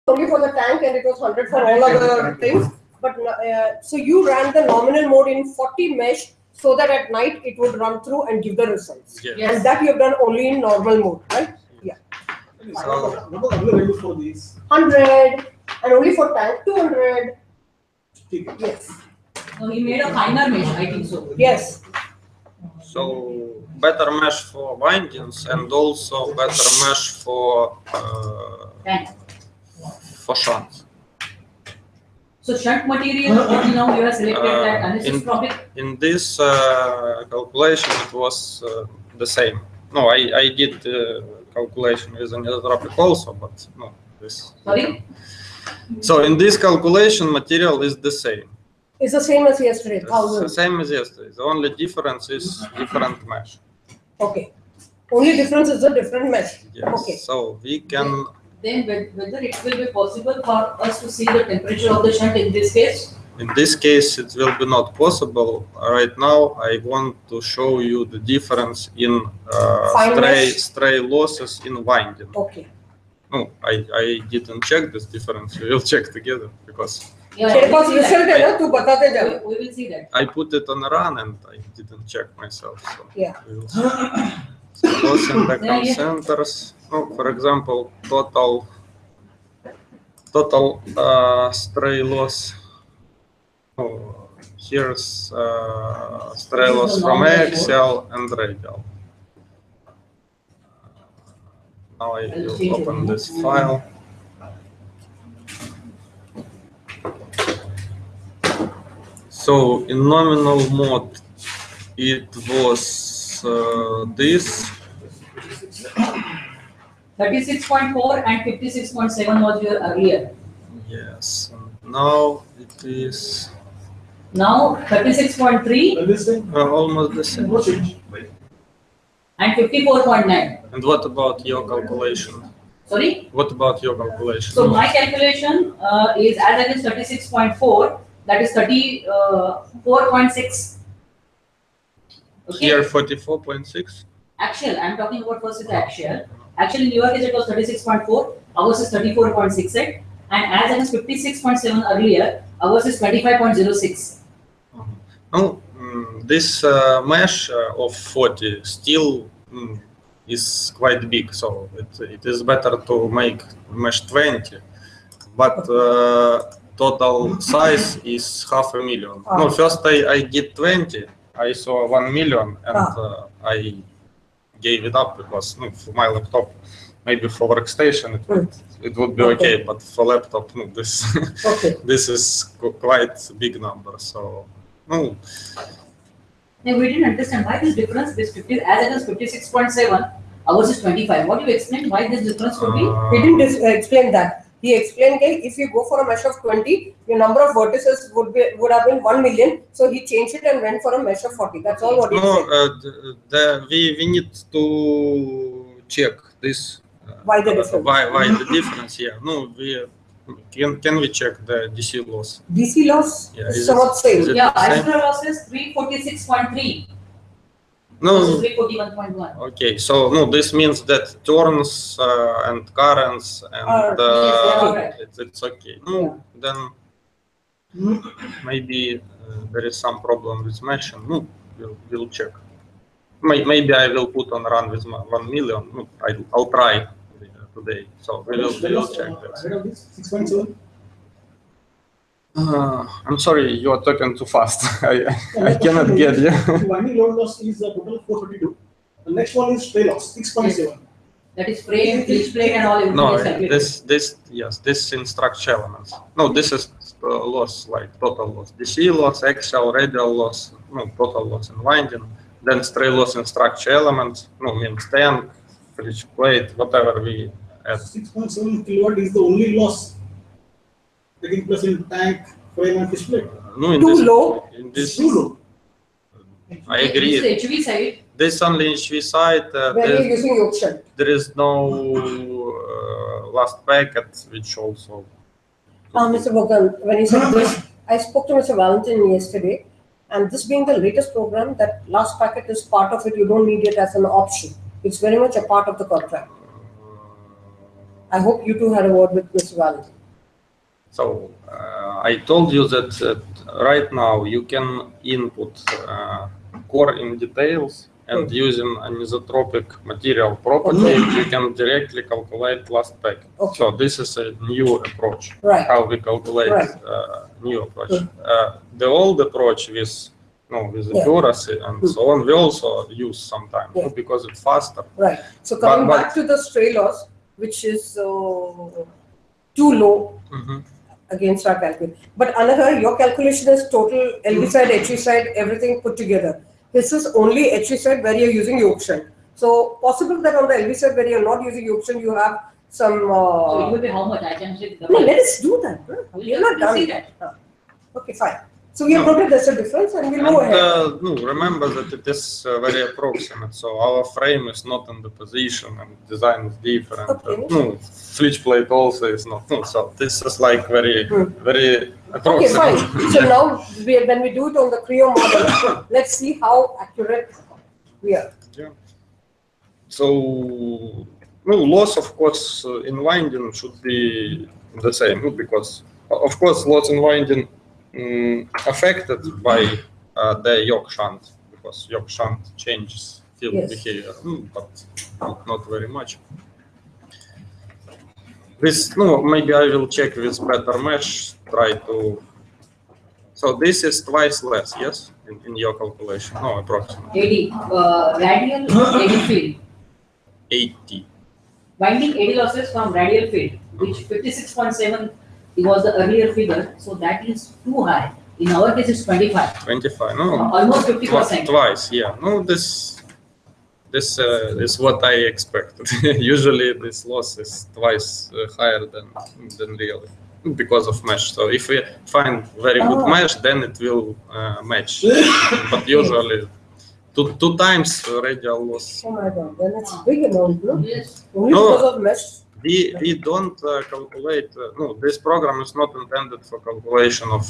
only for the tank and it was 100 for all other things. But so you ran the nominal mode in 40 mesh so that at night it would run through and give the results. Yes. And that you have done only in normal mode, right? Yeah. So, what are the values for these? 100 and only for tank 200. Yes. So he made a finer mesh, I think so. Yes. so better mesh for windings and also better mesh for Tank. shunts. So shunt material, until now you have selected that anisotropic. In this calculation, it was the same. No, I did calculation with anisotropic also, but no, this. Sorry? So in this calculation, material is the same. It's the same as yesterday, It's the 1000. same as yesterday. The only difference is different mesh. Okay. Only difference is the different mesh. Yes. Okay. So we can. Then whether it will be possible for us to see the temperature of the shunt in this case? In this case, it will be not possible. Right now, I want to show you the difference in stray losses in winding. Okay. No, I didn't check this difference. We will check together because Yeah, तेरे पास we will see result है that. ना, तू बताते जा. We will see that. I put it on a run and I didn't check myself. So Yeah. we will see. So loss in the Yeah, yeah. concenters. Oh, for example, total stray loss. Oh, here's stray loss from axial and radial. Now I will open this file. So in nominal mode, it was this. 36.4 and 56.7 was your earlier. Yes. And now it is Now 36.3 And this thing? almost the same. No change. and 54.9. And what about your calculation? Sorry? What about your calculation? So my calculation is as against 36.4, that is 34.6. Okay. Here 44.6. Actual, I'm talking about first is the actual. Actually, in your case it was 36.4, ours is 34.68, and as against 56.7 earlier, ours is 25.06. No, this mesh of 40 still is quite big, so it is better to make mesh 20, but total size is 500,000. No, first I did 20, I saw 1 million, and I gave it up because for my laptop, maybe for workstation it would be okay, but for laptop, this this is quite a big number. So no. Now we didn't understand why this difference. This 50 as against 56.7, ours is 25. What do you explain? Why this difference could be? He didn't explain that. He explained that if you go for a mesh of 20, your number of vertices would have been 1 million. So he changed it and went for a mesh of 40. That's all what he said. We need to check this. Why the difference? Why the difference? Yeah. No, we can we check the DC loss? DC loss Yeah, is somewhat same. Yeah, isotope loss is 346.3. No. 341.1. Okay, so no, this means that turns and currents and it's okay. No, then maybe there is some problem with meshing. No, we'll check. Maybe I will put on run with 1 million. No, I'll try today. So we will check that. 6.7. I'm sorry, you are talking too fast. I cannot get you. Winding load loss is a total of 432. The next one is stray loss, 6.7. That is frame, flitch plate, and all everything No, is calculated. this in structure elements. No, this is loss, like total loss. DC loss, axial, radial loss, no, total loss in winding. Then stray loss in structure elements, no, means tank, flitch plate, whatever we add. 6.7 kilowatt is the only loss taking place in tank, frame, and display. No, in Too this, low? In this, Too low. I agree. This is HV side. This only HV side. When you're using yoke shunt. There is no last packet, which also. Mr. Bogdan, when he said this, I spoke to Mr. Valentin yesterday, and this being the latest program, that last packet is part of it. You don't need it as an option. It's very much a part of the contract. I hope you two had a word with Mr. Valentin. So I told you that right now you can input core in details, and using anisotropic material property, you can directly calculate last packet. So this is a new approach, how we calculate new approach. The old approach with with accuracy and so on, we also use sometimes because it's faster. Right. So coming back to the stray loss, which is too low against our calculation. But Anahar, your calculation is total LV side, HV side, everything put together. This is only HV side where you're using yoke shunt. So possible that on the LV side where you're not using yoke shunt, you have some. So it will be how much? I can say. No, let us do that. We're not done yet. Okay, fine. So we have noted there's a difference, and we'll move ahead. No, remember that it is very approximate. So our frame is not in the position, and design is different. No, flitch plate also is not. No, so this is like very approximate. Okay, fine. So now when we do it on the Creo model, let's see how accurate we are. Yeah. So loss, of course, in winding should be the same because, of course, loss in winding. Affected by the yoke shunt because yoke shunt changes field behavior, but not very much. This maybe I will check with better mesh. Try to. So this is twice less, yes, in your calculation. No, approximately. 80 radial 80 field. 80. Winding 80 losses from radial field, which 56.7. It was the earlier figure, so that is too high. In our case, it's 25. 25, no. Almost 50%. Twice, yeah. No, this is what I expected. Usually, this loss is twice higher than really because of mesh. So if we find very good mesh, then it will match. But usually, two times radial loss. Oh my God, then it's big amount, no? Yes. Only because of mesh. We don't calculate. This program is not intended for calculation of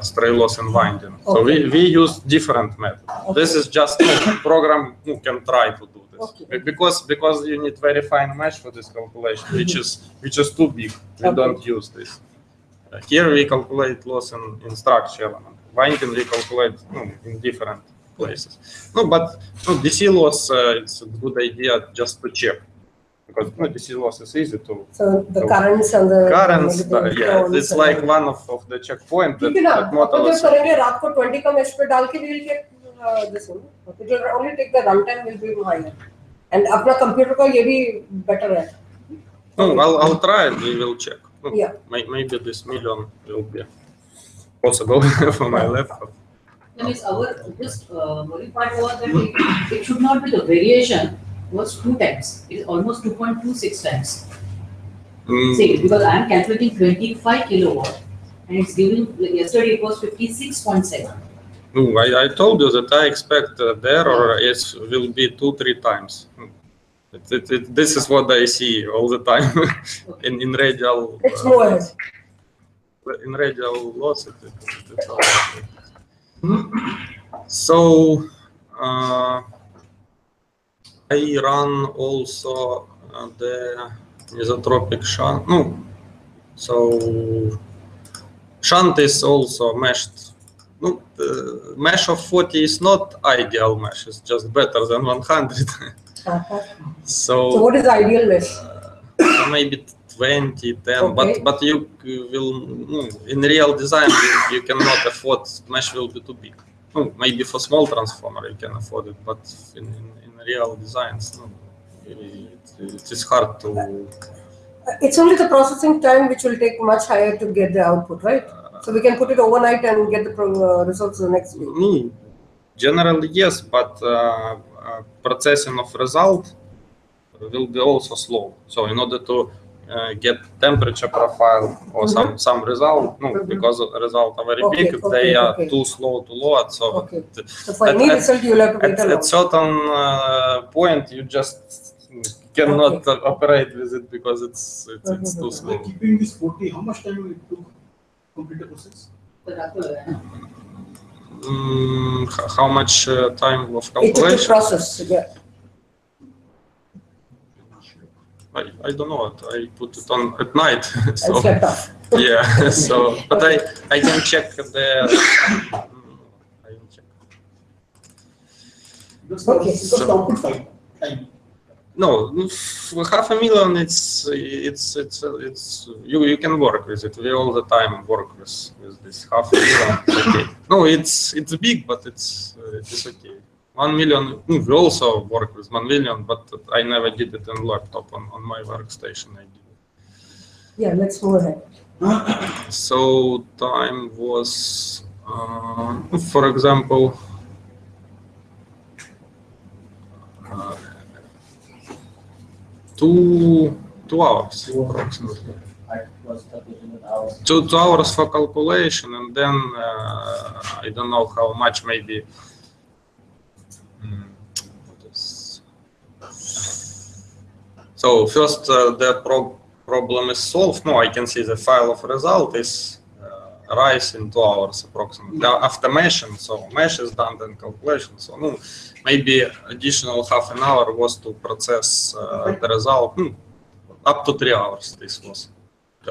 stray loss and winding. So we use different method. This is just program who can try to do this because you need very fine mesh for this calculation, which is too big. We don't use this. Here we calculate loss in structure element. Winding we calculate in different places. But DC loss it's a good idea just to check. Because DC loss is easy to. So the currents and the currents, it's like one of the checkpoint that motor. If you रात को 20 का mesh पे डाल के we will get this one. It will only take the runtime will be higher. And अपना computer का ये भी better है. No, I'll try it. We will check. Yeah. Maybe this million will be possible for my laptop. That means our worry part was that it should not be the variation. Was 2 times. It is almost 2.26 times. See, because I am calculating 25 kilowatt, and it's giving. Yesterday it was 56.7. No, I told you that I expect the error will be 2-3 times. This is what I see all the time in radial. It's more. In radial loss, it's all. So. I run also the isotropic shunt. So shunt is also meshed. The mesh of 40 is not ideal mesh. It's just better than 100. So what is the ideal mesh? Maybe 20, 10. But you will in real design you cannot afford mesh will be too big. Maybe for small transformer you can afford it, but in real designs, it is hard to. It's only the processing time which will take much higher to get the output, right? So we can put it overnight and get the results the next week. Generally, yes, but processing of result will be also slow. So in order to get temperature profile or some result, because the result are very big, they are too slow to load. So, so for any result, you will have to wait at certain point, you just cannot operate with it because it's too slow. By keeping this 40, how much time will it took to complete the process? How much time of calculation? It took the process, yeah. I don't know. I put it on at night. So. I slept off. Yeah. So, but I can check the. I can check. Okay. Because the output file time. No, 500,000. It's you can work with it. We all the time work with this 500,000. Okay. No, it's big, but it's okay. 1 million. We also work with 1 million, but I never did it on laptop. On my workstation, I did it. Yeah, let's move ahead. So time was, for example, 2 hours approximately. 2 hours for calculation, and then I don't know how much, maybe. So first the problem is solved. No, I can see the file of result is rise in 2 hours approximately after meshing. So mesh is done, then calculation. So no, maybe additional half an hour was to process the result. Up to 3 hours. This was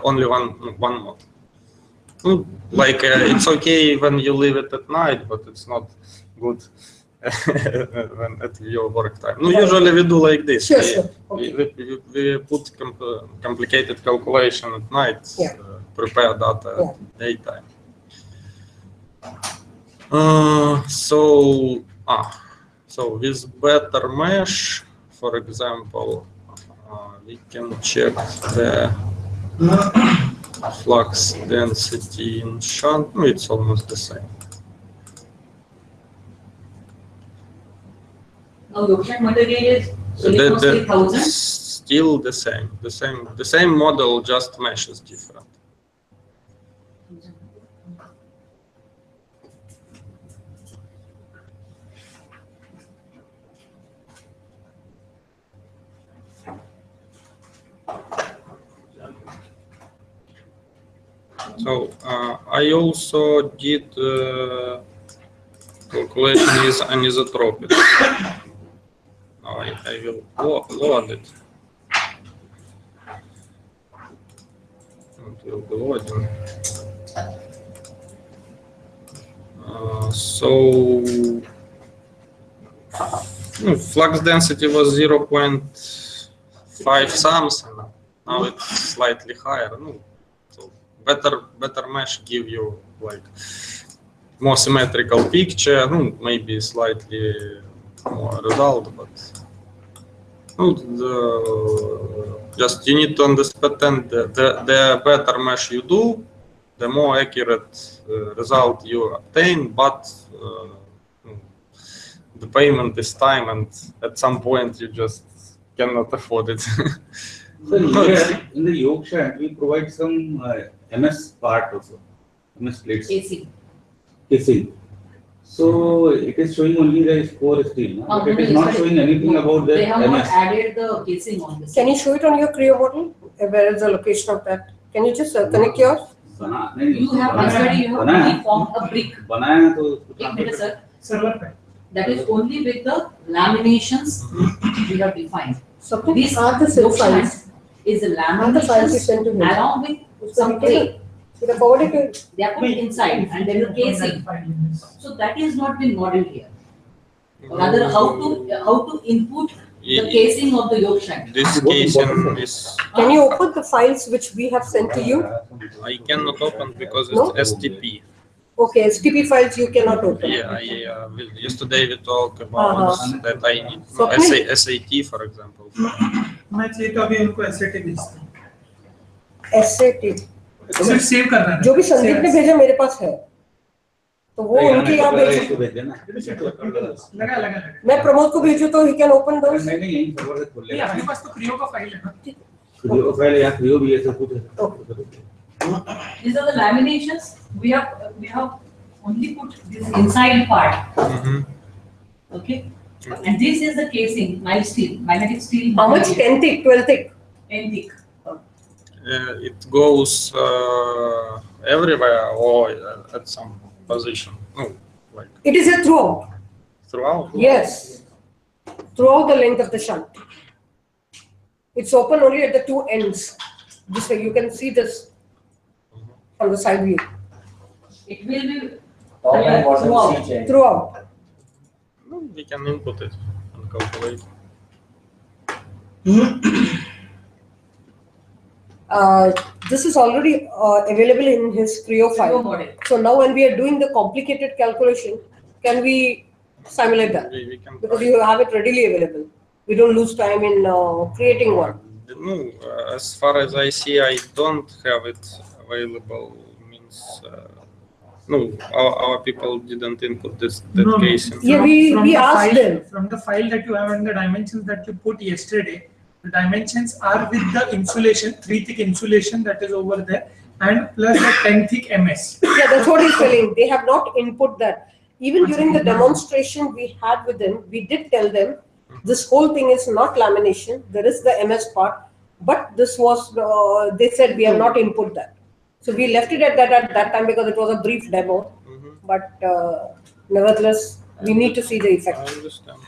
only one mode. Like it's okay when you leave it at night, but it's not good when at your work time. No, usually we do like this. Sure, sure. Okay. We put complicated calculation at night, Yeah. prepare data Yeah. at daytime. So with better mesh, for example, we can check the flux density in shunt. No, it's almost the same. Now Yokshan material is silicon 3000. Still the same model, just mesh is different. So I also did calculation with anisotropic. Now I will load it. It will be loading. So flux density was 0.5 something. Now it's slightly higher. So better mesh give you like more symmetrical picture. Maybe slightly more result, but just you need to understand the better mesh you do, the more accurate result you obtain. But the payment is time, and at some point you just cannot afford it. So here in the Yorkshire, we provide some MS part also, MS plates. Casing. So it is showing only the core steel, but it is not showing anything about the They have not MS. added the casing on this. Can you show it on your Creo model? Where is the location of that? Can you just connect yours? You have already only formed a brick. बनाया तो एक minute, sir. That is only with the laminations we have defined. So These are the files. Is the The files you sent to laminations me. along with some clay. Should I forward it to They are put inside and there is a casing. So that is not been modeled here. Rather, how to input the casing of the yoke shank. This casing is Can you open the files which we have sent to you? I cannot open because No? it's STP. Okay, STP files you cannot open. Yeah, yesterday we talked about that I need SAT, for example. मैं चाहिए तो अभी उनको SAT भेजता हूँ। SAT सिर्फ save करना है। जो भी संदीप ने भेजा मेरे पास है, तो वो उनके यहाँ भेजो। लगा। मैं प्रमोद को भेजूँ तो he can open those. नहीं यही सर्वर से खोल नहीं, लेगा। अपने पास तो क्रियो का फाइल है ना। क्रियो का फाइल या क्रियो भी ऐसा कुछ है। These are the laminations. We have only put this inside part. Okay. And this is the casing, mild steel, magnetic steel. How much? 10 thick, 12 thick? 10 thick. It goes everywhere or at some position. No, like It is a throughout. throughout. Yes. Throughout the length of the shunt. It's open only at the two ends. This way you can see this. on the side view. It will be Top and bottom throughout. C change. Throughout. No, we can input it and calculate. This is already available in his Creo file. model. So now when we are doing the complicated calculation, can we simulate that? We can Because try. you have it readily available. We don't lose time in creating one. No, as far as I see, I don't have it available. Means no, our people didn't input that No, case. In Yeah, we the asked file, them. From the file that you have and the dimensions that you put yesterday, the dimensions are with the insulation, 3 thick insulation that is over there, and plus the 10 thick MS. Yeah, that's what he's telling. They have not input that. Even during the demonstration we had with them, we did tell them this whole thing is not lamination. There is the MS part, but this was, they said we have not input that. So we left it at that time because it was a brief demo. But nevertheless, we need to see the I effect. understand.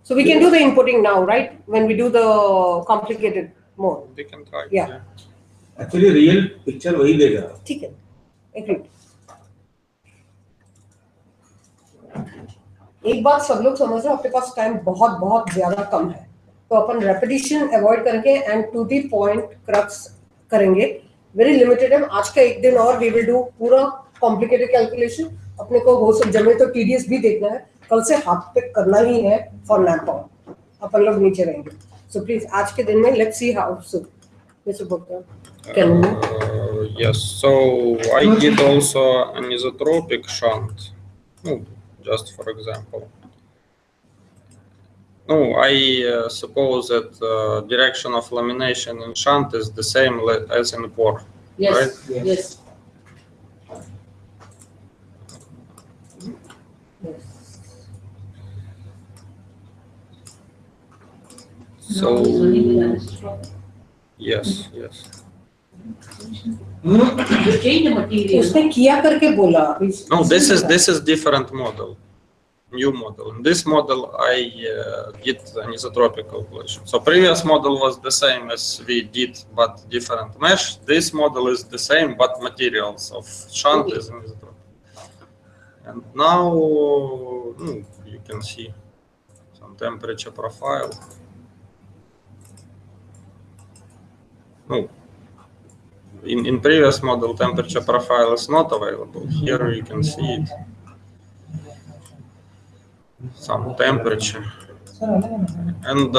So we can do the inputting now, right? When we do the complicated mode. We can try. Yeah. Actually, real picture वही देगा. ठीक है. Agreed. एक बात सब लोग समझ रहे, अपने पास टाइम बहुत ज्यादा कम है, तो अपन रेपिटेशन अवॉइड करेंगे and to the point crux करेंगे. वेरी लिमिटेड है. आज का एक दिन और वी विल डू पूरा कॉम्प्लिकेटेड कैलकुलेशन. अपने को हो सब जमे तो टीडीएस भी देखना है, कल से हाथ पे करना ही है फॉर लैंप ऑन. अपन लोग नीचे रहेंगे. सो प्लीज आज के दिन में let's see how so mister भुक्ता can Yes, so I did also an isotropic shunt. No, just for example. No, I suppose that direction of lamination in shunt is the same as in core. Yes. Right? Yes. So You yes. change the material. उसने किया करके बोला. No, this is different model, new model. In this model, I did an isotropic calculation. So previous model was the same as we did, but different mesh. This model is the same, but materials of shunt is in isotropic. And now you can see some temperature profile. No. In previous model, temperature profile is not available. Here you can see it. Some temperature. And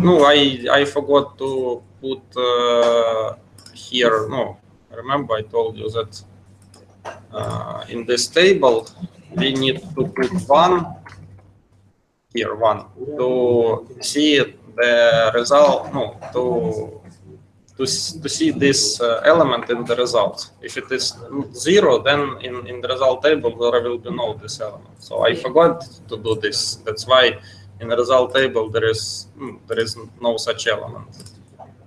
no, I forgot to put here. No, remember I told you that in this table we need to put one to see the result. No, to see this element in the result. If it is 0, then in the result table there will be no this element. So I forgot to do this. That's why in the result table there is no such element.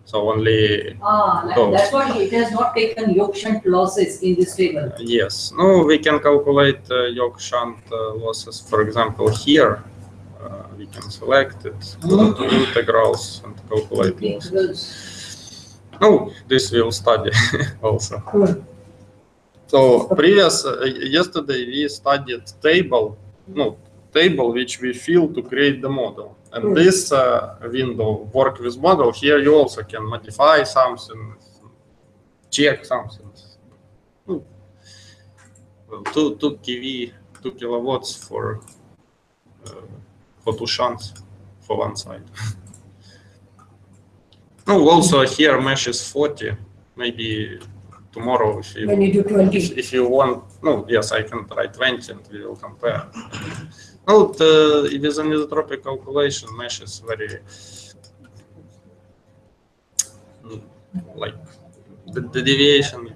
So only those. That's why it has not taken yoke shunt losses in this table. Yes. No, we can calculate yoke shunt losses. For example, here. We can select it, go to integrals and calculate losses. No, this we'll study also. So yesterday we studied table which we fill to create the model. And this window work with model. Here you also can modify something, check something. Well, 2 kilowatts for 2 shunts for one side. No, also here mesh is 40. Maybe tomorrow if you, when you do 20. if you want. No, yes, I can try 20 and we will compare. No, with an isotropic calculation, mesh is very like the deviation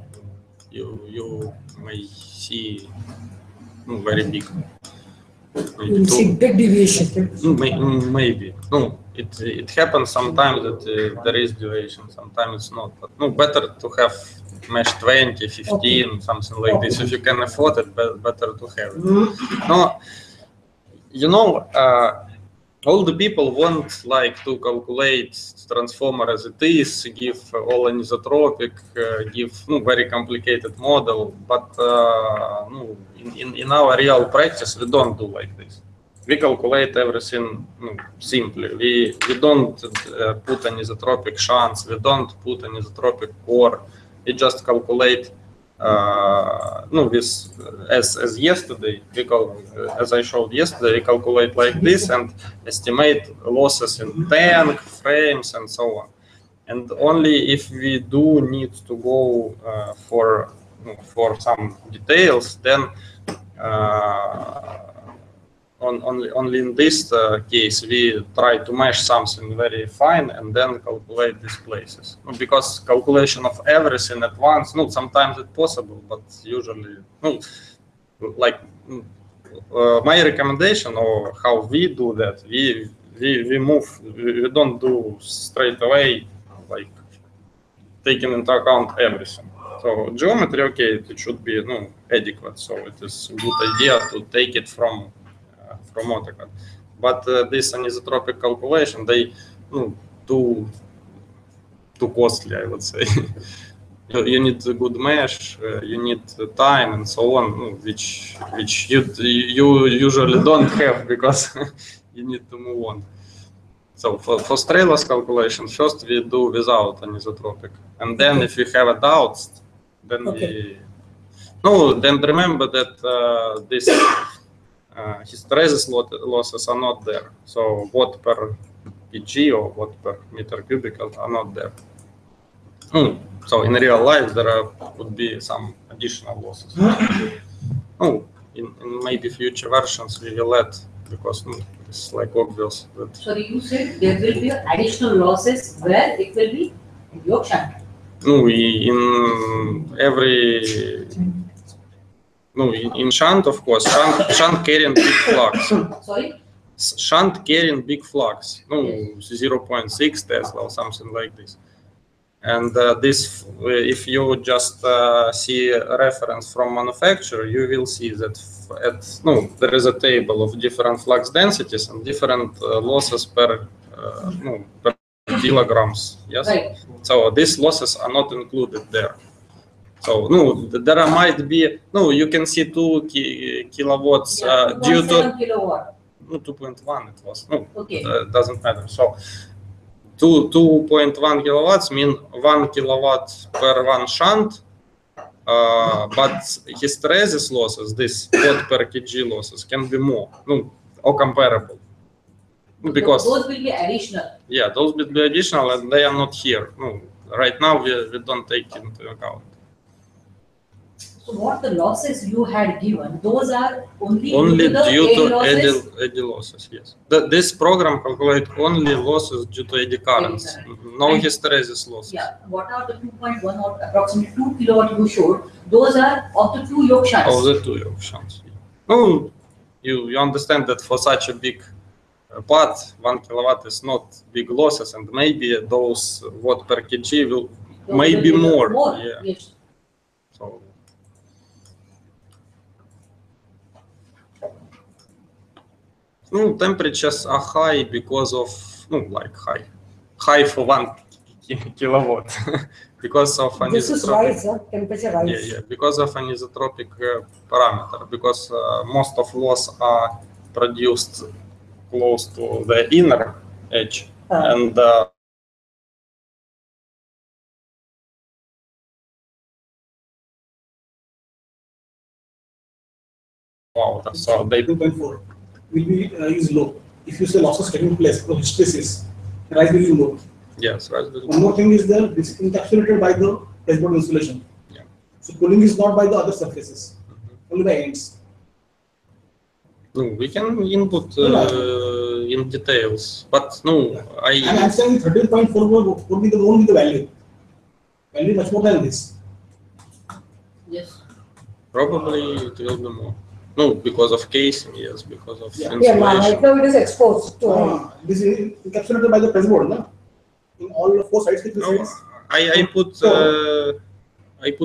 you may see very big. You see big deviation. Maybe. No, it happens sometimes that there is deviation, sometimes it's not. But no, better to have mesh 20, 15, something like this. If you can afford it, better to have it. No, you know, all the people want like to calculate transformer as it is, give all anisotropic, give very complicated model, but in our real practice we don't do like this. We calculate everything simply. We don't put anisotropic shunts, we don't put anisotropic core. We just calculate as yesterday, as I showed yesterday, we calculate like this and estimate losses in tank, frames, and so on. And only if we do need to go for some details, then only in this case we try to mesh something very fine and then calculate these places. Because calculation of everything at once, sometimes it's possible, but usually, my recommendation or how we do that, we move, we don't do straight away, like taking into account everything. So geometry, okay, it should be adequate. So it is a good idea to take it from AutoCAD, but this anisotropic calculation, they too costly, I would say. You need a good mesh, you need time, and so on, which you usually don't have because you need to move on. So for stray loss calculation, first we do without anisotropic, and then if you have a doubt, then then remember that this hysteresis losses are not there. So watt per PG or watt per meter cubical are not there. So in real life there would be some additional losses. In maybe future versions we will add, because it's like obvious that. Sorry, you said there will be additional losses where it will be yoke shunt. In every. In shunt, of course, shunt carrying big flux. Sorry? Shunt carrying big flux, 0.6 Tesla or something like this. And this, if you just see a reference from manufacturer, you will see that there is a table of different flux densities and different losses per kilograms. Yes. Right. So these losses are not included there. So there might be you can see 2 kilowatts due to 2.1 it was okay. Doesn't matter. So 2.1 kilowatts mean 1 kilowatt per one shunt, but hysteresis losses, this watt per kg losses, can be more or comparable. Because those will be additional. Yeah, those will be additional, and they are not here. Right now we don't take into account. So what the losses you had given, those are only due to eddy eddy losses, yes. This program calculates only losses due to eddy currents, no hysteresis losses. Yeah, what are the 2.1 or approximately 2 kilowatt you showed? Those are of the 2 yoke shunts. Of the 2 yoke shunts. You understand that for such a big part, 1 kilowatt is not big losses, and maybe those watt per kg will maybe more. Yeah. Yes. So. Temperatures are high because of high for 1 kilowatt because of anisotropic. This is rise, temperature rise. Yeah, because of anisotropic parameter. Because most of loss are produced close to the inner edge, and so they 2.4 will be is low. If you say losses taking place from hysteresis, rise will be low. Yes, rise will be One more thing is there, this is encapsulated by the baseboard insulation. Yeah. So cooling is not by the other surfaces, only by ends. We can input in details, but I'm saying 13.4 would be the only the value. Value much more than this. Yes. Probably it will be more. Because of casing, yes, because of insulation. Yeah, right now it is exposed to this is encapsulated by the pressboard, no? In all 4 sides. I put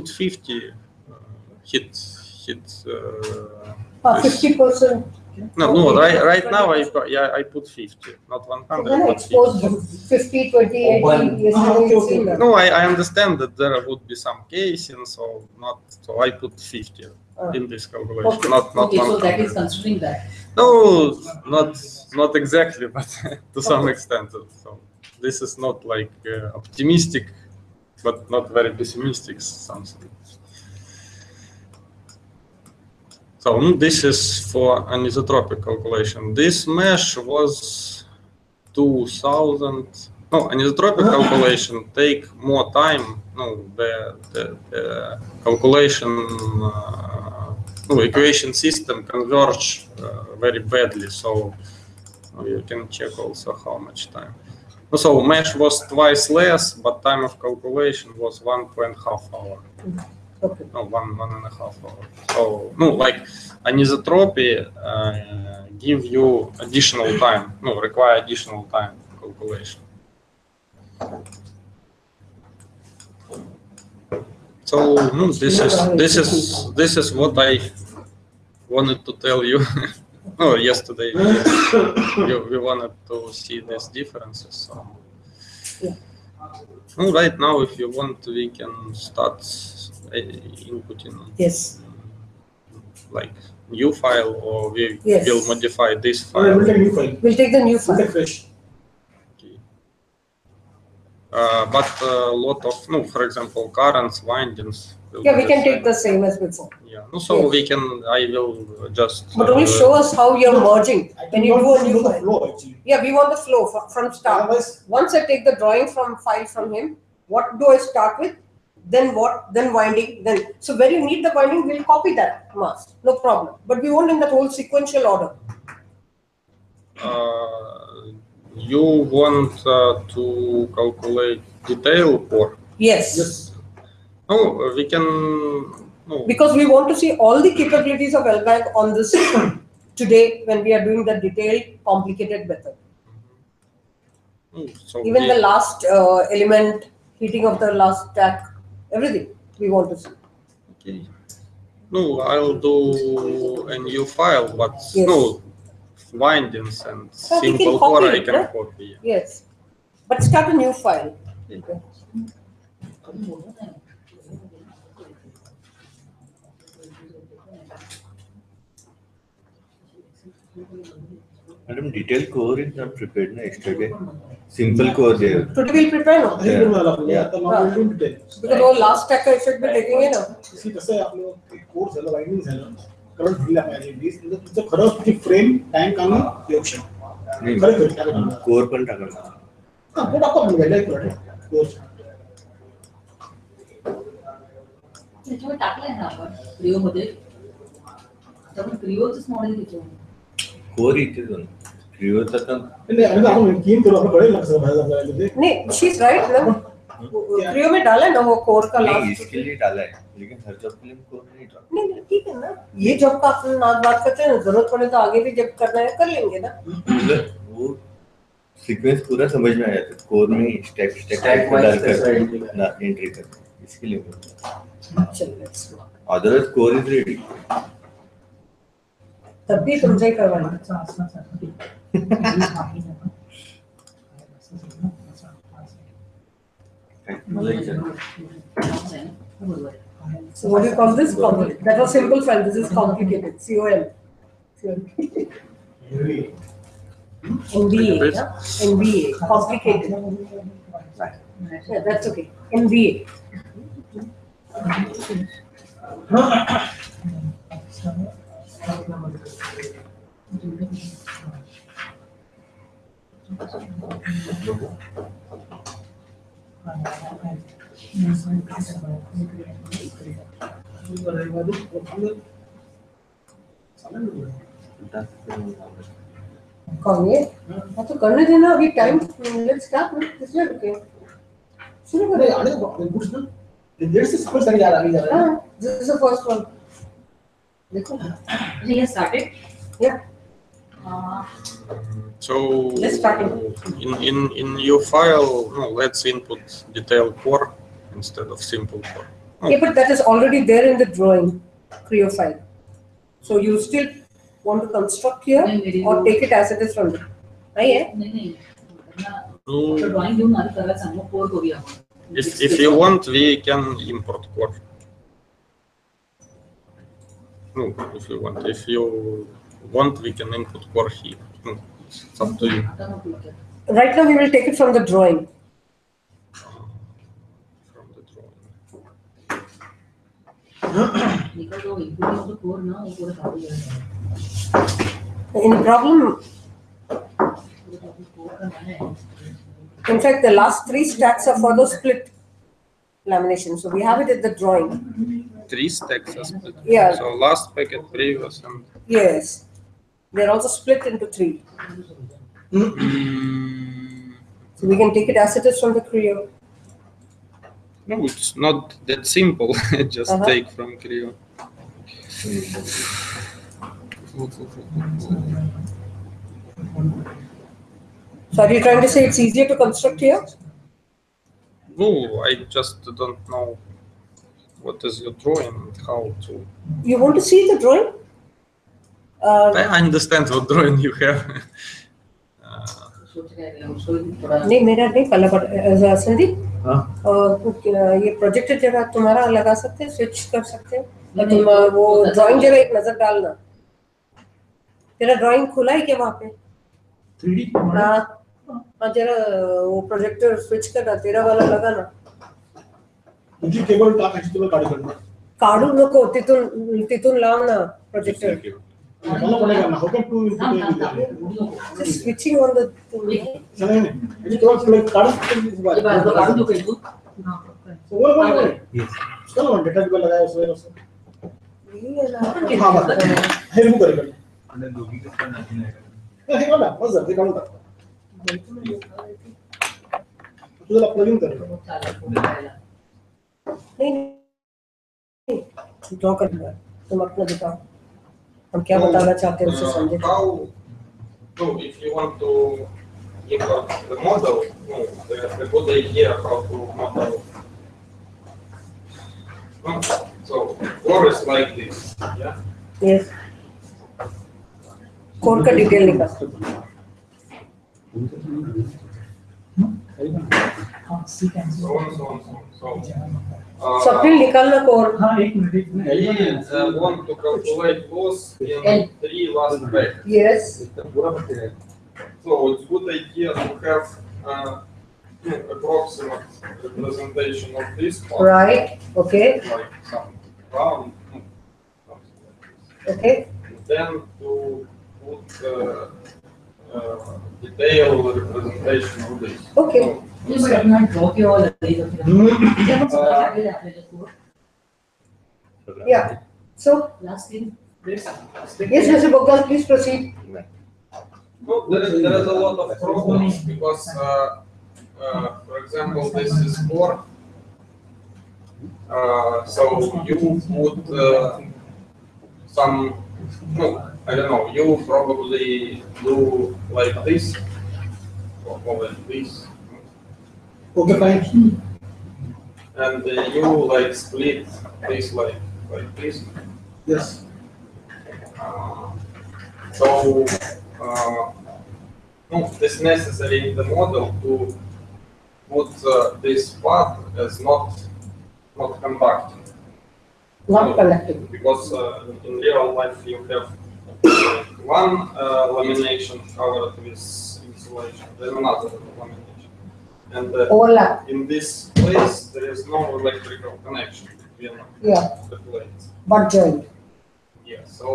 50 hit 50%. No, right now I put 50, not 100. Then I but 50. exposed 50, 20, 80. Yesterday, No, I understand that there would be some casing, so I put 50 in this calculation, Okay. not Okay, so 100. that is considering that. No, not exactly, but to some extent. So this is not like optimistic, but not very pessimistic something. So this is for anisotropic calculation. This mesh was 2000. No, anisotropic calculation take more time. No, the calculation, equation system converge very badly. So you can check also how much time. So mesh was twice less, but time of calculation was 1.5 hour. Okay. No, 1.5 hour. So like anisotropy give you additional time. Require additional time calculation. So this is what I wanted to tell you. Yesterday we wanted to see these differences. So. Yeah. Right now, if you want, we can start inputting. Yes. Like new file, or we Yes. will modify this file. We'll take new file. We'll take the new file. We'll take fresh. Okay. But a lot of, for example, currents, windings. Yeah, we can take the same as before. Yeah. So we can. I will just. But only show us how you're merging when you do a new the file. flow actually. Yeah, we want the flow from start. Otherwise, Once I take the drawing file from him, what do I start with? Then what? Then winding. Then so where you need the winding, we'll copy that mask. No problem. But we want in that whole sequential order. You want to calculate detail core? Yes. No, we can. No. Because we want to see all the capabilities of ELMAG on this today when we are doing the detailed, complicated method. So even the last element, heating of the last stack, everything we want to see. Okay. No, I'll do a new file, but yes. Windings and so simple core I can copy. Yes, but start a new file. Okay. Madam, detailed core is not prepared yesterday. Simple core there. Today we'll prepare now. Yeah. Because all last stack I should be taking it now. See, कसं आहे आपलं course झालं winding झालं current दिला पाहिजे वीज तुमचं खरं किती फ्रेम टँक आणि ऑप्शन कोर पण टाकणार हां तो टाकतो आपण वेगळा एक कोर्स त्याच्यावर टाकलंय ना आपण क्रिओ मध्ये आपण क्रिओचंच मॉडेल घेतो कोर इथे जाऊन क्रिओचा तर नाही आणि आपण कीन करू आपण कळेल ना कसं बाहेर जायला ते नहीं शी इज राइट ना क्रियो में डाला ना वो कोर का लास्ट इसके लिए डाला है लेकिन हर जॉब के लिए कोर नहीं डाला नहीं ठीक है ना ये जॉब का अपन बात करते हैं जरूरत पड़े तो आगे भी जब करना है कर लेंगे ना वो सीक्वेंस पूरा समझ में आ जाता है कोर में स्टेप डालकर ना एंट्री कर इसके लिए अदरवाइज कोर इज रेडी तब भी तुमसे ही करवाना So what do you call this? That was simple file. This is complicated. COM. MBA. MBA. Complicated. Right. Yeah, that's okay. MBA. कौन ये? तो करने देना अभी टाइम लेट्स स्टार्ट ना किसने रुके शुरू करें आने दो कुछ ना लेट्स से फर्स्ट आ रहा है हां this is the first one देखो ये स्टार्टेड या So let's start in your file, let's input detail core instead of simple core. Yeah, but that is already there in the drawing Creo file. So you still Want to construct here or take it as it is from there? If you want, we can import core. No, if you want. If you want, we can input core here. No, it's up to you. Right now, we will take it from the drawing. From the drawing. Any problem? In fact, the last 3 stacks are for the split lamination. So we have it at the drawing. 3 stacks are split. Yeah. So last packet, previous, and Yes. They're also split into 3. So we can take it as it is from the Creo. No, it's not that simple. Just take from Creo. So are you trying to say it's easier to construct here? No, I just don't know what is your drawing and how to. You want to see the drawing? I understand what drawing you have. नहीं मेरा नहीं पहला संदीप ये projector जगह तुम्हारा लगा सकते हैं स्विच कर सकते हैं तुम वो ड्राइंग जगह एक नजर डालना तेरा ड्राइंग खुला है क्या वहाँ पे 3D हाँ जरा वो प्रोजेक्टर स्विच करना तेरा वाला लगा ना तुझी केबल काढू नको तिथून लाव ना प्रोजेक्टर मला पडेगा ना होगा टू switching on the चले नहीं ये तो प्लेट काढू वो चलो मैं डेटा भी लगाया उसमें हां बस हे रिमूव करेगा आणि दोघी कसं नाही हे वाला बस ते काढून टाक तुला प्लगइन कर नहीं ड्रॉ कर तुम अपना दिखाओ हम क्या बताना चाहते हैं उसे समझे So if you want to import the model, the good idea how to model. So core is like this, yeah. Yes. core का डिटेल निकाल स्वप्निल निकालना core हाँ एक minute We want to calculate loss in 3 last pack. yes So it's good idea to have approximate representation of this part, right okay like some round, something like this. okay Then to put detailed representation of this. Okay. Yeah. So Last thing, yes, Mr. Bogdan, please proceed. Well, there is a lot of problems because, for example, this is core. So you put some, no, I don't know, you probably do like this or like this. Okay fine And you like split this like this. Yes So it's necessary in the model to put this part as not conducting. Not connected. Because in real life you have one lamination covered with insulation, then another lamination. And Overlap. in this place there is no electrical connection between the plates. But joint. Yeah, so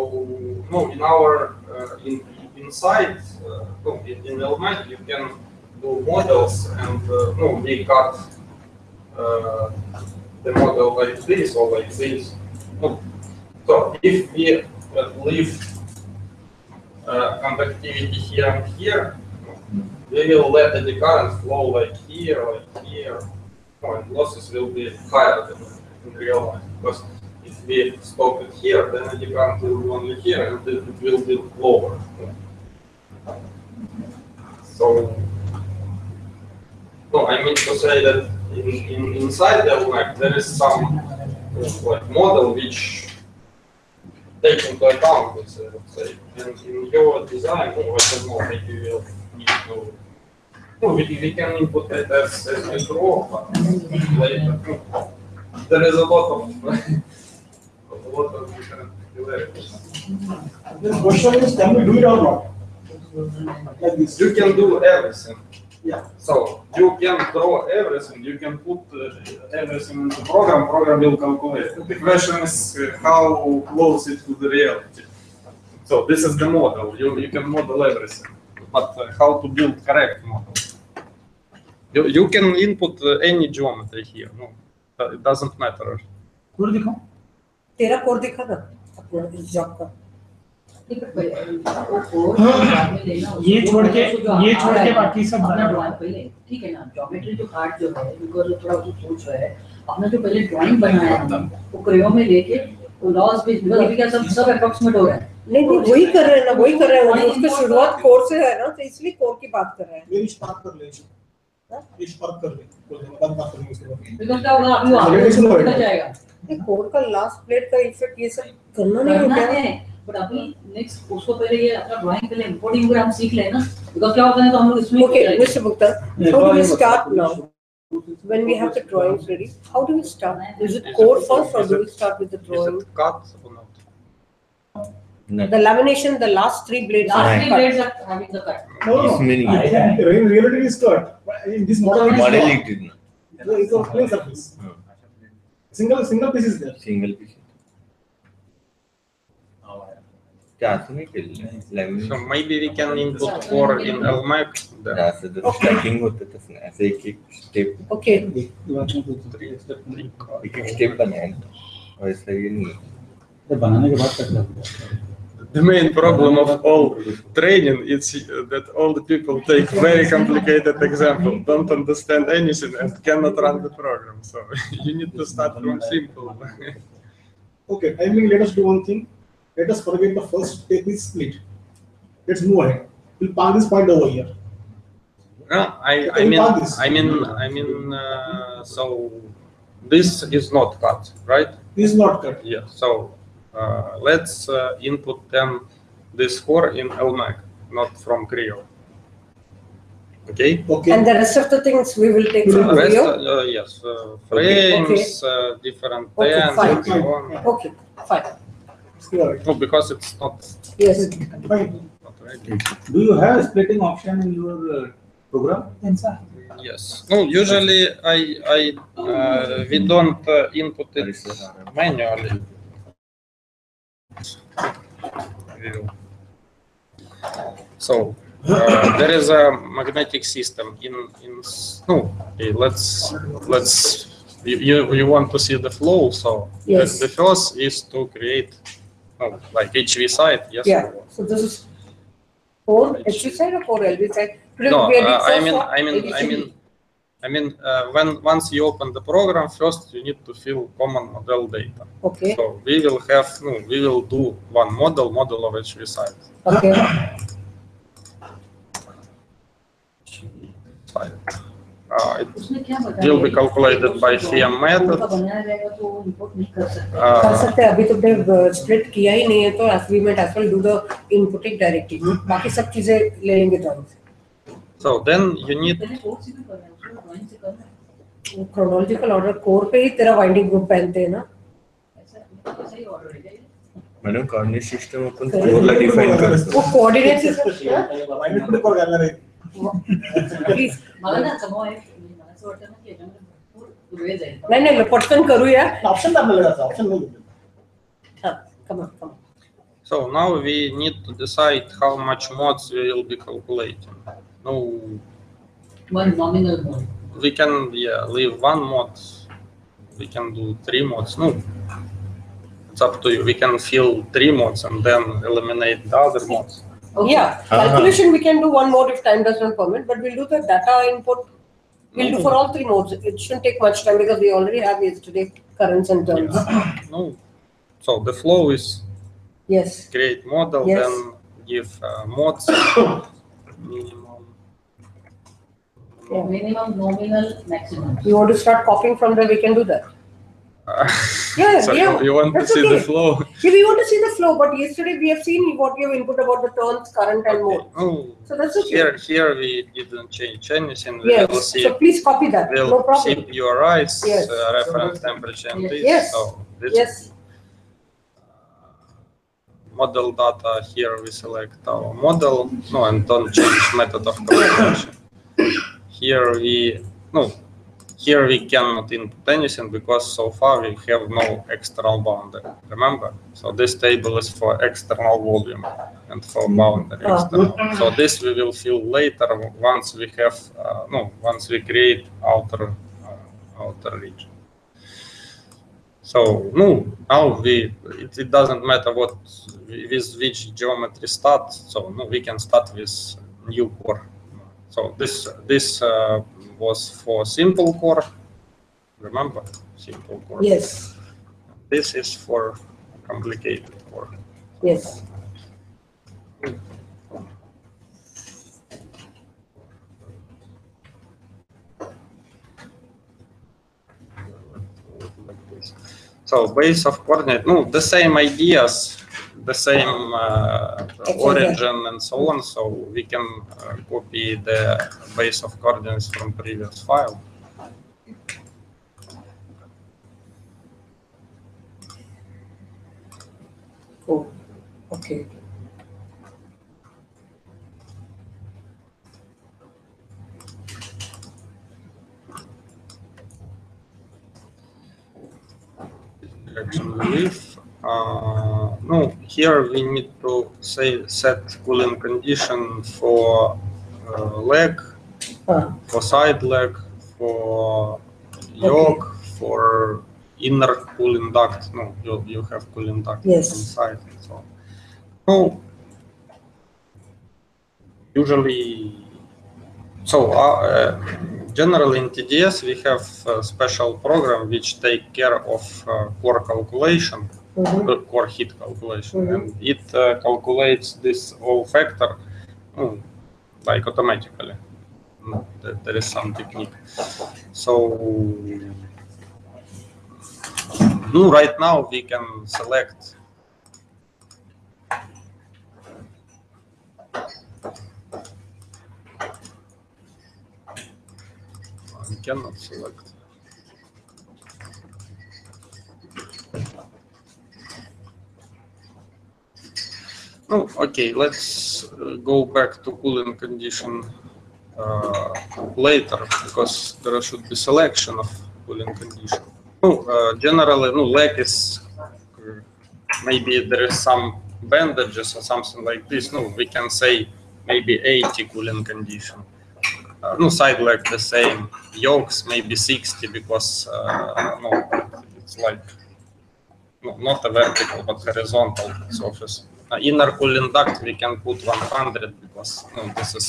no, in our inside in ELMAG you can do models and we cut the model like this or like this. So if we leave conductivity here and here, we will let the current flow like here, and losses will be higher than in real life. Because if we stop it here, then the current will be only here, and it will be lower. So, no, I mean to say that inside the ELMAG there is some like model which take into account this, let's say, in your design, I don't know, maybe you will need to. No, we can input it as we draw, but later there is a lot of different relatives. The question is, can we do it or not? Like this. You can do everything. Yeah. So you can draw everything. You can put everything in the program. Program will calculate. The question is how close it to the reality. So this is the model. You can model everything, but how to build correct model? You can input any geometry here. No, it doesn't matter. Code दिखाओ. तेरा code दिखा ना अपना इस job का. ये छोड़ के बाकी सब बना. पहले ठीक है ना, ज्योमेट्री जो पार्ट जो है, बिकॉज़ थोड़ा वो सोच रहा है, आपने जो पहले ड्राइंग बनाया है वो क्रेयो में लेके वो लॉस भी अभी क्या सब अप्रॉक्सीमेट हो रहा है. नहीं वही कर रहे हैं ना, वही कर रहे हैं. उसकी शुरुआत कोड से है ना, तो इसलिए कोड की बात कर रहे हैं. मेरी स्टार्ट कर ले. इस पर कर ले. कोई बात करेंगे इसके बाद. बिकॉज़ क्या होगा, अभी वो आगे जाएगा. ये कोड का लास्ट प्लेट का इफेक्ट ये सब करना नहीं होता है. बट अभी नेक्स्ट उसको पहले ये अपना ड्राइंग पहले इंपोर्टिंग वगैरह हम सीख लें ना, बिकॉज़ क्या होता है तो हम लोग इसमें. Okay, Mr. Bhutta, how do we start now? When we have the drawings ready, how do we start? Is it code first or do we start with the drawing? Is it cut or not? No. The lamination, the last three blades. Last three are blades are having the cut. No. In reality, is cut. In this model, it is not. It's a plain surface. Single piece is there. Single piece. So maybe we can input 4 in ELMAG. Stacking होता है तो ऐसे एक step. Okay. एक step बनाया और ऐसा ये नहीं. तो बनाने के बाद क्या करते? The main problem of all training is that all the people take very complicated example, don't understand anything, and cannot run the program. So you need to start from simple. Okay, I mean, let us do one thing. Let us forget the first step is split. Let's move ahead. We'll park this point over here. So this is not cut, right? This is not cut. Yeah. So let's input then this 4 in ELMAG, not from Creo. Okay. Okay. And the rest of the things we will take from Creo? Yes. Frames, different pens, fine. and so on. Okay, fine. No, because it's not. Yes. Fine. Not ready. Do you have splitting option in your program? Yes. No, usually we don't input it manually. So there is a magnetic system in no. Okay, let's you want to see the flow, so yes. The first is to create like HV side. Yes. Yeah. So this is 4 HV side or 4 LV side? No, I mean, once you open the program, first you need to fill common model data. Okay. So we will do one model of HV side. Okay. It will be calculated by CM method. कर सकते हैं. अभी तो हमने split किया ही नहीं है, तो as we might as well do the inputting directly. बाकी सब चीजें ले लेंगे drawing से. So then you need. Chronological order core पे ही तेरा winding group पहनते हैं ना? मैंने coordinate system अपन core ला define कर सकते. वो coordinate system please. नहीं पटकन करूँ यार. Option डालने लगा था. Option नहीं. हाँ, come on. So now we need to decide how much mods we will be calculating. No. One nominal mode. We can leave one mod. We can do 3 mods. No, it's up to you. We can fill 3 mods and then eliminate the other mods. Okay. Yeah, calculation we can do one mode if time does not permit, but we'll do the data input. We'll do for all 3 modes. It shouldn't take much time because we already have yesterday currents and terms. No, so the flow is yes. Create model, yes. Then give mods. Minimum. Yeah. Minimum, nominal, maximum. You want to start copying from there, we can do that. Yeah, so yeah, you want to that's see the okay. flow? Yeah, we want to see the flow, but yesterday we have seen what you have input about the turns, current, and mode. Oh, So that's okay. Here we didn't change anything. We will Yes, see. so please copy that. We'll No problem. see PURIs, Yes. reference temperature, and this. Yes. So this Yes. model data. Here we select our model. No, and don't change method of calculation. Here we cannot input anything because so far we have no external boundary. Remember? So this table is for external volume and for boundary external. So this we will fill later once we have once we create outer region. So now it doesn't matter with which geometry start. So we can start with new core. So this was for simple core. Remember, simple core. Yes. This is for complicated core. Yes. So base of coordinate, the same ideas, the same origin and so on. So we can copy the base of coordinates from previous file. Oh, okay. Direction relief. Here we need to set cooling condition for leg, for side leg, for yoke, for inner cooling duct. You have cooling duct inside. So usually, generally in TDS we have a special program which take care of core calculation, core heat calculation, and it calculates this all factor like automatically. There is some technique. So right now we can select we cannot select. Okay, let's go back to cooling condition later, because there should be selection of cooling condition. Generally, leg is maybe there is some bandages or something like this. We can say maybe 80 cooling condition. Side leg the same. Yokes maybe 60 because it's like not a vertical but horizontal surface. Inner cooling duct we can put 100 because this is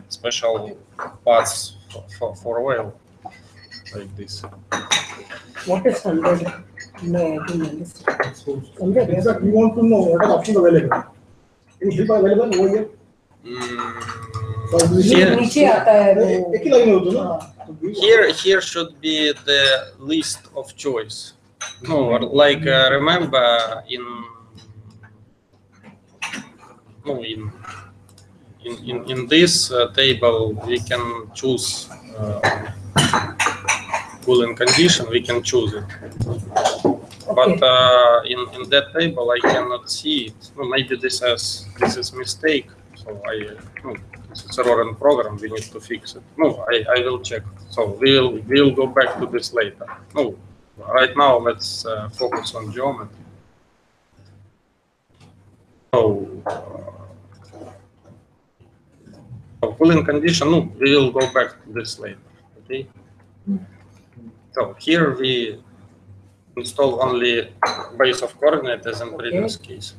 special parts for oil like this. What is 100? No, I didn't understand. 100. Exactly. We want to know what are the options available. Any help available over here? Here should be the list of choice. Remember in this table we can choose cooling condition. We can choose it, but in that table I cannot see it. Maybe this is mistake. So it's error in program. We need to fix it. I will check. So we'll go back to this later. Right now let's focus on geometry. So cooling condition. We will go back to this later. Okay. So here we install only base of coordinate as in previous case.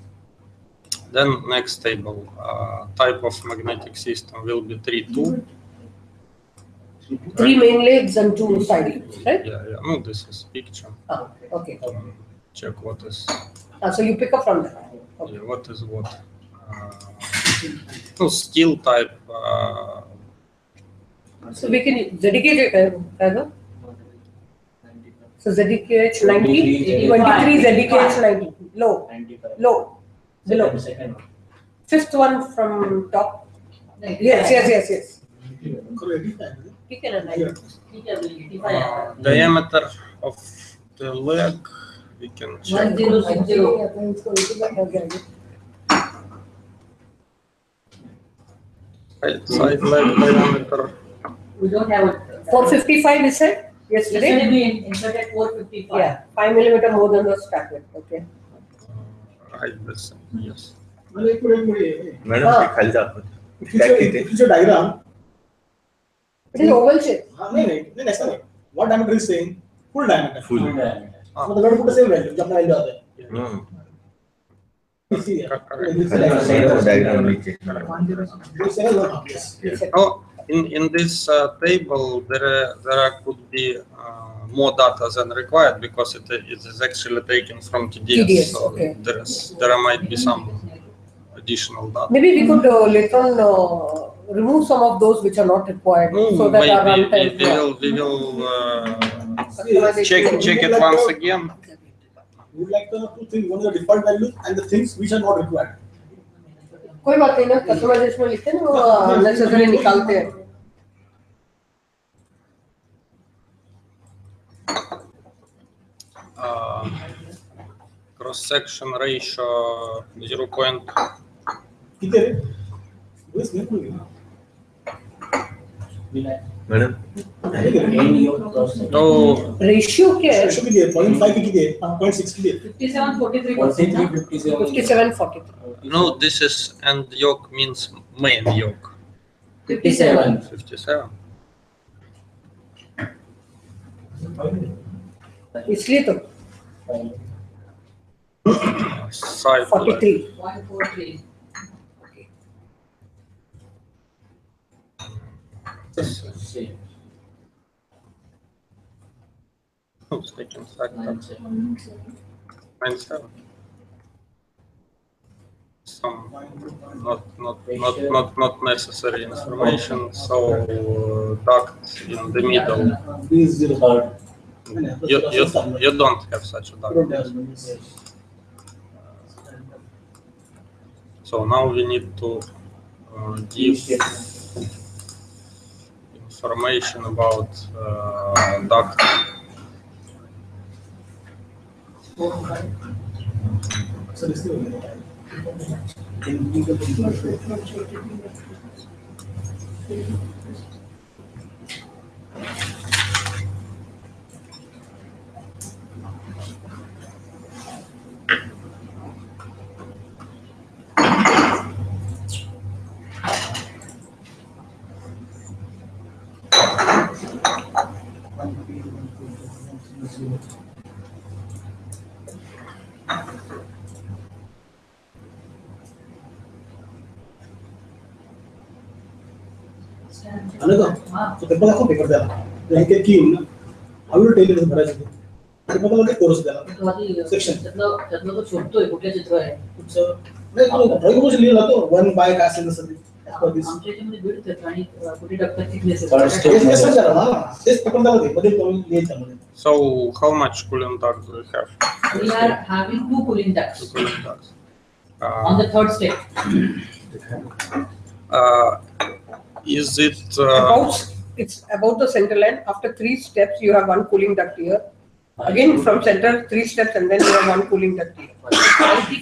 Then next table, type of magnetic system will be 3-2. 3 main legs and 2 side legs, right? Yeah. This is picture. Okay. Check what is. So you pick up from that. Okay. What is what? Steel type. So we can dedicate it, So ZDKH 90, 23 ZDKH 90. Low. 95. Low. Below. Second one. Fifth one from top. Yes. Diameter of the leg, we can check. 1060. Side leg diameter. We don't have it. 455 is it? Yesterday? Yesterday we inserted 455. Yeah, 5 millimeter more than the stack width. Okay. Right, this, yes. Madam के खाली दाखवत Picture diagram. It is oval shape. Next time. What diameter is saying? Full diameter. full Full diameter. So the put the same value. जब अपना value आता है. See here. diagram नीचे This is 1/2. Yes. Oh, in this table there could be more data than required because it is actually taken from TDS. TDS, So okay. there might be some additional data. Maybe we could later on remove some of those which are not required, so that our runtime. We will check it once again. We would like to know two things. One is the default values and the things which are not required. कोई बात नहीं ना, customization में लिखते हैं ना, वो necessary निकालते हैं. Cross section ratio 0. कितने रे? बस नहीं कोई. मैडम No, रेशियो क्या है? Ratio कितने? 0.5 की कितने? 0.6 की कितने? 57, 43%. 57, 43. no, this is end yoke means main yoke. 57. 57. इसलिए तो Side 43. 143. Same. Second factor 97. 97. Some not necessary information. So duct in the middle. This is 0. You don't have such a duct. So now we need to give information about duct. So this is So paper दाखव paper द्याला. हे काय की ना. I will tell you the बऱ्याच आहे. paper ला ते course द्याला. Section. त्यातलं तो शोधतोय कुठल्या चित्र आहे. नाही तो ड्रॉइंग मध्ये लिहिला तो 1 बाय काय असेल तसं ते. आमच्या याच्यामध्ये बीड येतात आणि कुठे डॉक्टर थिकनेस Third step. तेच करा ना. तेच पेपर द्याला ते मध्ये करून लिहायचं मध्ये. So how much cooling duct do we have? We are having 2 cooling ducts Two cooling ducts. on the third step. Is it It's about the center line. After 3 steps, you have 1 cooling duct here. Again from center, 3 steps, and then you have 1 cooling duct here.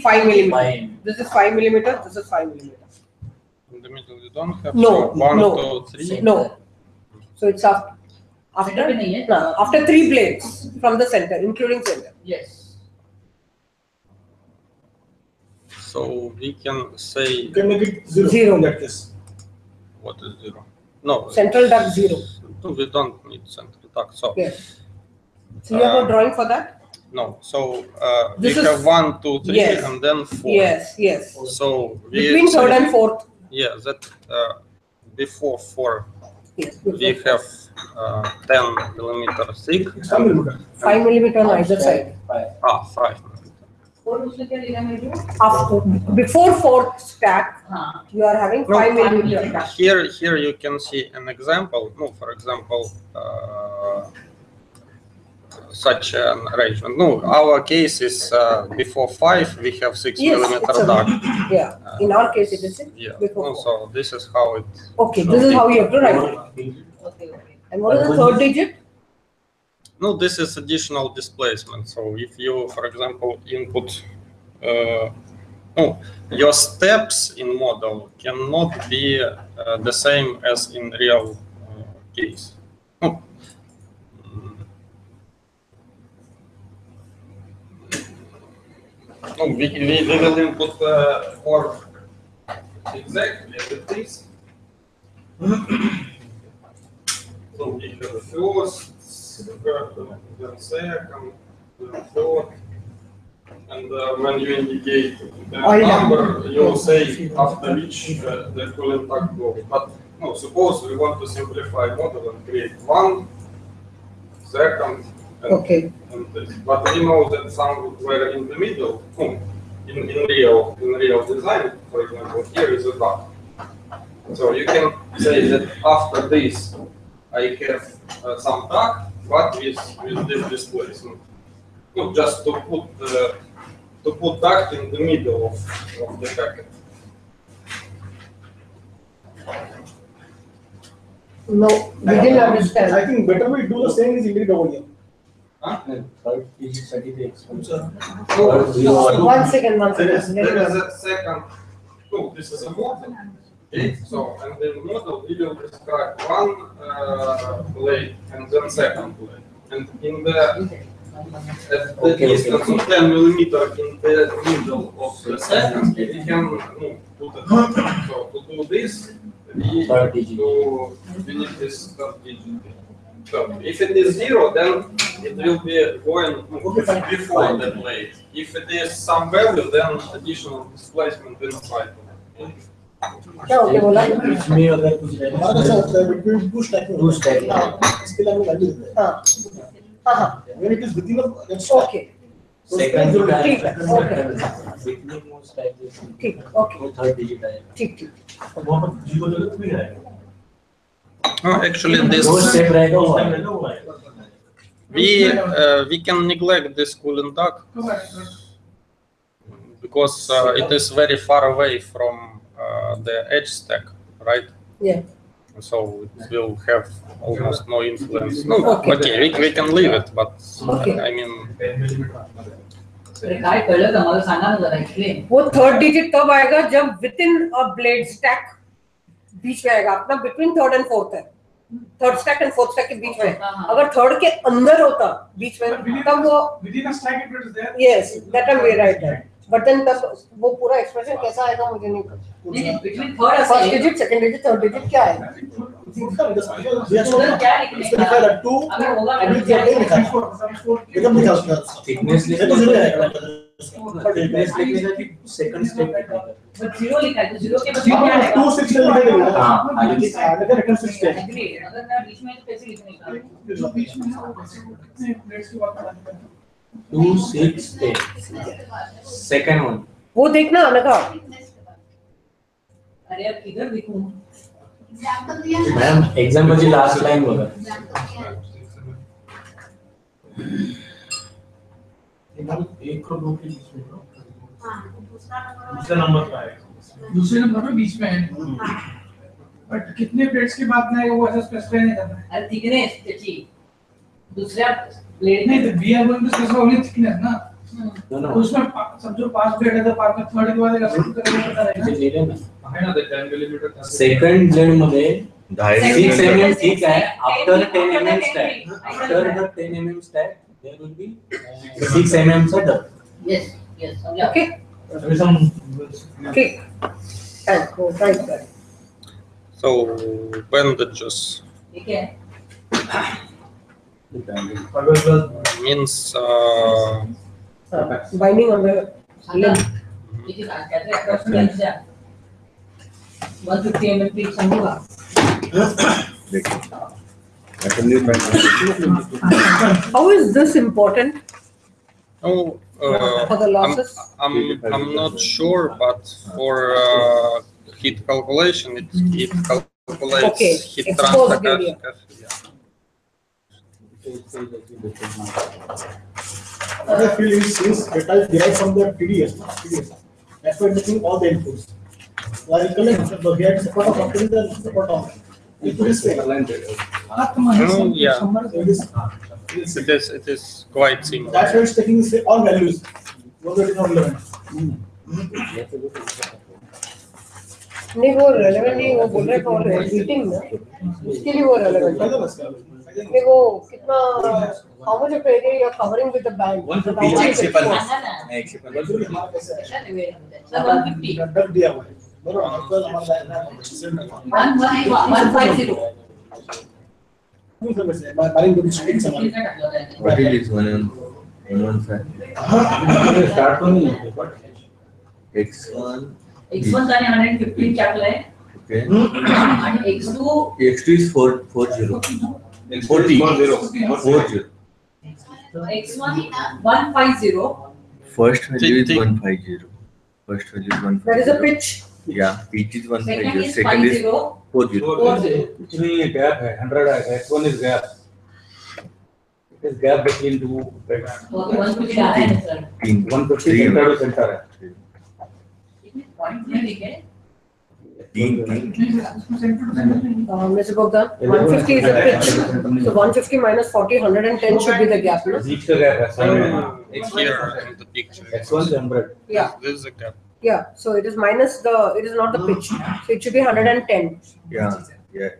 5 millimeter. This is 5 millimeter. This is 5 millimeter. in the middle? You don't have No, so 1, no. 2, 3. No. So it's after Center पे नहीं है? no, after 3 blades from the center, including center. Yes. So we can say You can make it 0. Zero. In that case. what is 0? No, Central duct 0. no, we don't need central duct. So Yes. So you have a drawing for that? no, so we This is- have 1, 2, 3, Yes. and then 4. Yes. Yes. So we Between third and fourth. yeah, that before 4 Yes. we have 10 millimeter thick. 5 millimeter. 5 millimeter on either side. 5. और उसमें क्या लिखा मेरे को? After before fourth stack, हाँ. you are having No, 5 millimeter. Here you can see an example. No, for example, such an arrangement. No, our case is before 5 we have 6 millimeter duct. Yeah, in our case it is 6. Yeah. Before No, so this is how it. Okay, this is how you have to write it. Okay. And what is the third digit? No, this is additional displacement. So if you, for example, input, your steps in model cannot be the same as in real case. No. No, we will input more exactly with this. So we have the first, then second, then third, and when you indicate the number, you say after which the coolant duct goes. But no, suppose we want to simplify model and create 1, second, and this. But we know that somewhere in the middle, in real design, for example, here is a duct. So you can say that after this, I have some duct, but with this displacement. No, just to put duct in the middle of the packet. No, we didn't understand. I think better we do the same is indeed over here. Third digit certificate. One second. There is a second. No, this is a model. Okay, so and the model we will describe 1 blade and then second blade. And in the distance of 10 millimeter in the middle of the second, we can put it. So to do this, we need this third digit. So if it is 0, then it will be going before the blade. If it is some value, then additional displacement inside. क्या हो गया बोला? इसमें अगर कुछ हाँ when it is within a okay second ठीक okay third digit आएगा ठीक वहाँ पर 0 भी आएगा. Actually, this दो स्टेप रहेगा वो आएगा. we can neglect this coolant duct because it is very far away from the edge stack, right? Yeah. So it will have almost no influence. No, okay, we can leave it, but I mean. वो third digit कब आएगा जब within a blade stack बीच में आएगा. अपना between third and fourth है. Third stack and fourth stack के बीच में. अगर थर्ड के अंदर होता बीच में तब वो within a stack it is there. yes that time we write that. But then तब वो पूरा एक्सप्रेशन कैसा आएगा मुझे नहीं पता. First digit second digit third digit क्या आएगा? थिकनेस सेकंड स्टेप जीरो लिखा है तो जीरो के बाद क्या आएगा? 2 6 लिखेंगे. हां आगे सेकंड स्टेप. अगर मैं बीच में तो कैसे लिखने का? जो बीच में प्लेट्स की बात कर रहे हैं 2 6 8 सेकंड वन वो देखना अनघा. अरे अब किधर लिखूं? मैम एग्जाम की लास्ट लाइन होगा. एक को दो के बीच में. दूसरा नंबर पे आएगा. दूसरे नंबर पे बीच में है. बट कितने प्लेट्स की बात नहीं है वो ऐसा स्पेसिफाई नहीं करना है. अरे थिकनेस चाहिए. दूसरा प्लेट नहीं तो we are going to specify only thickness ना. No. उसमें सब जो पांच प्लेट है तो पांच में थर्ड के बाद एक सब करके पता रहेगा. है ना, 10 millimeter. सेकंड ब्लेड मध्ये 6 mm ठीक है. After 10 mm stack, after the 10 mm stack there will be 6 mm setup. Yes, yes. Okay. There is some. Okay. And go right there. So bandages ठीक है. means Binding on the limb. It is approximately 150 mm pitch संगूगा. How is this important for the losses? I'm not sure, but for heat calculation, it calculates Okay, heat exposed transfer area. coefficient. What I feel is since data is derived from the TDS, that's why taking all the inputs. While collect the here support of option the support of input is same. Yeah. It is quite similar. That's why it's taking all values. What that is not relevant. नहीं वो relevant नहीं वो बोल रहे हैं और editing ना उसके लिए वो relevant है नहीं वो कितना how much of area you are covering with the band 150 डर दिया हुआ है बरोबर मतलब हमारा 115. What is this one? N15. Start from X1. X1 का 115 कैपिटल है. Okay. And X2 X2 is 40. 40. X1 150. First value is 150. First value is 150. that is a pitch Yeah, pitch is Second 150. is Second is 50. 40. Which means gap है 100 है. X1 is gap. It is gap between two pegs. 150 आ रहा है sir. 150 center to center है. Point नहीं लिखे. Mr. Bogdan 150 is a pitch so 150 minus 40 110 should be the gap no? Each का gap है. It's here in the picture. X1 is 100. yeah This is the gap. yeah so it is minus the it is not the pitch so it should be 110 Yeah. Okay.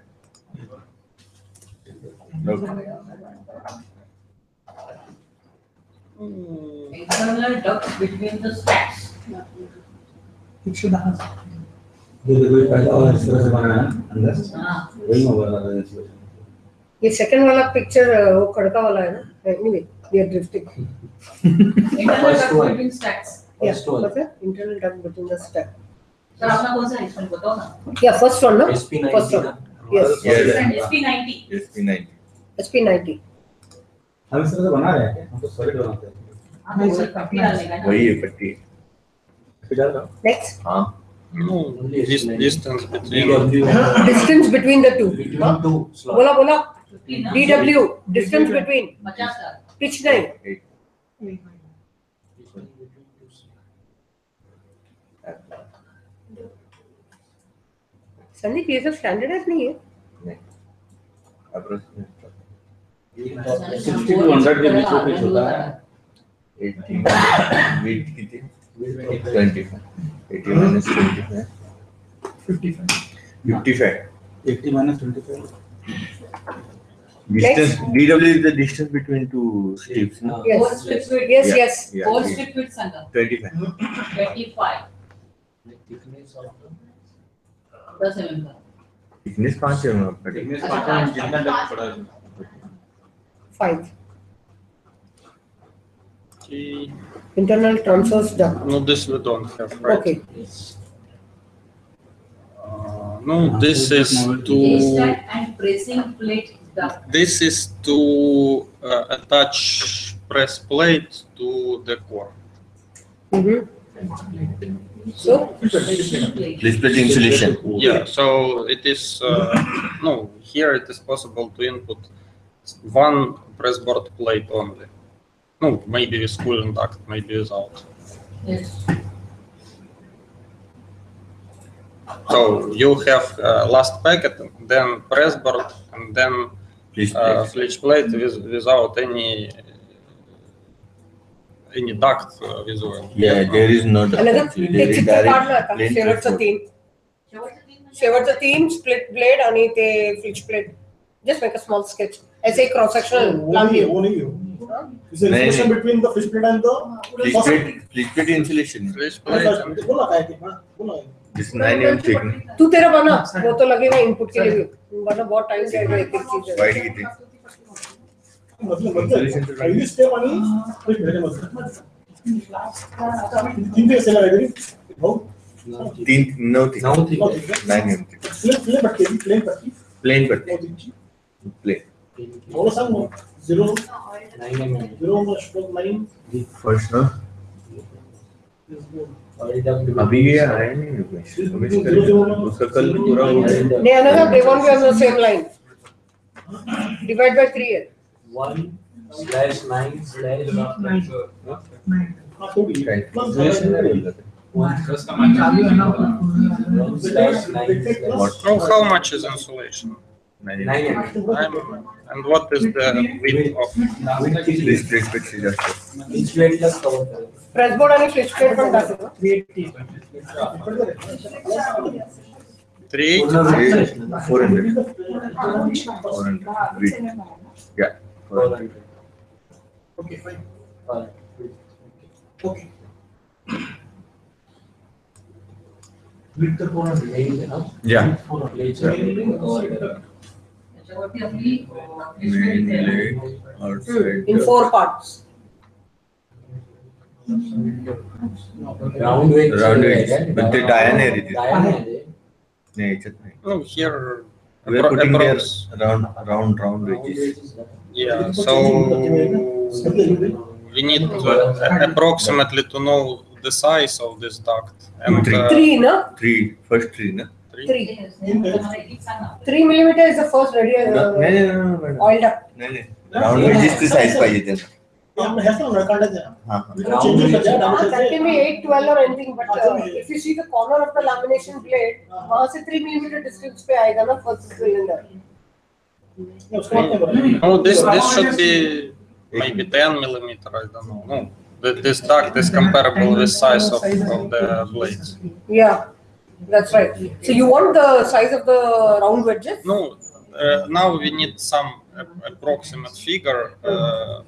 Internal duct between the stacks. It should have. ये तो कोई पहला और इस तरह से बना है अंदर. हाँ. वही होगा इंसुलेशन. ये second वाला picture वो खड़का वाला है ना anyway we are drifting Internal duct between stacks. yeah what's that internal duct between the stack sir आपका कौन सा एक्सपेरिमेंट बताओ ना. yeah first one no SP90 first one ना. yes Yeah. SP90. SP90. SP90 हम इस तरह से बना रहे हैं क्या? हम तो सॉलिड बनाते हैं. हाँ सर काफी डालने का ना. वही है पट्टी. फिर डाल रहा हूँ. next हाँ. No, this distance between. distance between the two Between two slots. बोला बोला 15 ना. DW distance between 50 sir. pitch नहीं संदीप ये सब स्टैंडर्डाइज नहीं है Approximate. 60 to 100 के बीच में pitch होता है. 80. Weight कितने? 25. 80 minus 25. 55. 80 minus 25. Distance. DW is the distance between two strips. No? yes Four strips with yes Yeah. yes Yeah. four strip with संगा. 25. 25. 10 mm का. Thickness 5 है आपका. Thickness अच्छा, 5 mm जितना depth पड़ा है. 5 Okay. internal transverse duct No, this we don't have, right? okay No, this is to. A-stack and pressing plate duct. This is to attach press plate to the core. so Please plate insulation. Yeah, so it is no, here it is possible to input one press board plate only. No, maybe with cooling duct, maybe without. Yes. So you have last packet, then press board, and then Please plate. flitch plate without any duct visual. Yeah, there is no duct another actually. There is चित्र काढला direct का plain शेवटचा plate. तीन शेवटचा तीन split blade आणि ते flitch plate just make a small sketch ऐसे क्रॉस सेक्शनल प्लान वो नहीं हो. Is the नहीं, insulation नहीं. between the fish plate and the Please plate insulation. Flitch plate and बोला काय ते बोला This 9 mm thickness. तू तेरा बना वो तो लगेगा इनपुट के लिए भी वरना बहुत टाइम जाएगा एक एक चीज Wide कितने? मतलब पहली स्टेप आणि फिश प्लेट मध्ये तीन ते सेला वगैरे हो 3 no thickness. Now thickness. 9 mm thickness. Plane पट्टी Plain putty. Plain. बोलो सांग 0 9 mm. 0 stroke 9 First no. अभी ये आया नहीं उसका कल पूरा हो गया. नहीं another they won't be on the same line divide by 3 है 1/9/1/9. Oh, how much is insulation? 9 And what is the width of? This flashlight is just Insulated plus cover. Press board and flashlight from that. 380? 400. 400. Width. Yeah. 400. Okay, fine. Okay. With the phone laid, Yeah. laid. Main leg outside. In 4 parts. Round wedge. Round wedge. But the diameter is this. Diameter. No, it's not. Oh, here. We are putting there approx. round wedges. Yeah, so we need approximately to know the size of this duct. And 3, no? 3. First 3, no? 3. 3 millimeter is the first ready No. oil duct. No. Round wedges की size पाहिजे त्याला. हमने है ना काटा जाए. हाँ. We can change it. That can be 8, 12 or anything, but if you see the corner of the lamination blade, वहाँ से 3 millimeter distance पे आएगा ना first cylinder. Oh, this should be maybe 10 millimeter. I don't know. No, this duct is comparable with size of the blades. Yeah, that's right. So you want the size of the round wedges? No, now we need some approximate figure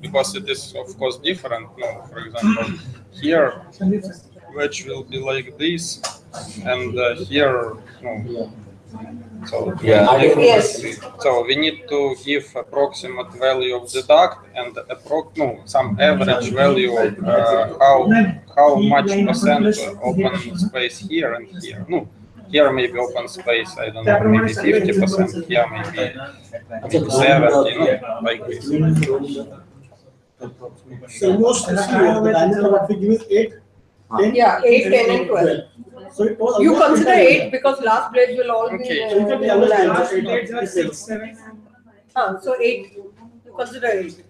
because it is of course different. No, for example, here wedge will be like this, and here no. So Yes. So we need to give approximate value of the duct and some average value of how much percent open space here and here. No, here maybe open space, I don't know, maybe 50%. Here maybe 70, no, like this. So most the diameter what we give is 8, 10. Yeah, 8, 10 and 12. So it was You almost consider 8. 8 because last blades will all Okay. be So it can be double average. angle. Blades are 6, 7. So 8. You consider 8.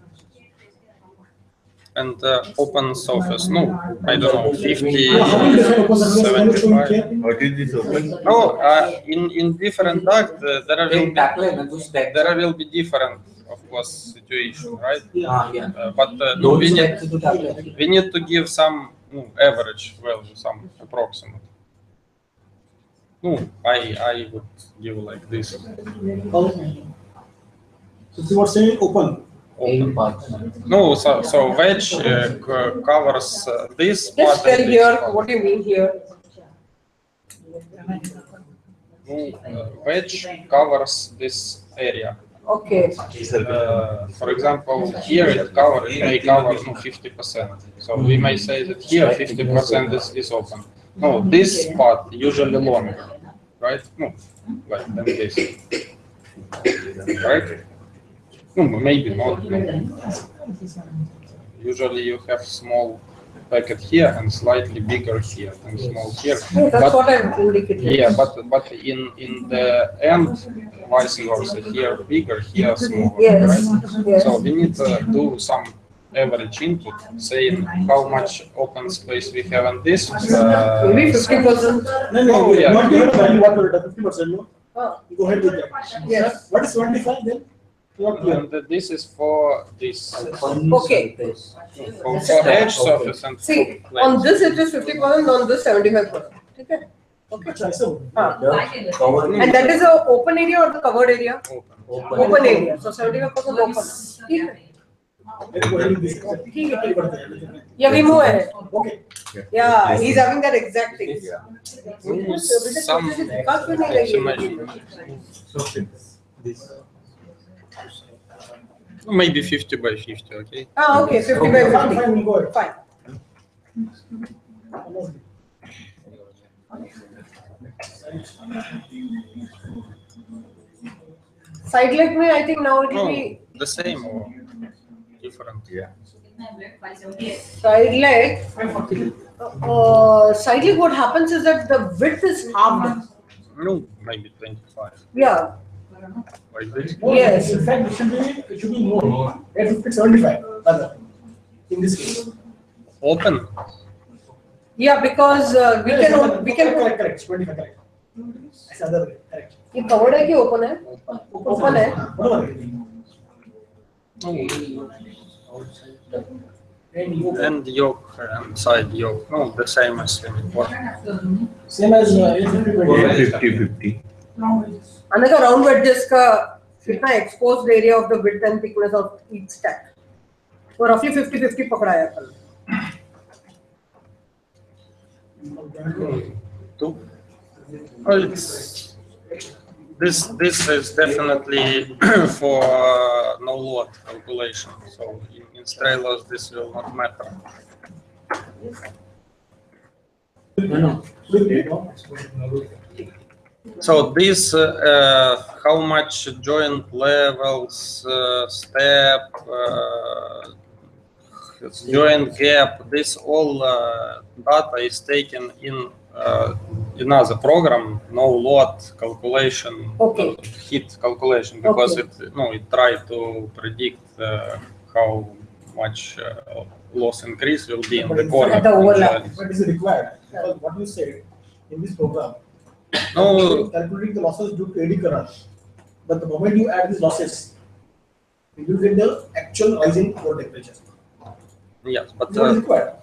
And open surface, no, I don't know, 50, How many different open surfaces are you showing 75. here? What is this open? No, in different duct there will be different, of course, situation, right? But no, we need to give some average value, some approximate. No, I would give like this. So you are saying open. No, so wedge covers this part. Just tell and this here part. what you mean here. No, wedge covers this area. Okay. For example, here it may cover 50%. So we may say that here 50% is open. No, this part usually longer, right? No, like than this, right? No, maybe not. No. Usually you have small packet here and slightly bigger here and small here. Yeah, that's what I indicated. Yeah, but in the end, vice versa. Here bigger, here smaller. Yes. Right? Yes. So we need to do some average input, saying how much open space we have on this. Maybe 50%. No, yeah. not given a value what will 50%, no? Oh, Go ahead with that. yes. What is 25 then? Not clear. And this is for this. Okay. For edge surface and See, for on planes. this it is 50%, on this 75%. Okay. Okay. So, And that is a open area or the covered area? Open. Open area. So 75% open. ठीक है? Yeah, we move ahead. okay. Yeah, he's having that exact thing. Some approximation. Maybe 50 by 50, okay? Ah, okay, 50 by 50. Fine, we'll go ahead. Fine. Side leg में, I think now it will No, be the same or different. Yeah. side leg. Side leg, what happens is that the width is halved. No, maybe 25. Yeah, Like this. Yes. In fact, it should be more. 850, 75 rather. In this case. Open. Yeah, because we can correct 25 correct. That's other way, correct. ये covered है कि open है? Open है. And yoke and side yoke. No, the same as in what? Same as 50-50. Another round wedges का कितना exposed area of the width and thickness of each stack. So roughly 50-50 पकड़ा है अपन. Well, this is definitely for no load calculation. So in trailers this will not matter. So this how much joint levels, step, joint gap, this all data is taken in another program, no load calculation, Okay. hit calculation, because Okay. it try to predict how much loss increase will be in the corner. At the overlap. But is it required? Because what you said in this program, No, calculating the losses due to eddy current. But the moment you add these losses, you will get the actual rising core temperature. yes, but It's not required.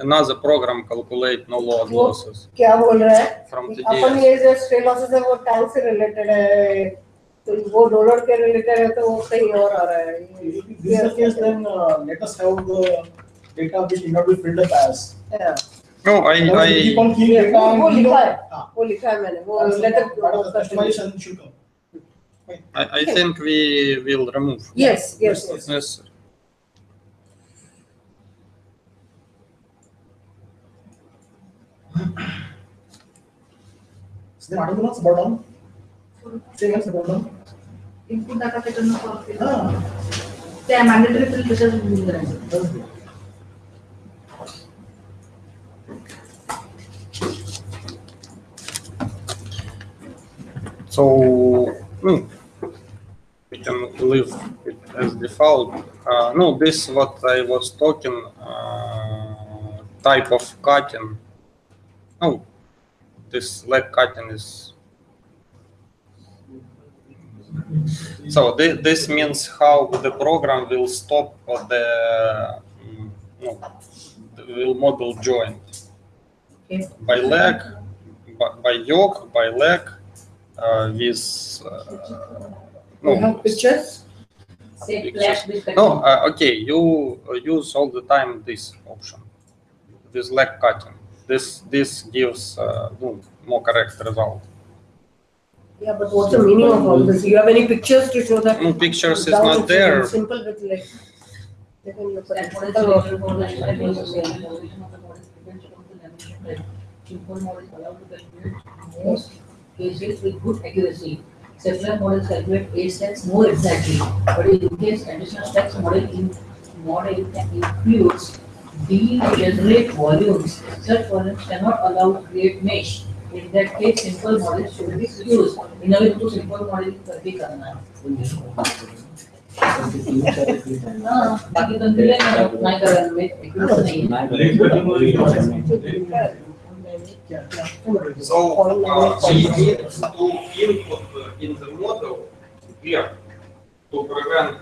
another program calculate no load वो losses क्या बोल रहा है? from the अपन ये जो stray losses है वो tank से related है. तो वो डॉलर के related है तो वो कहीं और आ रहा है. If this is the case, then let us have the data which need not be filled up as. Yeah. No, We keep on keying data. वो and लिखा है. हाँ. वो लिखा है मैंने. वो Part letter of the customization should come. I think we will remove. Yes, yes. Yes. So then automation support down. Same as support down. Input data pattern for Ah. they are mandatory filters. So we can leave it as default. No, this what I was talking type of cutting. Oh, this leg cutting is. So this means how the program will stop the will model joint by leg, by yoke, by leg. With You have pictures? no, okay, you use all the time this option with leg cutting. This gives more correct result. Yeah, but what's the meaning of all this? You have any pictures to show that? No, pictures is Down not it's there. Simple with like. Even you put it most cases with good accuracy. Several models calculate 8 steps more exactly, but in case additional steps model includes degenerate volumes. Such volumes cannot allow to create mesh. In that case, simple models should be used. In a way, to simple model करके करना है. हाँ, बाकी तो नहीं करना में accuracy नहीं है. So we need to input in the model here to prevent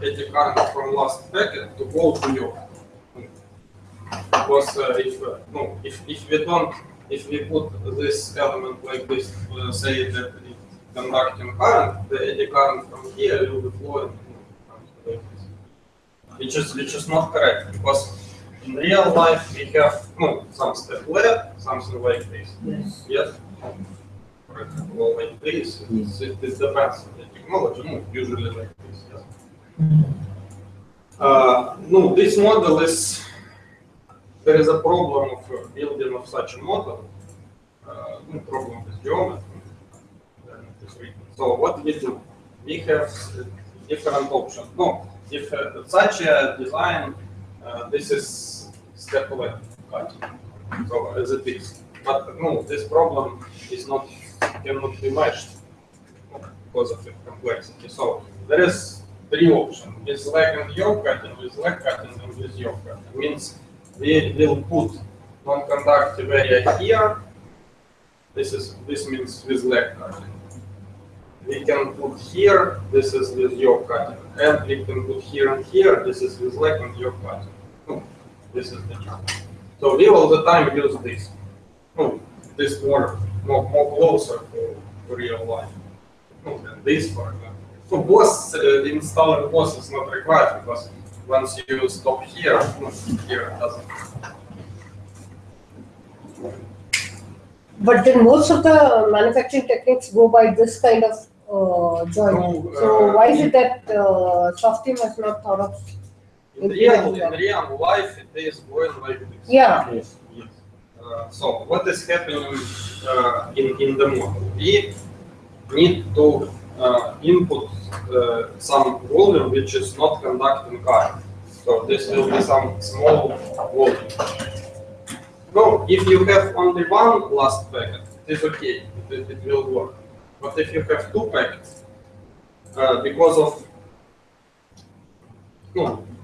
eddy current from last packet to go to yoke. Because if we put this element like this, say that it conducting current, the eddy current from here will be flowing like this, which is not correct, because in real life we have some step left, something like this. Yes. Yes. For example, like this. It depends on the technology. Usually like this. Yes. No, this model is. There is a problem of building of such a model. Problem with geometry. So what we do? We have different options. No, if such a design, this is step left cutting. So as it is. But no, this problem is not cannot be meshed because of the complexity. So there is three options: with leg and yoke cutting, with leg cutting, and with yoke cutting. Means we will put non-conductive area here. This means with leg cutting. We can put here. This is with yoke cutting, and we can put here and here. This is with leg and yoke cutting. This is the job. So we all the time use this. This more closer to real life. Than this, for example. So boss installing boss is not required because once you stop here, here it doesn't. But then most of the manufacturing techniques go by this kind of joint. So why is it that soft team has not thought of? In real life, it is going like this. Yeah. Yes. So what is happening in the model? We need to input some volume which is not conducting current. So this will be some small volume. No, if you have only one last packet, it is okay, it will work. But if you have two packets, because of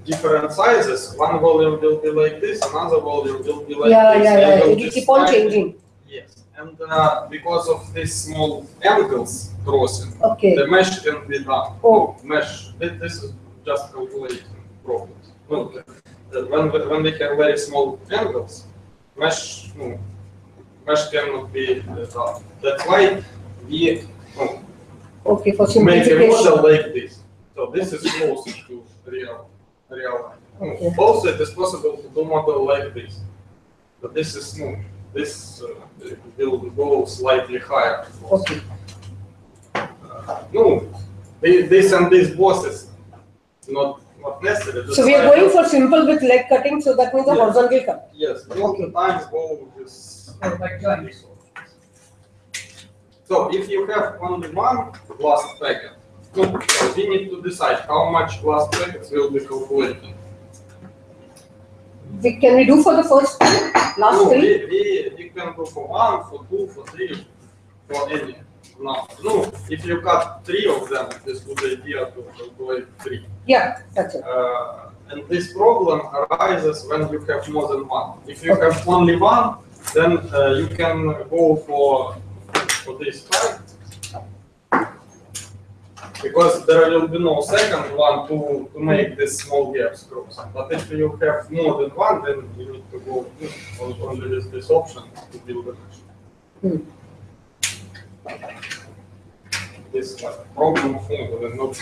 different sizes, one volume will be like this, another volume will be like this. It will keep on changing. Yes, and because of these small angles crossing, okay, the mesh can be done. Oh, mesh. This is just calculating problems. Okay. When we have very small angles, mesh cannot be done. That's why we for make a model like this. So this is closer to real life. Okay. Also, it is possible to do model like this, but this is this will go slightly higher. Okay. This and this boss is not necessary. So we are going for simple with leg cutting, so that means a horizontal cut. Yes, okay. Times go with this. So if you have only one glass packet, we need to decide how much glass packets will be calculated. Can we do for the last three? We can do for 1, for 2, for 3, for any. No, if you cut 3 of them, it is good idea to calculate 3. Yeah, that's it. And this problem arises when you have more than one. If you have only one, then you can go for this type, because there will be no second one to make this small gaps crossing. But if you have more than one, then you need to go only with this option to build a mesh. This is like problem of model and not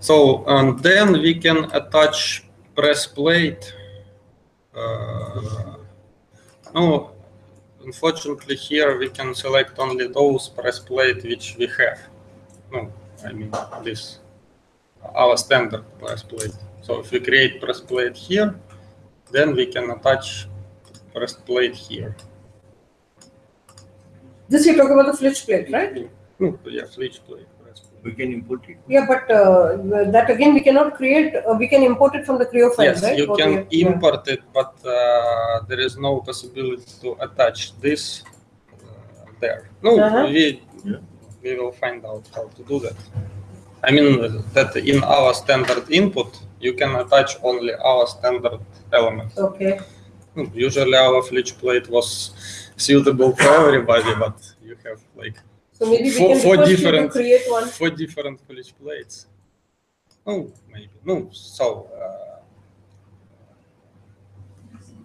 So, and then we can attach press plate. No, unfortunately here we can select only those press plate which we have. No, I mean this, our standard press plate. So if we create press plate here, then we can attach press plate here. This you're talking about the flitch plate, right? Yeah, flitch plate. We can import it. Yeah, but that again we cannot create. We can import it from the Creo file, yes, right? You can import it, but there is no possibility to attach this there. No, we will find out how to do that. I mean that in our standard input, you can attach only our standard element. Okay. Usually our flitch plate was suitable for everybody, but you have like. So maybe we can request you to create one. 4 different flitch plates. Oh, maybe. No, so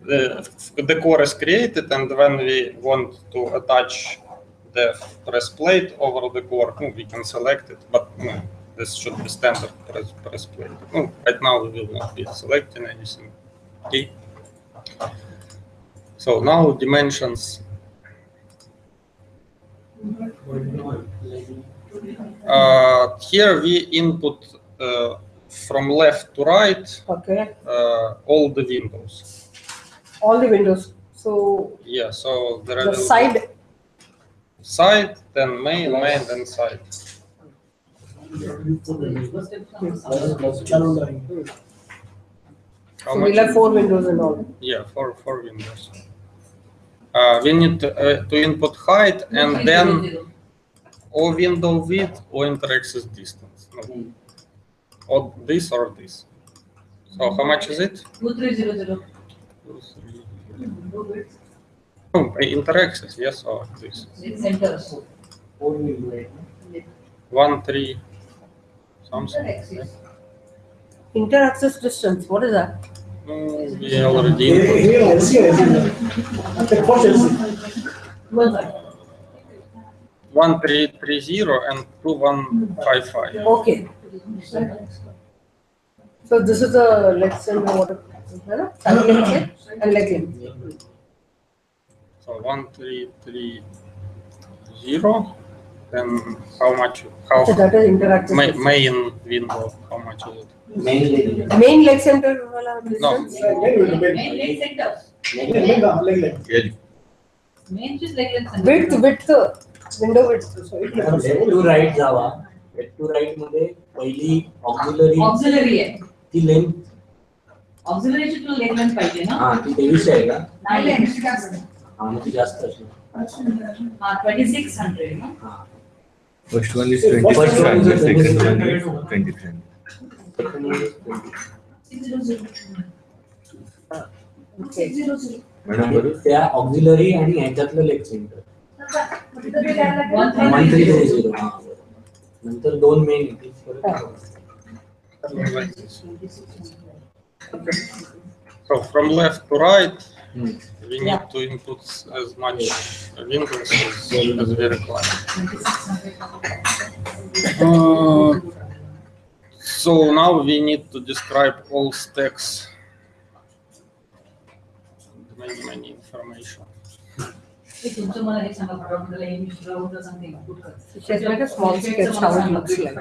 the core is created, and when we want to attach the press plate over the core, we can select it, but this should be standard press plate. Right now we will not be selecting anything. Okay. So now dimensions. Here we input from left to right. Okay. All the windows. All the windows. So yeah. So there the side, then main, then side. How So much? we'll have 4 windows in all. Yeah, four windows. We need to input height and then or window width or inter-axis distance. No. Or this or this. So how much is it? 2300. Oh, inter-axis, yes, or this. Center. 1, 3, something. Inter-axis distance, what is that? We already input. Here, LC. First LC. 1330 and 2155. Okay. So this is the legs and what? Side length and leg length. So 1330. Then how much? How So that is inter-axis distance. main window? How much is it? Main leg center wala distance? Main leg center. Main just leg length. Width, window width. So it left to right Java. Left to right मध्ये पहिली Auxiliary आहे. ती length Auxiliary ची तुला leg length पाहिजे ना? हाँ ती 23 आहे का? नाही length. हाँ मग ती जास्त असेल. हाँ 2600 ना? हाँ. First one is 2600, second one is 2300. 600. म्हणजे त्या ऑक्झिलरी आणि ह्याच्यातलं लेग सेंटर 1330. नंतर 2 main So from left to right, we need to input as much windows as we require. So now we need to describe all stacks. Many information. तुमचं मला हे सांगा फटाफट मला हे मिश्रावर सांगते input कर. Just like a small sketch how it looks like.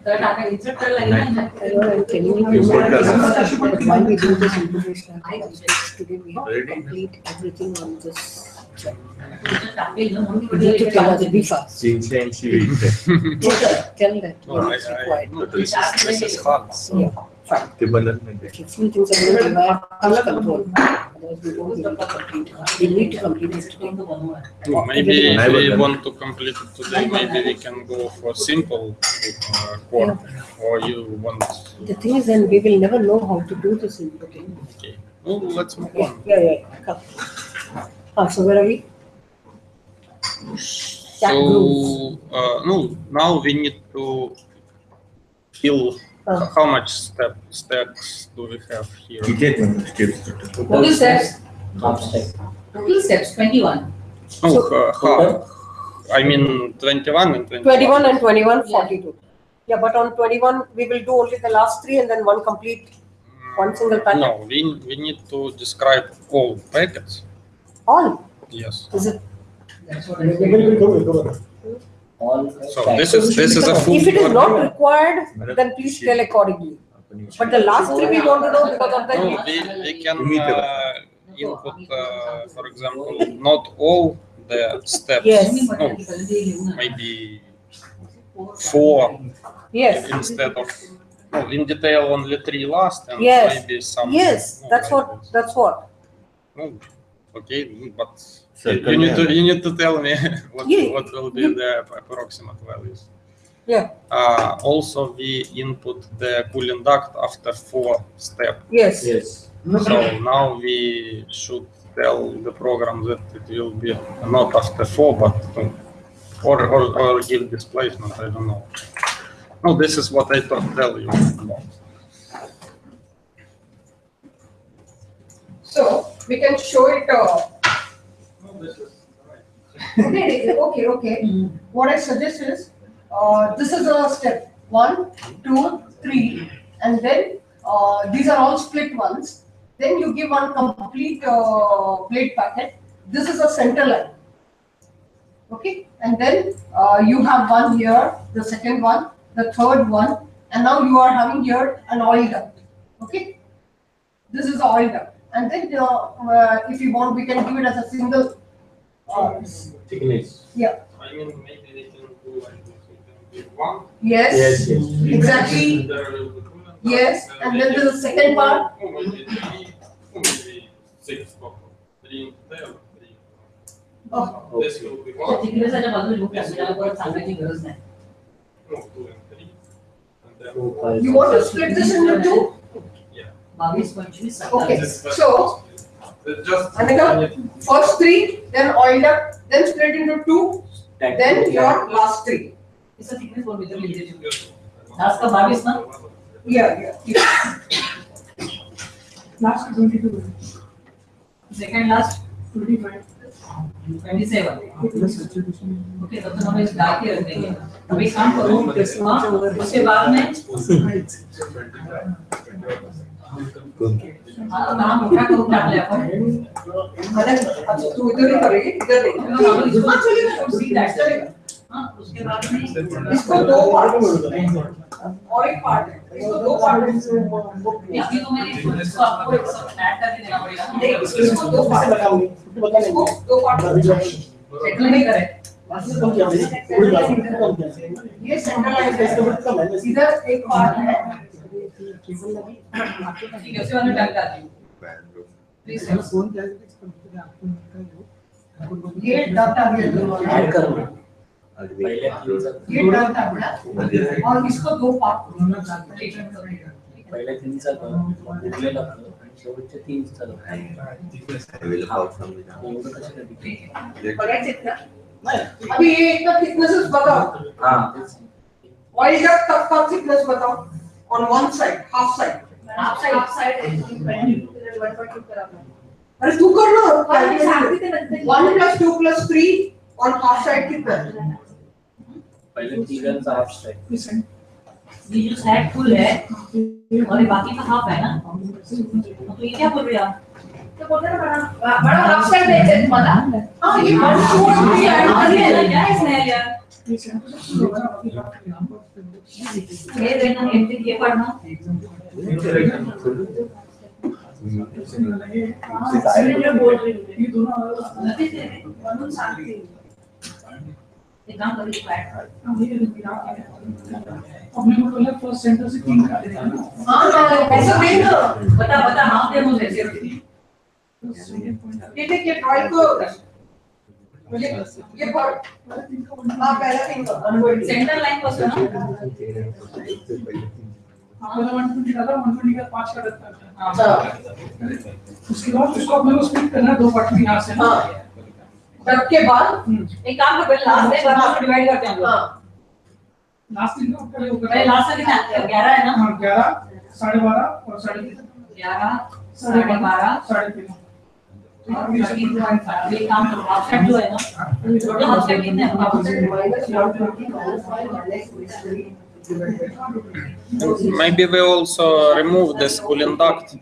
तर टाका insert करायला लागेल ना. But why we do this information? Today we have to complete everything on this. टाकेल ना म्हणून We need to tell us be fast. Tell that what is required. This is hard. Yeah, fine. If few things are going to require touch control, otherwise we won't be able to complete it. We need to complete it today. Maybe if we want to complete it today, maybe we can go for simple core, or you want. The thing is, then we will never know how to do this inputting. Okay. Well, let's move on. Yeah. Come. So where are we? So no, now we need to fill how much stacks do we have here? Total steps. Total steps 21. Oh, I mean 21 and 21. 21 and 21, 42. Yeah, but on 21 we will do only the last 3 and then one complete, one single packet. No, we need to describe all packets. All? Yes. Is it? That's what all So this is a full. If it is not required, then please tell accordingly. But the last 3 we want to know because of the No, we can input, for example, not all the steps. Yes. No, maybe 4 Yes. instead of. No, in detail only 3 last and Yes. maybe some. Yes, no, that's like what. this. That's what. No, okay, but you need to tell me what will be the approximate values. Yeah. Also, we input the cooling duct after 4 steps. Yes. So now we should tell the program that it will be not after 4, but or give displacement. I don't know. No, this is what I tell you about. So we can show it. Okay. What I suggest is, this is a step 1, 2, 3, and then these are all split ones. Then you give one complete plate packet. This is a center line. Okay, and then you have one here, the second one, the third one, and now you are having here an oil duct. Okay, this is the oil duct, and then if you want, we can give it as a single thickness. Yeah. I mean, maybe they can do like this. We can give one. Yes. Yes, yes. Exactly. Yes. And then there's a second part. Maybe 3, maybe 6. 3 there, 3. Oh. This will be 1. thickness आहे बाजूला look आहे त्याला परत सांगायची गरज नाही. No, 2 and 3. And then 4, 5, You want to split this into two? yeah. 22, 25, 27. Okay. This is So, just Anika, first 3, then oil duct, then split into 2, then your last 3. इसका thickness बहुत बेहतर लिख दीजिए. Last का 22 ना? Yeah. Last 22. Second last 25. 27. Okay, तब तक हम इस डाल के रख देंगे. अभी काम करो. उसके बाद में काम उठा करो डाल ले अपन. अच्छा तू इधर ही करेगी, इधर नहीं. हाँ चलेगा. See that चलेगा. हाँ उसके बाद में इसको 2 पार्ट और एक पार्ट है. इसको 2 पार्ट है. अभी तो मैंने इसको आपको एक सब ऐड करके देना पड़ेगा. नहीं, इसको 2 पार्ट बताऊंगी. इसको 2 पार्ट सेटल नहीं करे. ये सेंट्रलाइज्ड है. इधर एक पार्ट है. ठीक है उसे वाला डाल डाल. प्लीज ये डाटा ऐड करो. ये डाटा और इसको 2 पार्ट. पहिल्या 3 चा उरलेला आणि शेवटच्या 3 चा बघायचे ना. अभी ये इतना थिकनेसेस बताओ. हां ऑयल डक्ट तक का थिकनेस बताओ. On one side, half side. Half side 1.2 करा. अरे तू कर ना. 1 + 2 + 3 on half side कितना? पहिले 3 चा हाफ स्ट्राइक. ये जो साइड फुल है और ये बाकी का हाफ है ना. तो ये क्या बोल रहे हैं आप? तो बोल रहे हैं बड़ा हाफ साइड देते हैं तुम्हारा. हाँ ये 1 2 3 ऐड कर क्या लिया. है इसमें यार? ये देना ये पढ़ना. बोल रही हूँ ये दोनों एक काम करिए फ्लैट. अपने को बोला फर्स्ट सेंटर से 3 का देना. हाँ ऐसा देना. बता हाँ दे मुझे. ये देखिए ड्राइंग को ये पार्ट. हाँ पहला थिंग सेंटर लाइन को ना. पहला 120 डाला 120 का 5 का रखता है. अच्छा. उसके बाद उसको अपने को स्प्लिट करना है 2 पार्ट में यहाँ से. हाँ. तब के बाद एक काम करो पहले लास्ट से डिवाइड करते हैं हम लोग. हाँ लास्ट दिन का पहले लास्ट से कितना 11 है ना. हाँ 11 12.5 और 11 12 12.5 3.5. ये काम करो हाफ सेट जो है ना टोटल हाफ सेट कितने हैं. Maybe we also remove this cooling duct.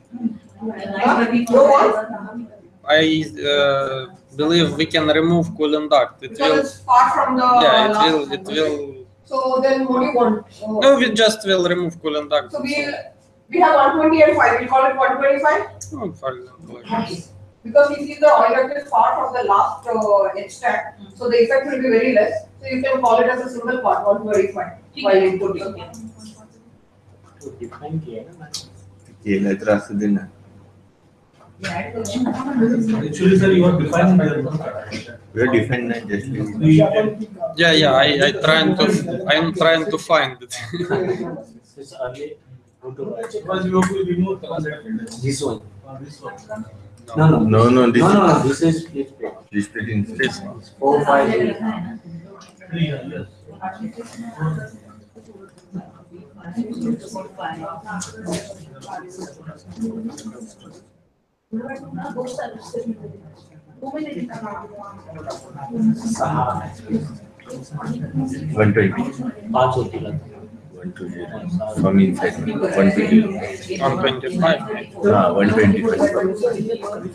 I believe we can remove cooling duct. It because will. it's far from the Yeah, last it will. So then what do you want? No, we just will remove cooling duct. So we have 120 and 5. We call it 125. Oh, for example. Okay. Because you see the oil duct is far from the last extract, so the effect will be very less. So you can call it as a single part 125 while inputting. तो define किया है ना. ये letter से देना. Actually, sir, you are defining the. We are defined not just. Yeah. I am trying to find it. It's early. Because you have to remove this one. This one. No. This This is split. split in this. 4, 5, 8. Yes. One 20. 5 होती है. 120 from inside. 120. 125. 125.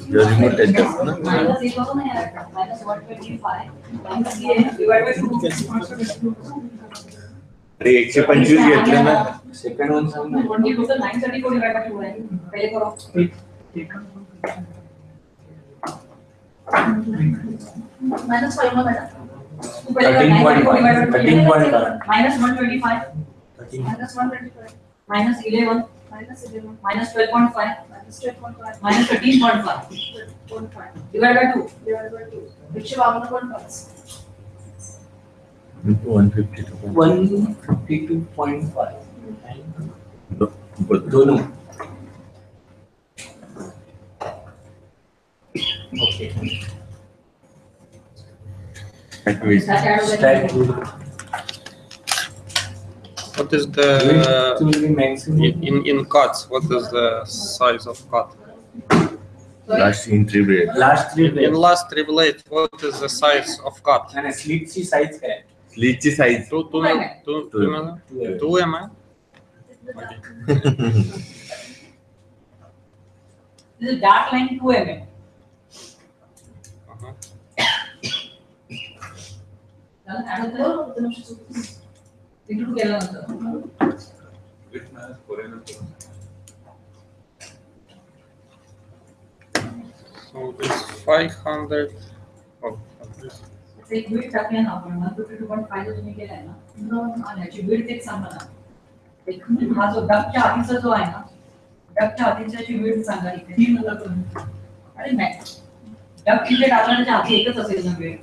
You remove that duct, no? Minus ये करो ना यार -125 minus ये divide by 2. अरे 125 घेतलं ना. सेकंड वन सांग ना. 20 टोटल 934 डिवाइड बाय 2 है. पहले करो. -5 no, madam. 13.5. Minus 125. 13. Minus 125. Minus 11. Minus 11. Minus 12.5. Minus 12.5. Minus 13.5. Divided by 2. Divided by 2. Which is 152.5. दोनों. Okay. Stack width. What is the in cuts? What is the size of cut? Last in 3 blades. Last 3 blades. In last 3 blades, what is the size of cut? And slit ची size काय आहे? Slit ची size 2 mm. This is dark line 2 mm. Into केलं नंतर. So this 500. Oh, एक beat टाकले ना आपण 152.5 जो तुम्ही केलाय ना. आणि याची बीट तेच सांगा ना. एक हा जो डकच्या आधीचा जो आहे ना. डकच्या आधीची बीट सांगा इथे. 3000. अरे नाही. डक इथे टाकण्याच्या आधी एकच असेल ना बीट.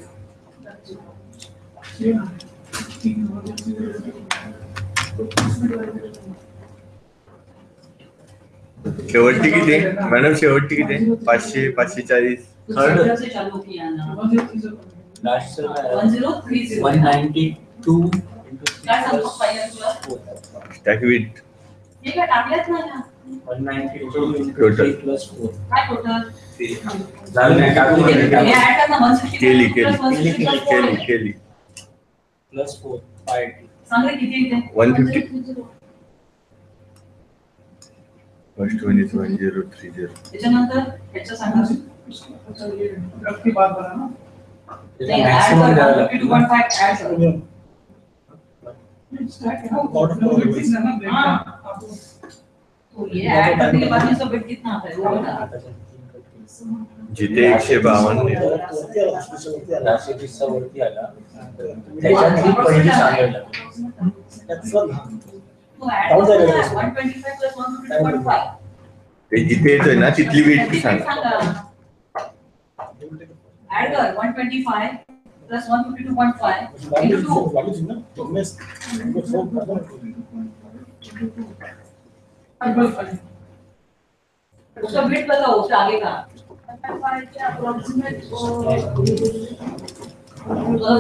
शेवटची किती मॅडम? शेवटची किती? 500, 540. थर्ड से चालू किया ना. Last 1030. 192 काय सांगतो फायनल तुला? Stack width. हे काय टाकलेच नाही ना. 192 Total. plus 4. काय टोटल? हे ऍड करना 160 केली. Plus 4. 580. सांग रे किती येते? 150. First one is 1030. त्याच्यानंतर ह्याचं सांगा. आपकी बात बना ना. नाही ऍड कर 152.5 ऍड कर. तो ये ऐड करने के बाद में सब बिट कितना आता है वो बता. जिथे 152 आहे. 420 चा वरती आला. त्याच्यात ही पहिली सांगितलं. तो ऐड कर 125 plus 152.5. ते जिथे येतोय ना तिथली वेट सांग. ऐड कर 125 plus 152.5 into 2. उसका बिट बताओ उसके आगे का.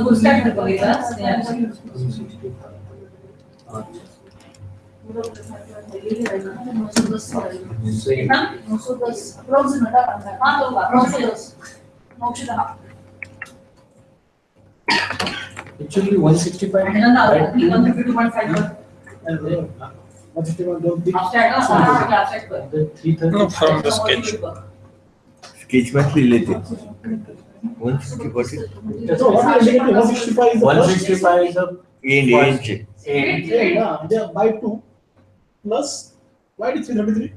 फुल स्टैक कर बघितला. Actually 165. no, from the sketch. Sketch math लिहिले ते 160. 165 is a end. by 2 plus why did 333?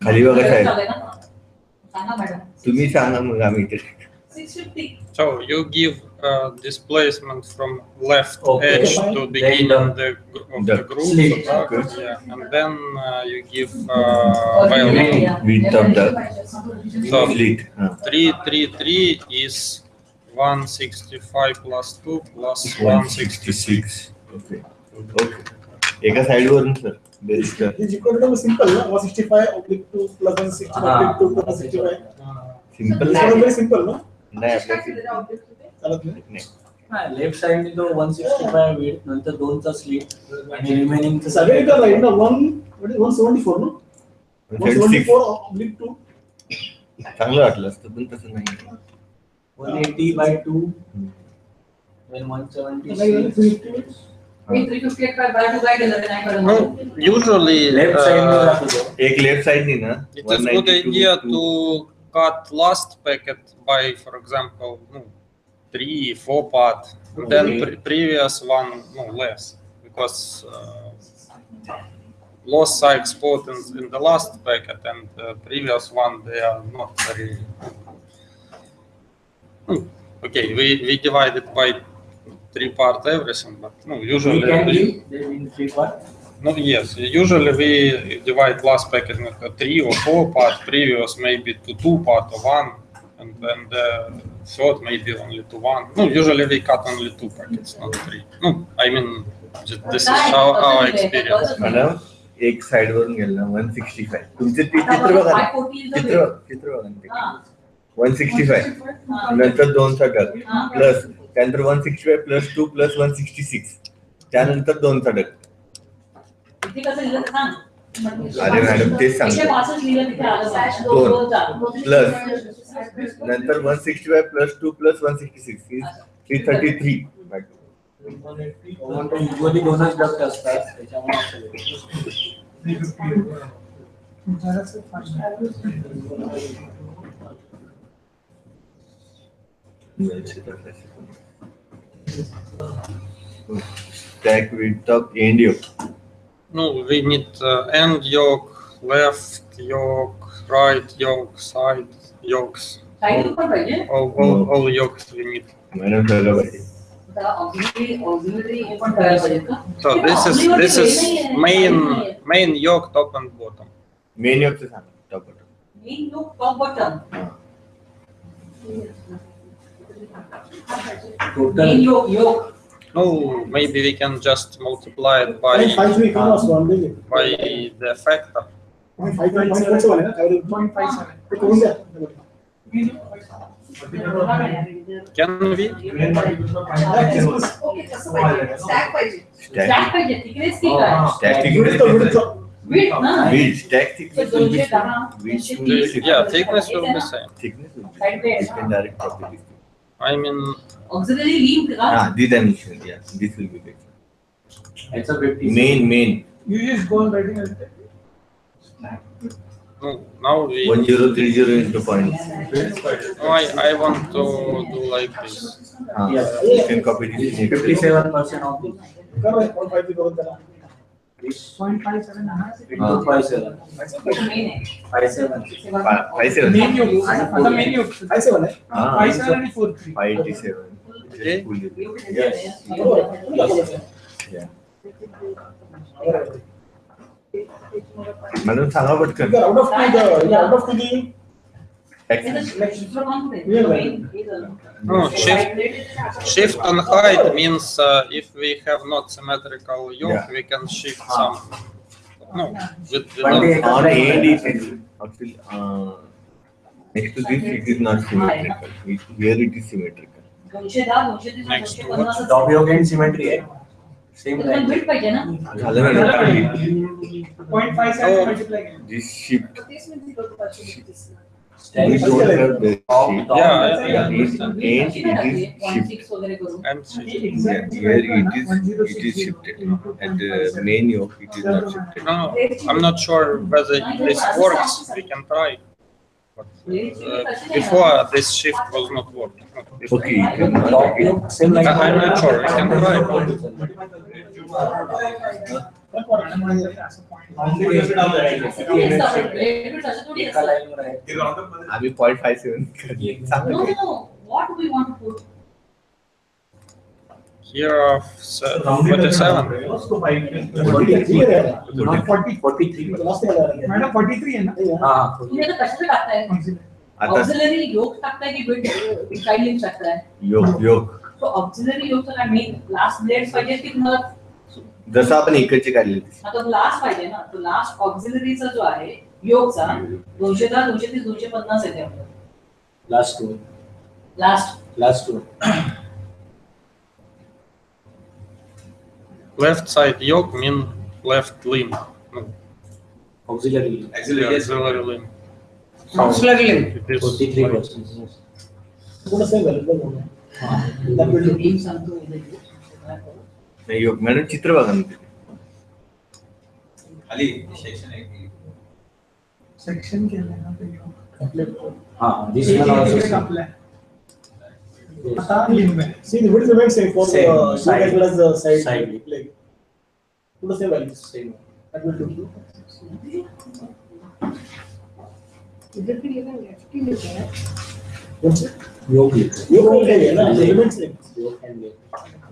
खाली बघा साहेब. सांगा मॅडम. तुम्ही सांगा मग आम्ही इथे. 650. So you give displacement from left Okay. edge to beginning of the groove, slit. yeah, and then you give value. Width of the So slit. 333 is 165 plus 2 plus 166. 166. Okay. एका side वरून sir berries कर. Is equal to simple ना 165/2 plus 165/2 plus 165. Simple It's very simple ना. नाही आपल्या चालत नाही. Left side ने तो 165 विड्थ नंतर 2 चा स्लिट आणि रिमेनिंग सगळे इकडे राईट ना 174 ना. 174/2. चांगलं वाटलं असतं पण तसं नाही. 180/2 then 176. 358 by 2 काय केलं ते नाही कळलं. No, usually लेफ्ट साइड में एक लेफ्ट साइड नी ना it is good idea to cut last packet by, for example, 3-4 part, and then previous one less, because loss I export in the last packet and the previous one, they are not very. Okay, we divide it by 3 parts everything, but no, usually. We can give in 3 parts. No, yes. Usually we divide last packet into 3 or 4 parts, previous maybe to 2 parts or 1, and then the third maybe only to 1. No, usually we cut only 2 packets, not 3. No, I mean, this is our experience. Madam, एक side वरून गेल ना 165. तुमचे चित्र बघा चित्र बघा 165 नंतर 2 चा डग प्लस त्यानंतर 165 प्लस 2 प्लस 166 त्यानंतर 2 चा डग. अरे मॅडम तेच सांगतो 2 प्लस नंतर 165 प्लस 2 प्लस 166 is 333. उजवली 2च डक्ट असतात त्याच्यामुळे Stack width of end yoke. No, we need end yoke, left yoke, right yoke, side yokes. All yokes we need. Madam झालं पाहिजे. So this is main yoke top and bottom. Main yoke चं सांगा top bottom. Main yoke top bottom. Main yoke. No, maybe we can just multiply it by the factor. 5.57. Can we? Stack पाहिजे thickness ठीक आहे. Stack thickness. Width ना. Width stack thickness will be same. Yeah, thickness will be same. Thickness will be same. You can direct copy this. I mean, Auxiliary link का? This dimension, yeah, this will be better. it's a 50. Main. You just go on writing it. no, now we. 1030 into points. No, I want to do like this. You can copy this. 57% of this. 0.57 into 57. 57. main yoke. The main yoke. 57 है. 57 and 43. 587. Okay. Yes. Yeah. Madam, सांगा पटकन. Out of the No, shift on height means if we have not symmetrical yoke, we can shift some. No, on end it is actually next to this it is not symmetrical. Here it is symmetrical. Next to what? Top yoke and symmetry है. Same line. Width पाहिजे ना. झालं ना? 0.57 multiply. This shift. Stack We don't have the shift. Yeah, End it is shift. and shift. Here it is shifted. And the main yoke it is not shifted. No, I'm not sure whether this works. We can try. But before this shift was not working. Okay, you can Top yoke same line. I'm not sure. We can try. आम्ही 0.57 No. What do we want to put? Here are 47. 43. Madam 43 है ना. हाँ. तुम्ही आता कशाला टाकताय? आता Auxiliary yoke टाकताय की width side link टाकताय? योग So auxiliary yoke चा main last blades पाहिजे की तुम्हाला जसं आपण इकडचे काढले आता लास्ट पाहिजे ना. तो लास्ट ऑक्झिलरीचा जो आहे योगचा 210 230 250 येते आपल्याला. Last two. Last Left side yoke mean left limb. No, Auxiliary. auxiliary limb. Auxiliary link. It is 43%. Team सांगतो नाही योग मॅडम चित्र बघा ना तिथे. खाली सेक्शन आहे सेक्शन केलं ना ते yoke. हाँ. This one also एक same. आपलं आहे. आता लिंब आहे. See, the width remains same for the Same. yoke as well as the side Side. leg. Put the same values. Same. That will do. What's it? Yoke है ना, elements है.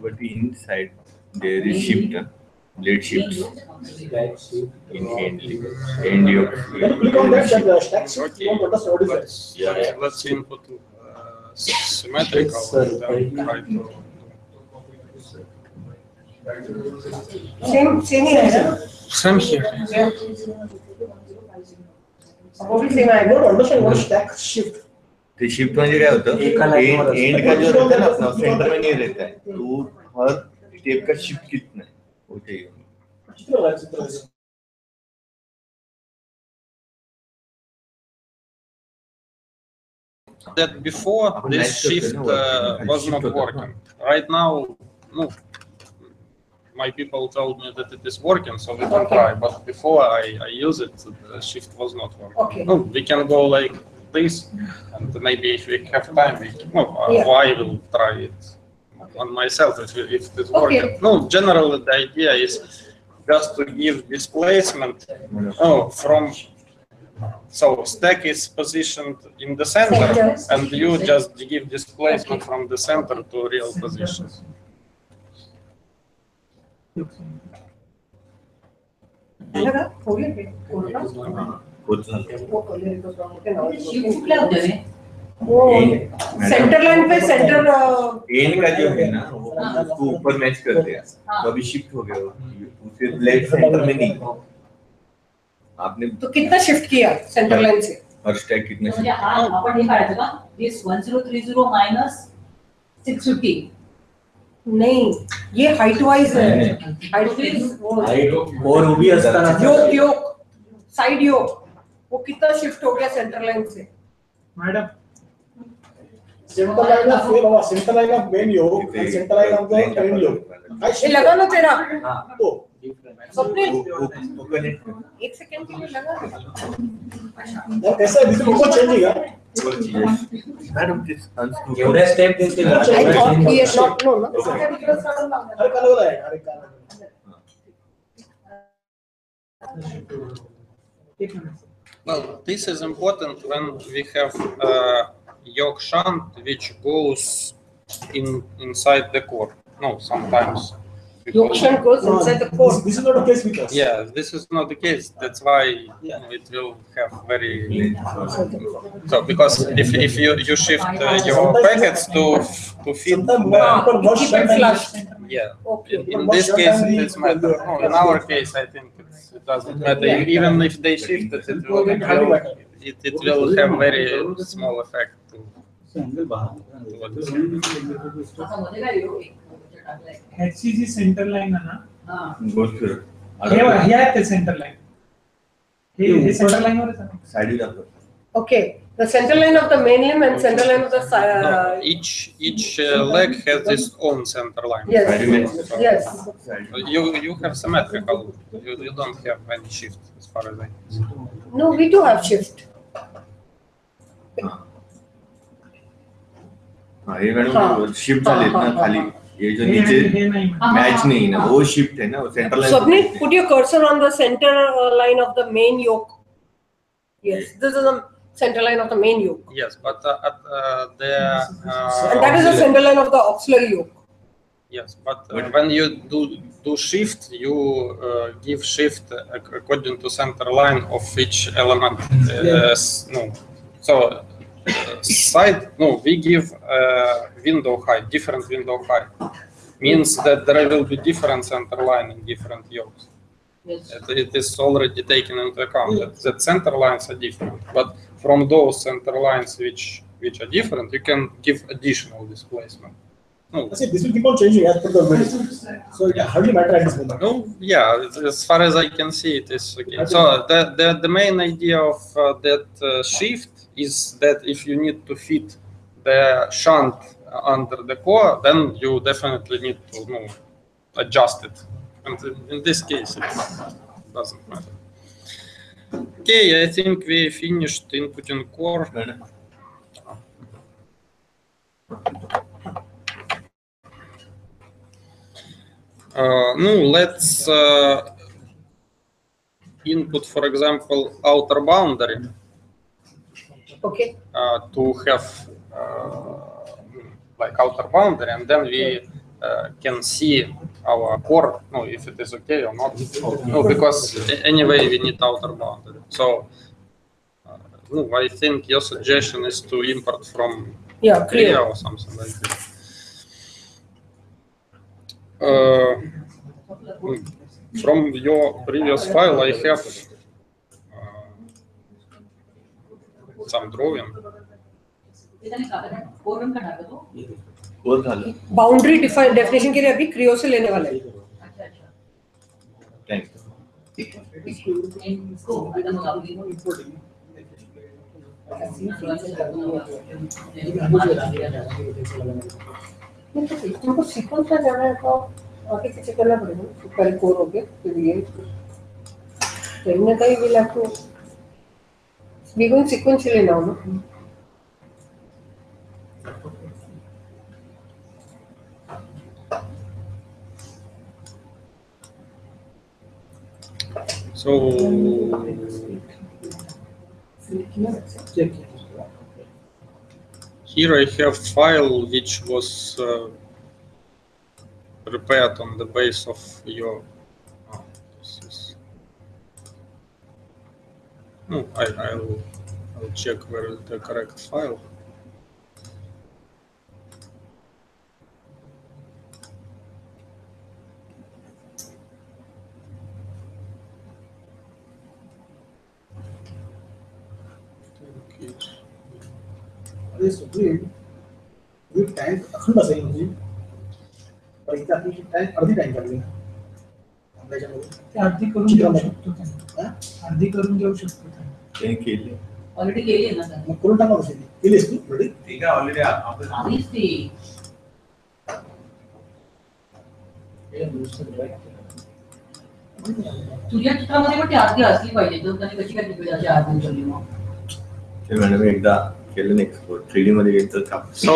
But inside there is shift, blade shifts in end yoke. When you click on that stack shift, you want to understand what is that? Let's input symmetrical and then try to. Same here. Same here. Yeah. I don't understand what is stack shift. ते shift म्हणजे काय होतं and का जो रहता है ना अपना सेंटर में नहीं रहता है तो हर स्टेप का शिफ्ट कितना है वो चाहिए That before this shift was not working. Right now, no, my people told me that it is working, so we can try. But before I use it, the shift was not working. Okay. No, we can go like this, and maybe if we have time, I will try it on myself if it is working. Okay. No, generally the idea is just to give displacement from. So stack is positioned in the center, and you just give displacement from the center to real position. Centre line पे centre and का जो है ना उसको ऊपर match कर दिया तो अभी शिफ्ट हो गया उसे ब्लेड सेंटर में नहीं आपने तो कितना शिफ्ट किया सेंटर लाइन से और स्टैक कितने म्हणजे आपण हे काढायचं का दिस 1030 माइनस 650 नहीं ये हाइट वाइज है हाइट और वो भी असताना योक साइड योक वो कितना शिफ्ट हो गया सेंटर लाइन से madam center line of main yoke and center line of the main yoke. ये लगा ना तेरा तो स्वप्निल एक सेकंड के लिए लगा यार कैसा है इसको ऊपर चेंजिंग है मैडम दिस अनस्क्रू एवढे स्टेप देते I thought he is not no अरे कल हो रहा है अरे कल Well, this is important when we have yoke shunt which goes inside the core. No, sometimes. yoke shunt goes inside the core. This is not the case with us. Yeah, this is not the case. That's why it will have very. So because if you shift your packets to fit. Keep it flush. Yeah. Okay. In this case, it matter. No, in our case, I think it doesn't matter. Even if they shift it, it will have very small effect. HCG center line आहे ना गोष्ट हे आहे ते centre line हे centre line वर आहे side दाखव Okay, the center line of the main limb and center line of the No, each leg has its own center line. yes yes You have symmetrical. You don't have any shift as far as I can see. no we do have shift हाँ ये madam shift झाले ना खाली ये जो नीचे हे नाही match नहीं ना वो शिफ्ट है ना वो centre line Swapnil, put your cursor on the center line of the main yoke. Yes, this is the center line of the main yoke. Yes, but at the And that is the center line of the auxiliary yoke. yes, but when you do shift, you give shift according to center line of each element. No, so side no, we give window height, different window height. Means that there will be different center line in different yokes. Yes. It is already taken into account that center lines are different. But from those center lines which are different, you can give additional displacement. No. I see this will keep on changing as per the medicine. So it hardly matter at this moment. No, yeah, as far as I can see, it is okay. So the main idea of that shift is that if you need to fit the shunt under the core, then you definitely need to adjust it. And in this case, it doesn't matter. Okay, I think we finished inputting core. No, let's input, for example, outer boundary. Okay. To have like outer boundary, and then we can see our core, if it is okay or not. No, because anyway we need outer boundary. So I think your suggestion is to import from Creo or something like that. From your previous file, I have some drawing. Boundary definition के लिए अभी Creo से लेने वाले हैं. तुमको sequence में जाना है तो आगे पीछे करना पड़ेगा. पहले कोर हो गया फिर ये terminate will have to we going sequentially now, no? So here I have file which was prepared on the base of your. I'll check where is the correct file. Time अखंड सही होती पर इतना time अर्धी time कर लेना अर्धी करून जाऊ शकतो अर्धी करून जाऊ शकतो त्यांनी केली ऑलरेडी केली आहे ना सर. मग करून टाका असेल केलीस तू ऑलरेडी ठीक आहे ऑलरेडी आपण आधीच ती तुझ्या चित्रामध्ये पण ती अर्धी असली पाहिजे तर त्याने कशी काय तिकडे अशी अर्धी उचलली मग ते मॅडम एकदा केलं एक्सपोर्ट 3D मध्ये घेतलं का. So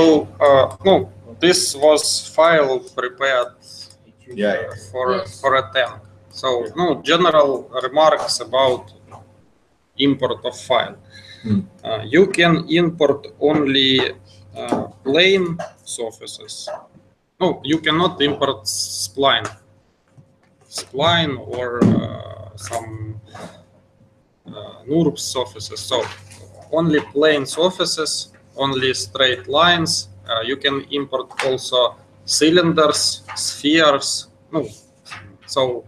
no, this was file prepared for a tank. So no general remarks about import of file. You can import only plane surfaces. No, you cannot import spline or some NURBS surfaces. So only plane surfaces, only straight lines. You can import also cylinders, spheres. No, so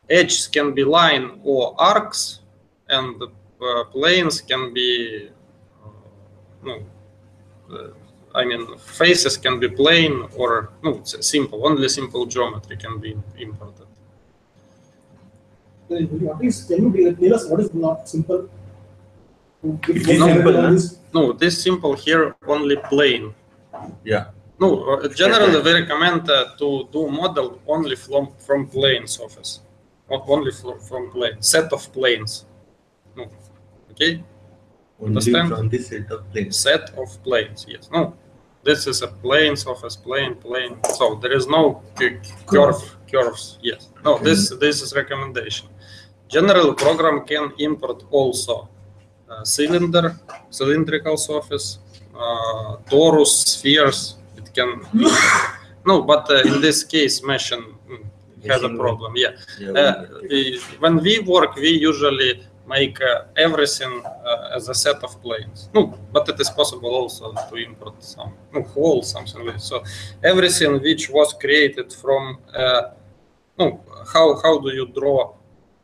edges can be line or arcs, and planes can be faces can be plane or simple. Only simple geometry can be imported. Can you tell us what is not simple? No, this simple here only plane. Yeah. No, generally we recommend to do model only from plane surface, only from plane set of planes. No, okay. Only understand? From this set of planes. Set of planes, yes. No, this is a plane surface, plane. So there is no curves. Yes. No, this is recommendation. General program can import also cylindrical surface, torus, spheres. It can. No, but in this case, meshing has a problem. Yeah. When we work, we usually make everything as a set of planes. No, but it is possible also to import some holes, something like that. So everything which was created from how do you draw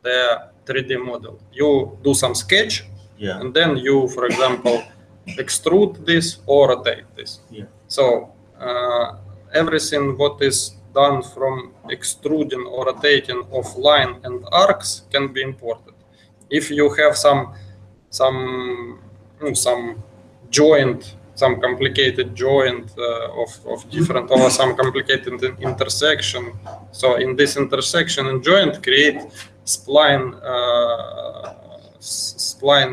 the 3D model? You do some sketch, and then you, for example, extrude this or rotate this. Yeah. So everything what is done from extruding or rotating of line and arcs can be imported. If you have some joint, some complicated joint of different or some complicated intersection, so in this intersection and joint create spline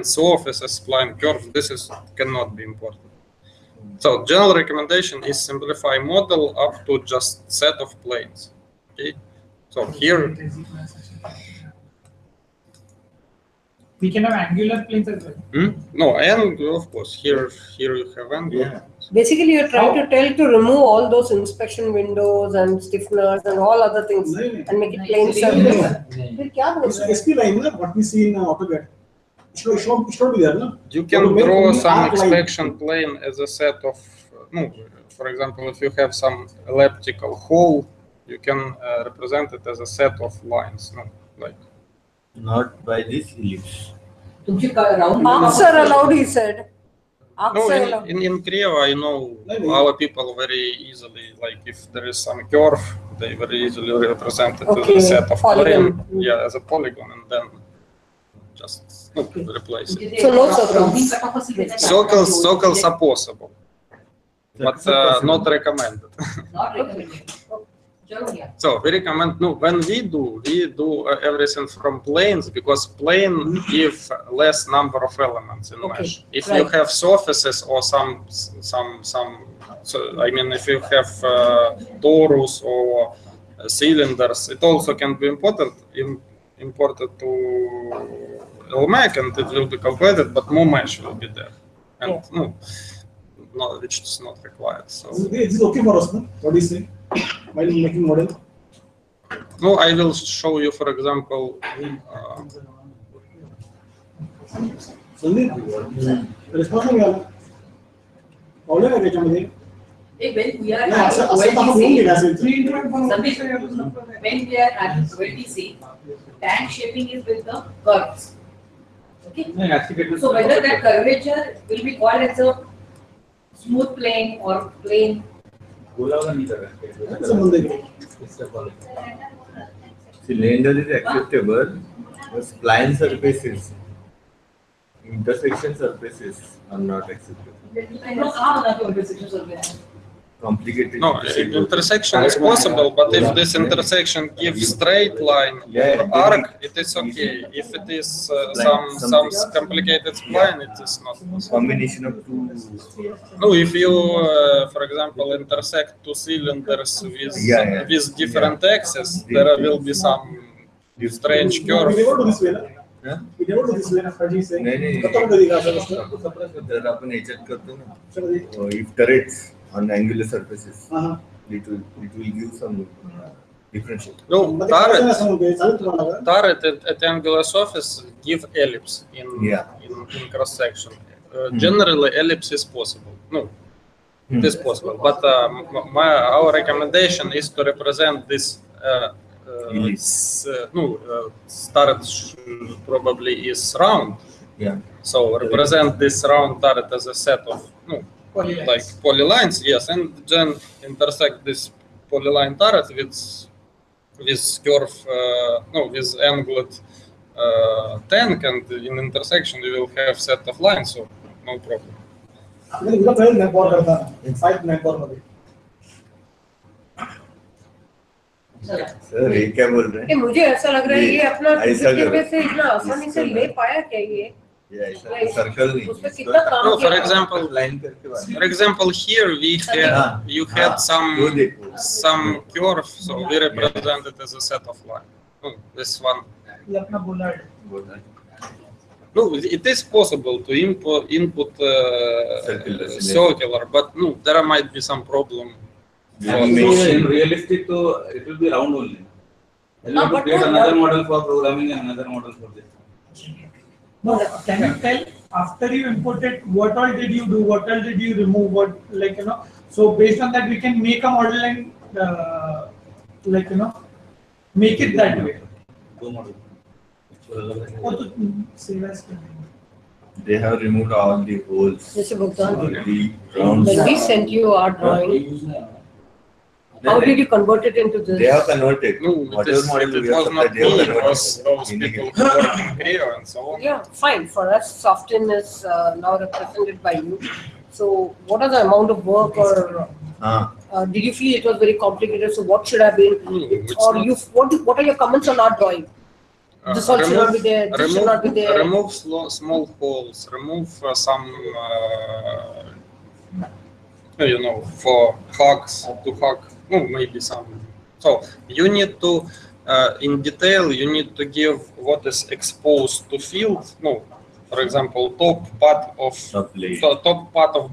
surfaces, spline curve. This cannot be imported. So general recommendation is simplify model up to just set of planes. Okay. So here We can have angular planes as well. No, and of course here you have angular. Yeah. Basically, you're trying to tell to remove all those inspection windows and stiffeners and all other things and make it plain surface. फिर क्या बोलते हैं? SP line, what we see in AutoCAD. It should be there, no? You can draw some inspection plane as a set of, for example, if you have some elliptical hole, you can represent it as a set of lines, like. Not by this ellipse. Arcs are allowed, he said. No, in Creo, I know our people very easily, like if there is some curve, they very easily represent it as a set of plane, as a polygon, and then just replace it. So no circles. Circles are possible, but not recommended. Not recommended. So we recommend, when we do everything from planes, because plane give less number of elements in mesh. If you have surfaces or some, so I mean, if you have torus or cylinders, it also can be imported to ELMAG, and it will be calculated, but more mesh will be there, and no, which is not required. So this is okay for us, no? What do you say? While making model? No, I will show you, for example. When we are at OLTC, tank shaping is with the curves. Okay. So whether that curvature will be called as a smooth plane or plane. Cylinder is acceptable, but spline surfaces, intersection surfaces are not acceptable. Complicated. No, intersection is possible, but if this intersection gives straight line or arc, it is okay. If it is some complicated spline, it is not possible. Combination of two. No, if you, for example, intersect two cylinders with different axes, there will be some strange curve. We never do this way after he saying. If turrets on angular surfaces, it will give some different shape. No, turret at angular surface give ellipse in cross section. Generally, ellipse is possible. No, it is possible, but our recommendation is to represent this. Turret probably is round. Yeah. So represent this round turret as a set of like polylines, yes, and then intersect this polyline turret with curve, with angled tank, and in intersection you will have set of lines, so no problem. Sir ये क्या बोल रहे हैं? मुझे ऐसा लग रहा है ये अपना में से इतना आसानी से ले पाया क्या ये? Circle. No, for example, here you had some curve, so we represent it as a set of line. This one. No, it is possible to input circular, but there might be some problem. In realistic, it will be round only. You have to create another model for programming and another model for this. No, can you tell after you imported what all did you do? What all did you remove? What So based on that, we can make a model and make it that way. They have removed all the holes. When we sent you our drawing, how did you convert it into this? They have converted. Whatever model we have supplied, they have converted. Those people who work in Creo and so on. Yeah, fine. For us, Softin is now represented by you. So, what are the amount of work, or did you feel it was very complicated? So, what should have been, what are your comments on our drawing? This all should not be there. This should not be there. Remove small holes. Remove some, for hugs to hug. Maybe some. So you need to in detail, you need to give what is exposed to field. No, for example, top part of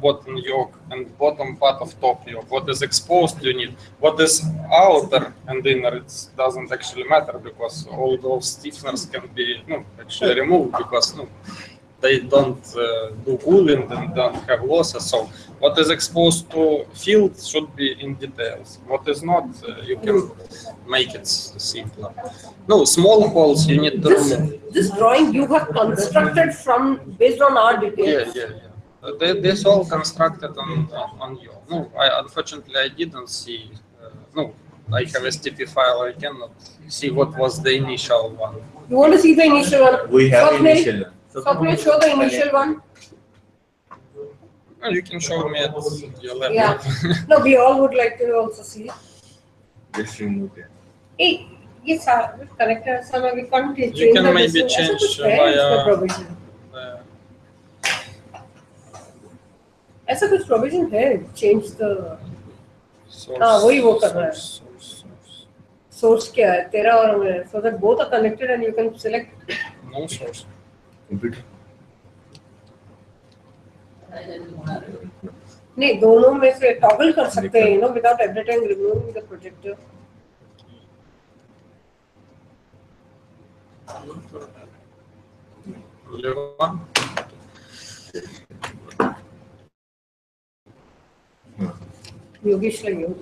bottom yoke and bottom part of top yoke. What is exposed, you need. What is outer and inner, it doesn't actually matter because all those stiffeners can be actually removed because they don't do cooling and don't have losses. So what is exposed to field should be in details. What is not, you can make it simpler. No, small holes you need to remove. This drawing you have constructed based on our details. Yeah. This all constructed on you. No, unfortunately I didn't see. I have a STP file. I cannot see what was the initial one. You want to see the initial one? We have initial. Swapnil, show the initial one. You can show me at your laptop. Yeah. No, we all would like to also see. Just remove it. Hey, yes, sir. Connector, sir, we can't change. You can maybe change via provision. ऐसा कुछ provision है? Change the. हाँ, वही वो कर रहा है. Source क्या है? तेरा और मेरा. So that both are connected and you can select. No source. नहीं, दोनों में से टॉगल कर सकते हैं, without every time removing the projector. Yogesh लगे हो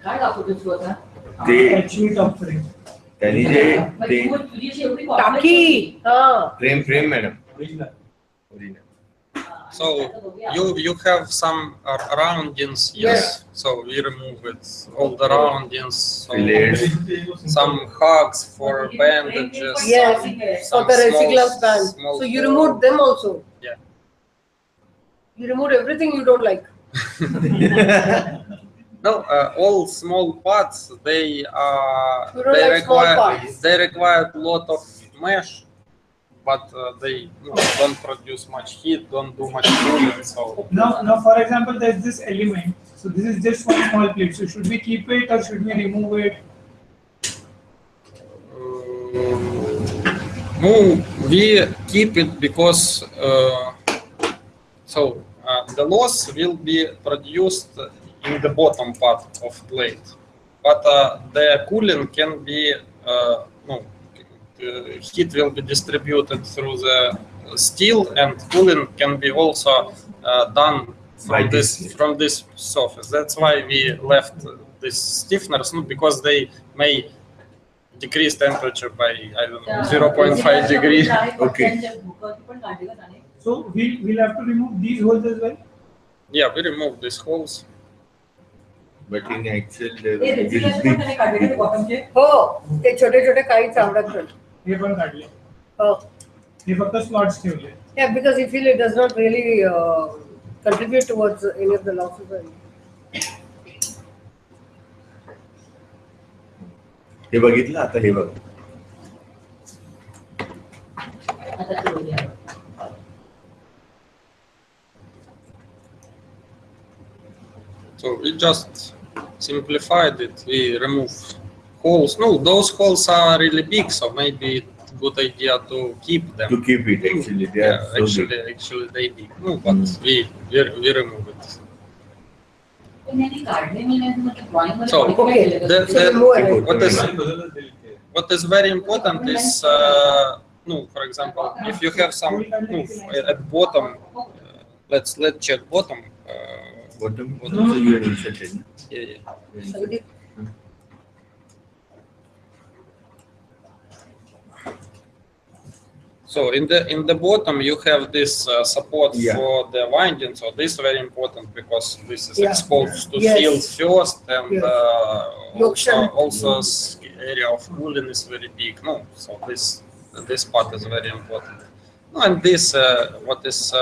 काय दाखवतोस तू आता? Actually top frame. Can you टाकी, हाँ. Frame, madam. Original. So you have some roundings, yes. So we remove it, all the roundings, some hugs for bandages. Yes, for the recyclers band. So you removed them also. Yeah. You removed everything you don't like. No, all small parts they require a lot of mesh. But they don't produce much heat, don't do much cooling. So now, for example, there's this element. So this is just one small plate. So should we keep it or should we remove it? No, we keep it because the loss will be produced in the bottom part of plate, but the cooling can be heat will be distributed through the steel, and cooling can be also done from this surface. That's why we left these stiffeners, because they may decrease temperature by 0.5 degrees. Okay. So we'll have to remove these holes as well. Yeah, we remove these holes. But in actual, there will be. हो, ते छोटे-छोटे काही चावडत. हे पण काढले. हो. हे फक्त slots ठेवले. Yeah, because you feel it does not really contribute towards any of the losses. हे बघितलं आता हे बघ. So we just simplified it. We remove holes. No, those holes are really big, so maybe it's a good idea to keep them. To keep it, actually, they are so big. Actually they big. No, but we remove it. So what is very important is for example, if you have some at bottom, let's check bottom. Bottom you inserted. Yeah. So in the bottom you have this support for the winding. So this is very important because this is exposed to field first, and also area of cooling is very big. So this part is very important. And this what is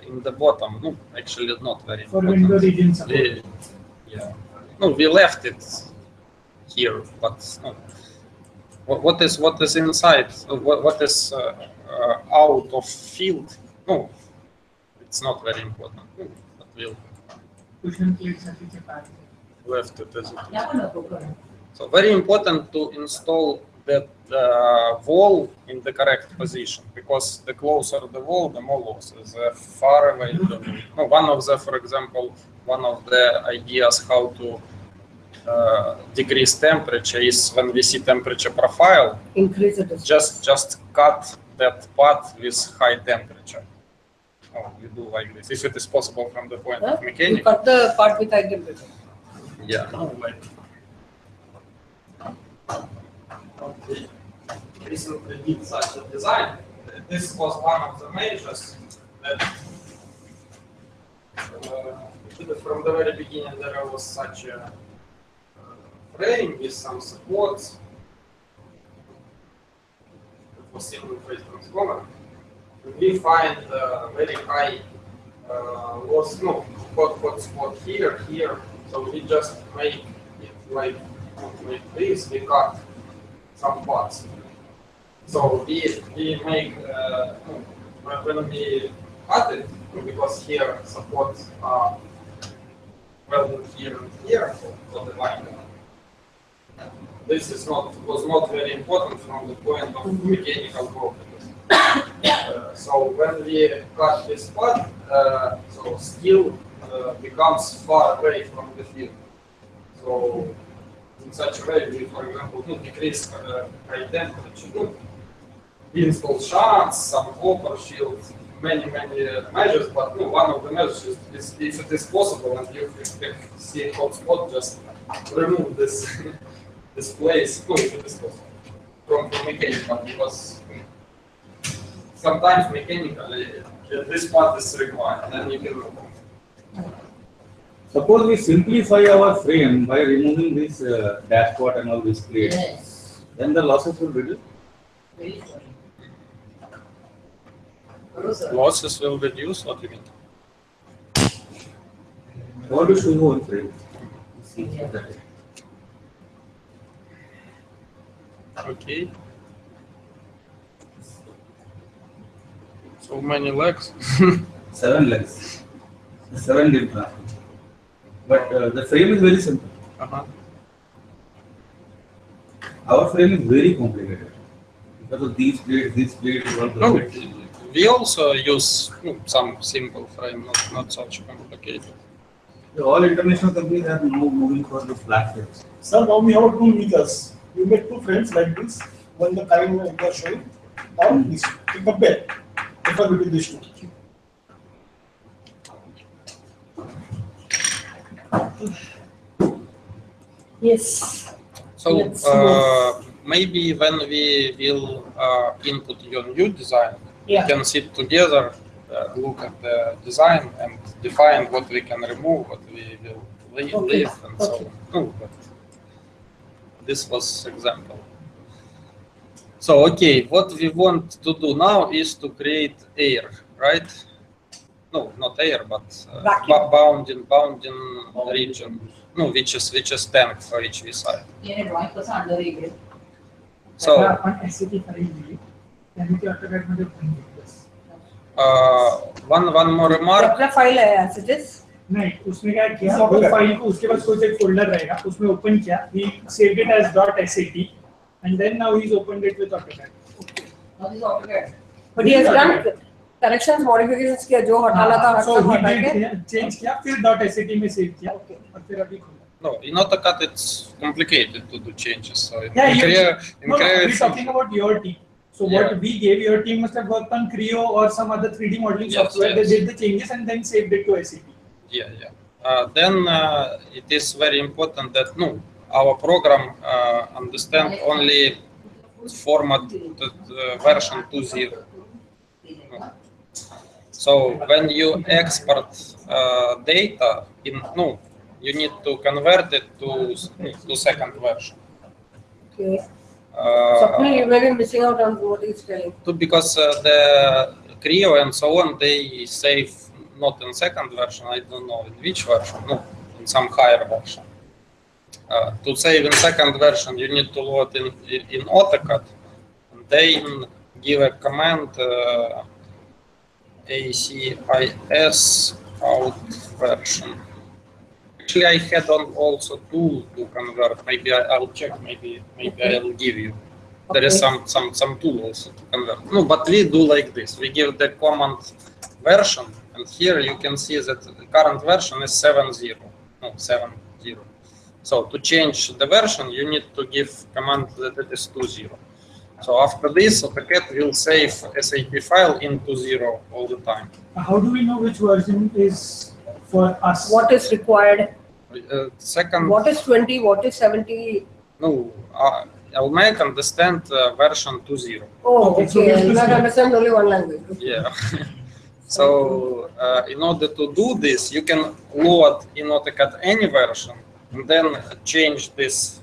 in the bottom, actually not very important. For window regions. We left it here, but what is inside? What is out of field? No, it's not very important. But cushion plate साठी path. Left it as it is. So very important to install that wall in the correct position, because the closer the wall, the more losses. Far away. One of the, for example, one of the ideas how to decrease temperature is when we see temperature profile, increase it. Just cut that part with high temperature. Oh, we do like this, if it is possible from the point of mechanics. You cut the part with high temperature. Yeah, no, like. Recently did such a design. This was one of the measures that from the very beginning there was such a frame with some supports. It was single phase transformer. We find very high loss, hot spot here. So we just make it like this. We cut some parts. So we make when we cut it, because here supports are welded here and here for the line. This was not very important from the point of mechanical properties. So when we cut this part, so steel becomes far away from the field. So in such a way, we, for example, decrease high temperature. We install shunts, some copper shields, many measures, but one of the measures is if it is possible and you see a hot spot, just remove this this place, if it is possible, from mechanical, because sometimes mechanically this part is required, then you can. Suppose we simplify our frame by removing this dashboard and all this plates, Yes. then the losses will reduce. Very sorry. Losses will reduce. What do you mean? What to show you on frame? Okay. So many legs. 7 legs, 7 different. But the frame is very simple. Our frame is very complicated because of these plates, all the We also use some simple frame, not such complicated. All international companies are now moving for the flat frames. Sir, now we have 2 meters. You make 2 frames like this, one the kind you are showing, or this. You compare between these 2. Yes. So maybe when we will input your new design, we can sit together, look at the design and define what we can remove, what we will leave, and so on. But this was example. So okay, what we want to do now is to create air, right? No, not air, but bounding region. No, which is tank for each side. So one more remark. file है as it is. नहीं, उसमें क्या किया, वो file को उसके पास कोई एक फोल्डर रहेगा, उसमें ओपन किया, he saved it as .sat and then now he's opened it with AutoCAD. Now this AutoCAD. But he has done corrections, modifications किया, जो हटाना था हटा के चेंज किया, फिर .sat में सेव किया, और फिर अभी खोला. No, in AutoCAD it's complicated to do changes. So in we're talking about your team. So what we gave, your team must have worked on Creo or some other 3D modeling software. They did the changes and then saved it to SAP. Then it is very important that our program understand only format version 2.0. So when you export data in you need to convert it to second version. Okay. So you may be missing out on what he's telling. Because the Creo and so on, they save not in second version, I don't know in which version, in some higher version. To save in second version, you need to load in AutoCAD, and then give a command ACIS out version. Actually, I had also tool to convert. Maybe I'll check. Maybe I will give you. There is some tool also to convert. No, but we do like this. We give the command version, and here you can see that the current version is 7.0. No, 7.0. So to change the version, you need to give command that it is 2.0. So after this, AutoCAD will save SAP file into 0 all the time. How do we know which version is for us? What is required? Second. What is 20? What is 70? No, ELMAG understand version 2.0. Oh, okay. So ELMAG understand only one language. Yeah. So in order to do this, you can load in AutoCAD any version and then change this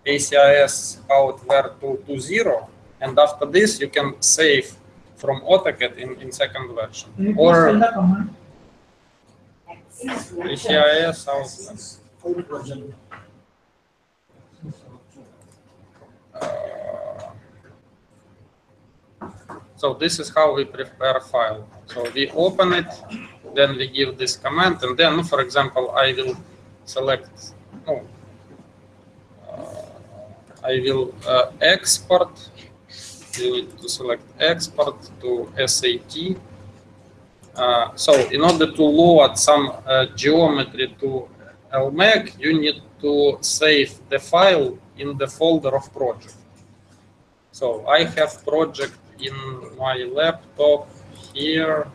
ACIS hardware to 2.0, and after this you can save from AutoCAD in second version. Or ACIS hardware. So this is how we prepare file. So we open it, then we give this command, and then, for example, I will select, I will export. You need to select export to SAT. So in order to load some geometry to ELMAG, you need to save the file in the folder of project. So I have project in my laptop here.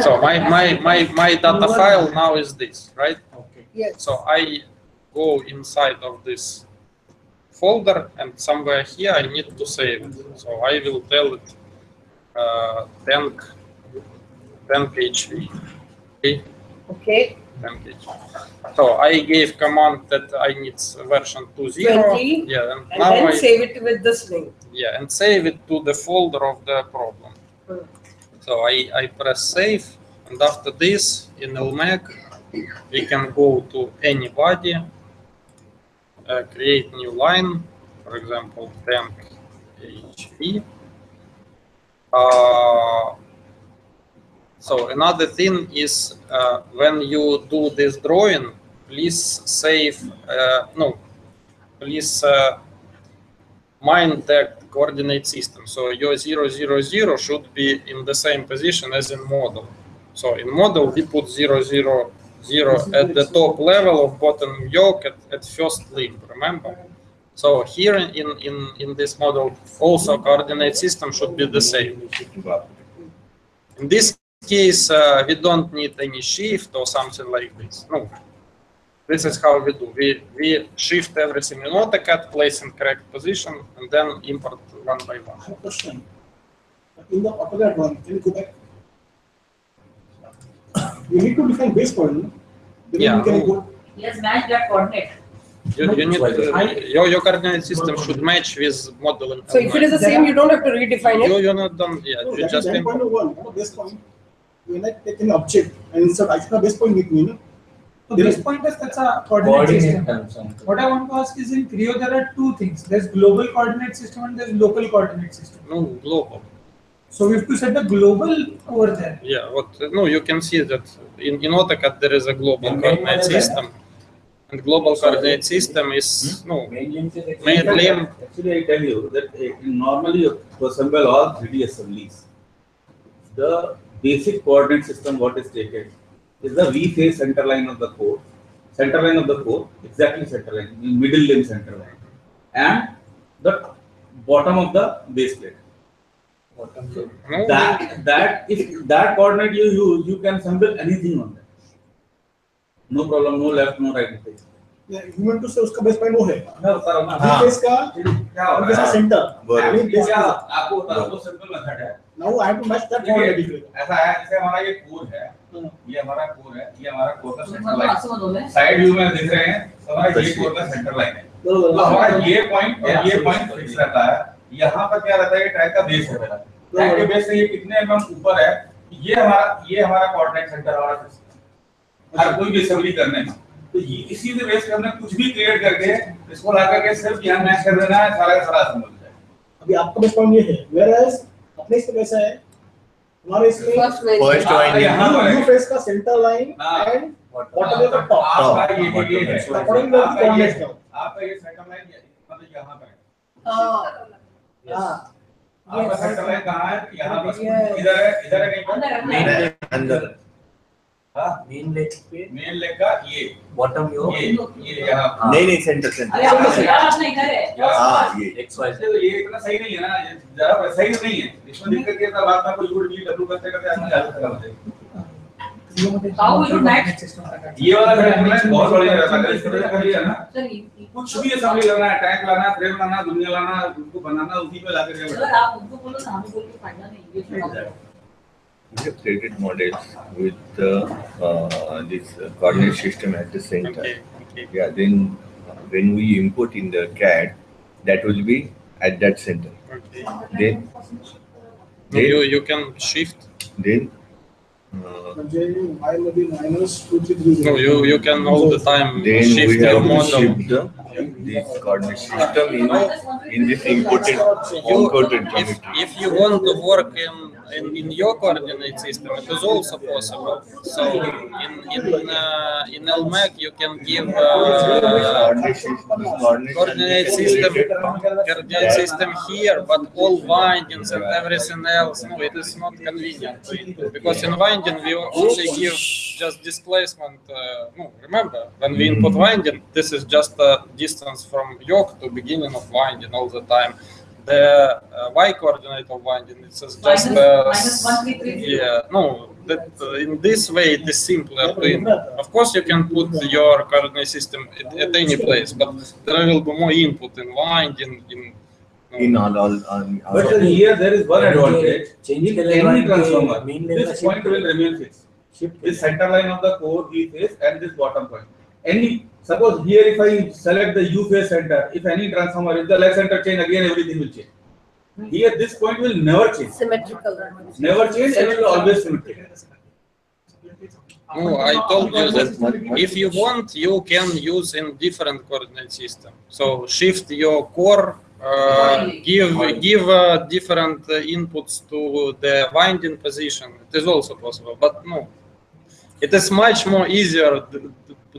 So my data file now is this, right? Okay. Yes. So I go inside of this folder, and somewhere here I need to save it. So I will tell it 10 HV. Okay. So I gave command that I need version 2.0. 20. Yeah, and now then save it with this link. Yeah, and save it to the folder of the problem. So I press save, and after this in ELMAG we can go to any body, create new line, for example, temp HV. So another thing is when you do this drawing, please save, please mind the coordinate system. So your 0, 0, 0 should be in the same position as in model. So in model, we put 0, 0, 0 at the top level of bottom yoke at first limb, remember? So here in this model, also coordinate system should be the same. In this case, we don't need any shift or something like this. No. This is how we do. We shift everything in AutoCAD, place in correct position, and then import one by one. I have a question. In the AutoCAD one, can you go back? You need to define base point. Yeah. Yes, match that coordinate. You need your coordinate system should match with modeling. So if it is the same, you don't have to redefine it. You're not done. Yeah, no, you just point of one. Base point. When I take an object and insert, I should have base point with me. No? So base pointers, that's a coordinate system. What I want to ask is, in Creo there are two things. There's global coordinate system and there's local coordinate system. No, global. So we have to set the global over there. Yeah, no, you can see that in AutoCAD there is a global coordinate system. And global coordinate system is main limb. Actually, I tell you that normally to assemble all 3D assemblies, the basic coordinate system what is taken is the V face center line of the core, exactly center line, middle limb center line, and the bottom of the base plate. That if that coordinate you use, you can assemble anything on that. No problem, no left, no right. Yeah, you want to say उसका base point वो है. No, sir, face का center. आपको वो simple method है. Now I have to match that coordinate. ऐसा है, जैसे हमारा ये कोर है, ये हमारा कोर है, ये हमारा कोर का सेंटर लाइन है. साइड व्यू में दिख रहे हैं, हमारा ये कोर का सेंटर लाइन है. तो हमारा ये पॉइंट फिक्स रहता है. यहाँ पर क्या रहता है, ये ट्रैक का बेस है मेरा. ट्रैक के बेस से ये कितने mm ऊपर है, ये हमारा कोऑर्डिनेट सेंटर हमारा हर कोई भी असेंबली करने में. तो ये इसी से बेस पे हमने कुछ भी क्रिएट करके इसको ला करके सिर्फ यहाँ मैच कर देना है, सारा का सारा असेंबल हो जाएगा. अभी आपका बेस पॉइंट ये है, whereas अपने इस पे कैसा है, हमारे इसमें First line. First winding. U phase का center line and bottom of the top. आपका ये है According to the coordinates now. आपका ये सेंटर लाइन मतलब यहाँ पे Yes. आपका सेंटर लाइन कहाँ है यहाँ पर Yes. इधर है कहीं पर अंदर मेन लेग पे मेन लेग का ये बॉटम ये यहाँ नहीं सेंटर अरे आपका इधर है हाँ ये एक्स वाई तो ये इतना सही नहीं है ना जरा सही नहीं है इसमें दिक्कत ये था बाद में कोई यूड वी डब्ल्यू करते करते आदमी जाता था How we should match? ये वाला सेंटर बहुत बढ़िया रहता है इसको कर लिया ना सर कुछ भी असेंबली लाना है टैंक लाना है फ्रेम लाना दुनिया लाना उसको बनाना उसी पे लाकर के सर आप उनको बोलो ना हमें बोल के फायदा नहीं ये we have created models with this coordinate system at the center. Okay. Yeah, then when we input in the CAD, that will be at that center. Okay. Then You can shift. then म्हणजे y मध्ये -2330. No, you can all the time then shift we your have to model. shift this coordinate system in this inputted encoded geometry. If you want to work in your coordinate system, it is also possible. So in ELMAG you can give coordinate system here, but all windings and everything else. No, it is not convenient to input because in winding we only give just displacement. No, remember when we input winding, this is just a distance from yoke to beginning of winding all the time. The y coordinate of winding it is just yeah, no, that in this way it is simpler to input. Of course you can put your coordinate system at any place, but there will be more input in winding In all But here there is one advantage. Changing In any transformer, this point will remain fixed. This center line of the core E phase and this bottom point. Suppose here if I select the U phase center, if any transformer, if the left center change again, everything will change. Here this point will never change. Symmetrical. Never change, it will always symmetrical. No, I told you that if you want, you can use in different coordinate system. So shift your core, give different inputs to the winding position. It is also possible, but no, it is much more easier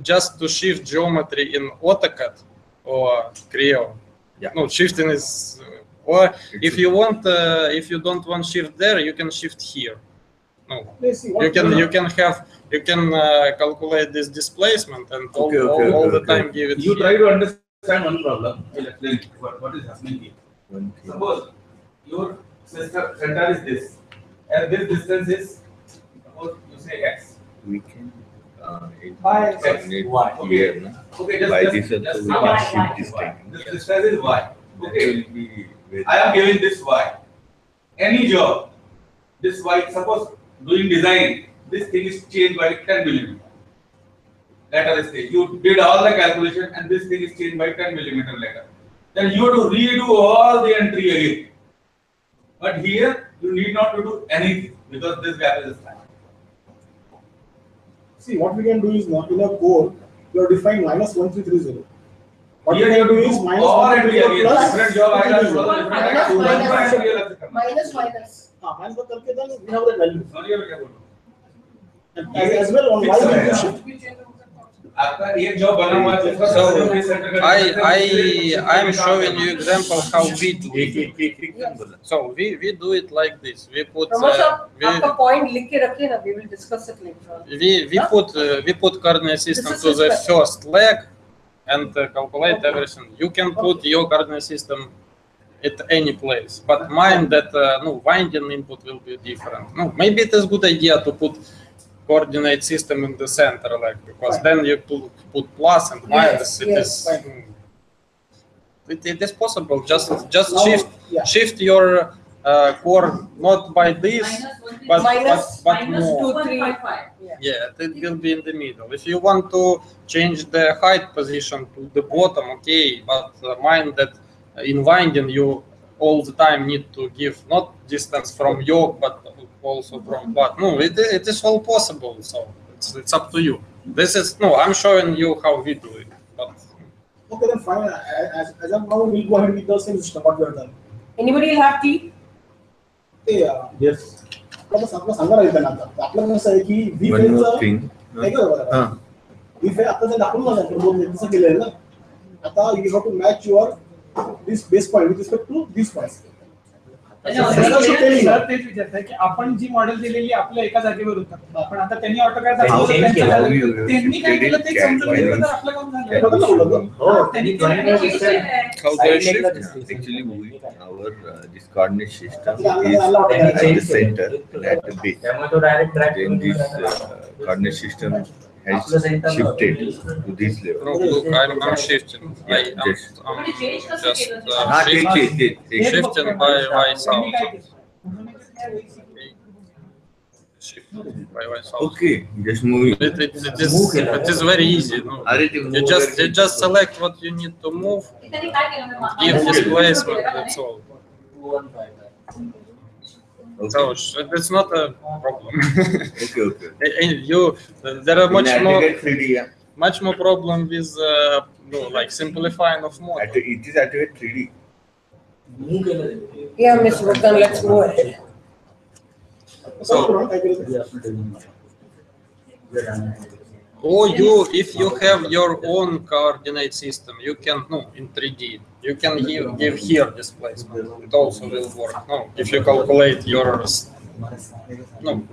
just to shift geometry in AutoCAD or Creo. Yeah. No, shifting is, or if you want, if you don't want shift there, you can shift here. No, you can calculate this displacement and all the time give it. You here. try to understand one problem. I'll explain what is happening here. Suppose your center is this, and this distance is, suppose you say x. we can coordinate here, no? Okay, By just this also we y. can shift this thing. This distance is y. That Okay, will be very I am giving this y. Any job, this y. Suppose doing design, this thing is changed by 10 millimeter. Later stage, you did all the calculation, and this thing is changed by 10 millimeter later. Then you have to redo all the entry again. But here you need not to do anything because this gap is flat. See, what we can do is now in a code, you have defined -1330. What Here we you can do have to is do all entry again. -1330 Different job I have to do. Minus. minus करके then we have the value. Sorry, मैं क्या बोलूं? And as well on y we can shift. आपका एक job बना हुआ है जिसका So I am showing you example how we do it. So we do it like this. We put आपका point लिख के रखिए ना. We will discuss it later on. we put coordinate system to the first leg and calculate everything. You can put your coordinate system at any place, but mind that no winding input will be different. No, maybe it is good idea to put coordinate system in the center leg because then you put plus and minus. It is possible. Just shift your core not by this, but more. Yeah, it will be in the middle. If you want to change the height position to the bottom, okay, but mind that in winding you all the time need to give not distance from yoke but also from butt. No, it is all possible. So it's up to you. This is I'm showing you how we do it. But Okay, then fine. As of now, we'll go ahead with the same system what we have done. Anybody will have tea? Yeah. Yes. आपल्याला सांगा लागेल त्यांना आता आपल्याला कसं आहे की V फेजचं V phase आता जे दाखवून झालं आपण 2 दिवस केलेलं ना आता you have to match your this base point with respect to this point. Sir तेच विचारताय की आपण जी मॉडेल दिलेली आपल्या एका जागेवर होतं पण आता त्यांनी ऑटोकॅड दाखवलं त्यांनी काय केलं ते समजून घेतलं तर आपलं काम झालं. हो त्यांनी actually our this coordinate system is at the center at the base. Then this coordinate system has shifted to this level. No, look, I'm shifting. I'm just shifting by y south. Shifting by y south. Okay, just moving. It is very easy. No? You just select what you need to move, give displacement. That's all. Okay. So it's not a problem. Okay. There are much more 3D, yeah. much more problem with like simplifying of model. It is activate 3D. Yeah, Mr. Bhutan, let's move ahead. So, or if you have your own coordinate system, you can in 3D. You can give here displacement. It also will work. If you calculate your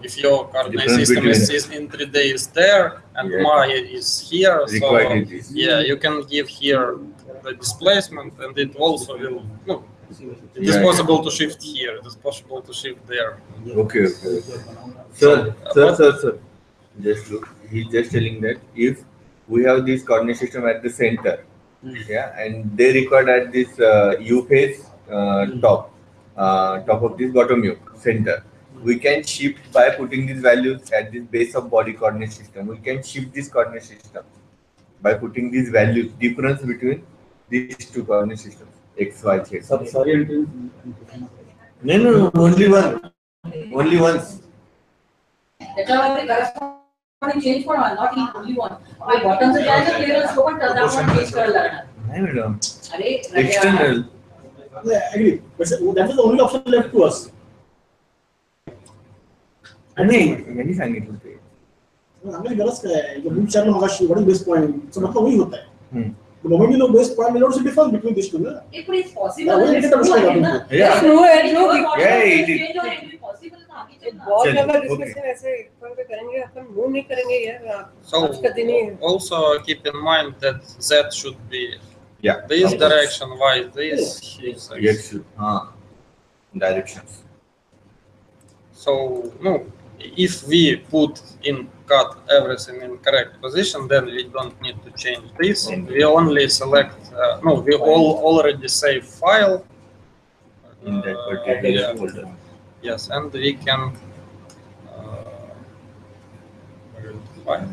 if your coordinate system is in 3D is there and Maya is here, so yeah, you can give here the displacement, and it also will. It is possible to shift here. It is possible to shift there. Okay. Sir. Just look. He's just telling that if we have this coordinate system at the center, and they record at this U phase top of this bottom U center, we can shift by putting these values at this base of body coordinate system. We can shift this coordinate system by putting these values difference between these two coordinate systems. X, Y, Z. Sorry. No, only one. Only once. Change for one, not only one. Bottom से जाएगा clearance को पण that one change कर लगना. नहीं madam. अरे External. Yeah, I agree. But that is the only option left to us. नहीं मैंने सांगितलं ते. आम्हाला गरज काय आहे? जर मी विचारलं मगाशी what is base point? So मतलब वही होता है. The moment you know base point, you know the difference between these two. If it is possible, it is possible. Yeah, it is. बहुत ज्यादा डिस्कशन ऐसे पे करेंगे अपन मूव नहीं करेंगे यार. So also keep in mind that Z should be this direction, Y this. Yes. Directions. So if we put in cut everything in correct position, then we don't need to change this. We only select. We already save file in that particular folder. Yes, and we can file.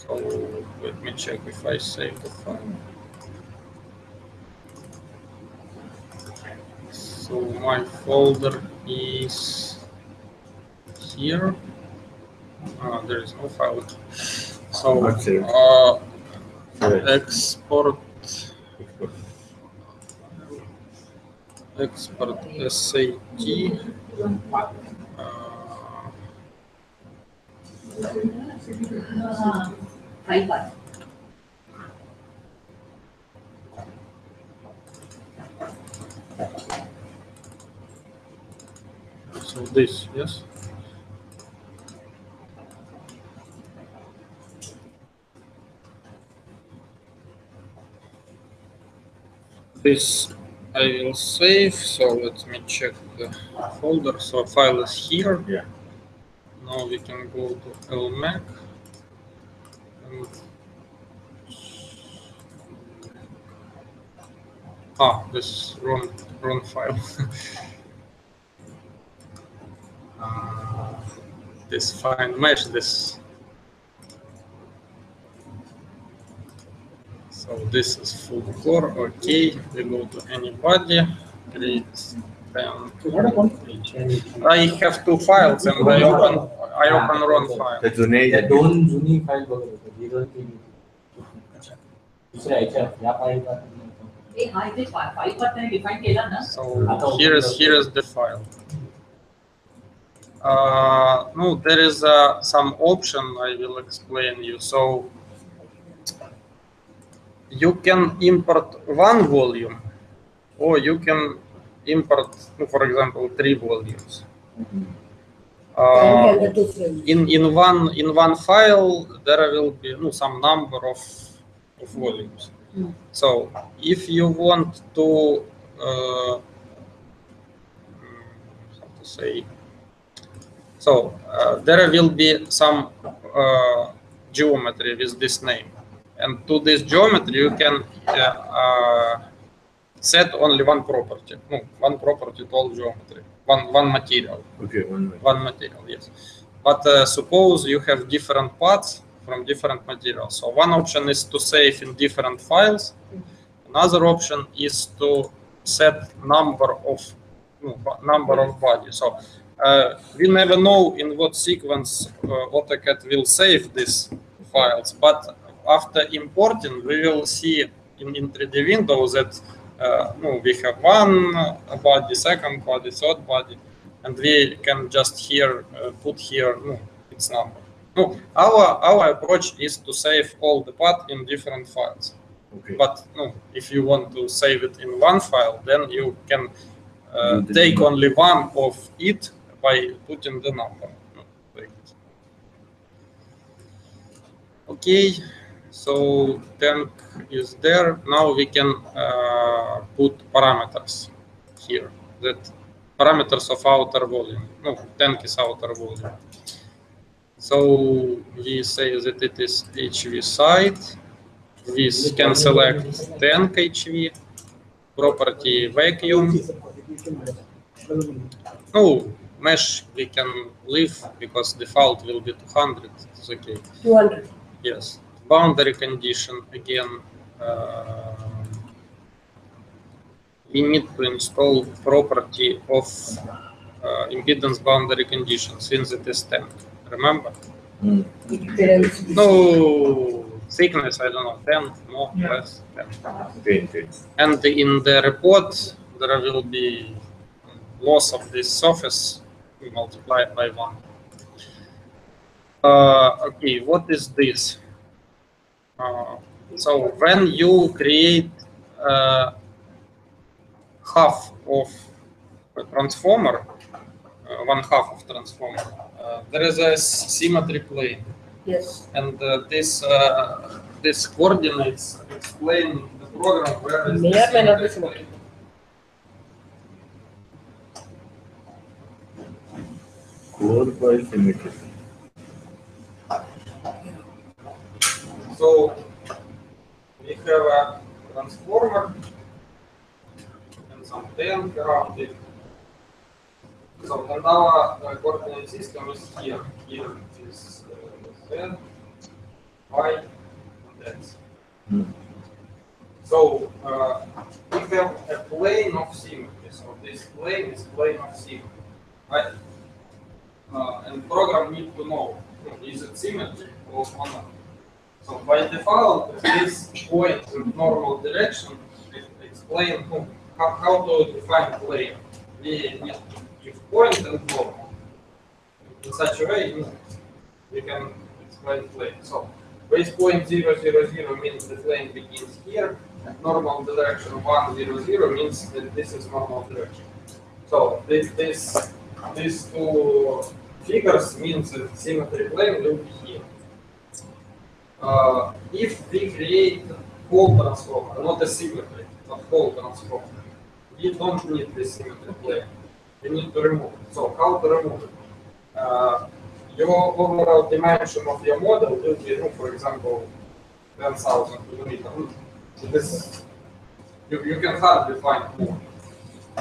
So let me check if I save the file. So my folder is here. There is no file. So export SAT. So this, yes. This I will save, so let me check the folder. So file is here. Yeah. Now we can go to ELMAG. And this wrong file. This fine mesh this. So this is full core. Okay, we go to anybody. Create 10. I have 2 files and I open wrong file. दोन जुनी file बघत होतो 03 दुसऱ्या ह्याच्या या file So here is the file. No, there is some option I will explain you. So you can import one volume, or you can import, for example, 3 volumes. In one file there will be some number of volumes. So if you want to how to say, so there will be some geometry with this name, and to this geometry you can set only one property. No, one property to all geometry. One material. Okay, one material, yes. But suppose you have different parts from different materials. So one option is to save in different files. Another option is to set number of bodies. So we never know in what sequence AutoCAD will save these files, but after importing, we will see in 3D window that we have one body, second body, third body, and we can just put here its number. Our approach is to save all the part in different files. Okay. But if you want to save it in one file, then you can take only one of it by putting the number. Okay, so tank is there. Now we can put parameters here. That parameters of outer volume. No, tank is outer volume. So we say that it is HV side. We can select tank HV, property vacuum. No, mesh we can leave because default will be 200. It's okay. 200. Yes. Boundary condition again. We need to install property of impedance boundary condition since it is tank. Remember? No thickness, I don't know, 10, more, less, 10. Okay. And in the report, there will be loss of this surface multiplied by 1. Okay, what is this? So when you create half of a transformer, one half of transformer, there is a symmetry plane. Yes. And this coordinates explain the program where is may the or may not be symmetry. Core by symmetry. So we have a transformer and some tank around it. So and our coordinate system is here. Here is Z, Y, and X. So we have a plane of symmetry. So this plane is plane of symmetry, right? And program need to know is it symmetry or not. So by default, this point in normal direction explain how to define plane. We need to give point and normal. In such a way, we can explain plane. So base point 0, 0, 0 means the plane begins here, and normal direction 1, 0, 0 means that this is normal direction. So these two figures means that symmetry plane will be here. If we create whole transformer, not a symmetry, but whole transformer, we don't need this symmetry plane. We need to remove it. So how to remove it? Your overall dimension of your model will be, for example, 10,000 millimeters. So this you can hardly find more.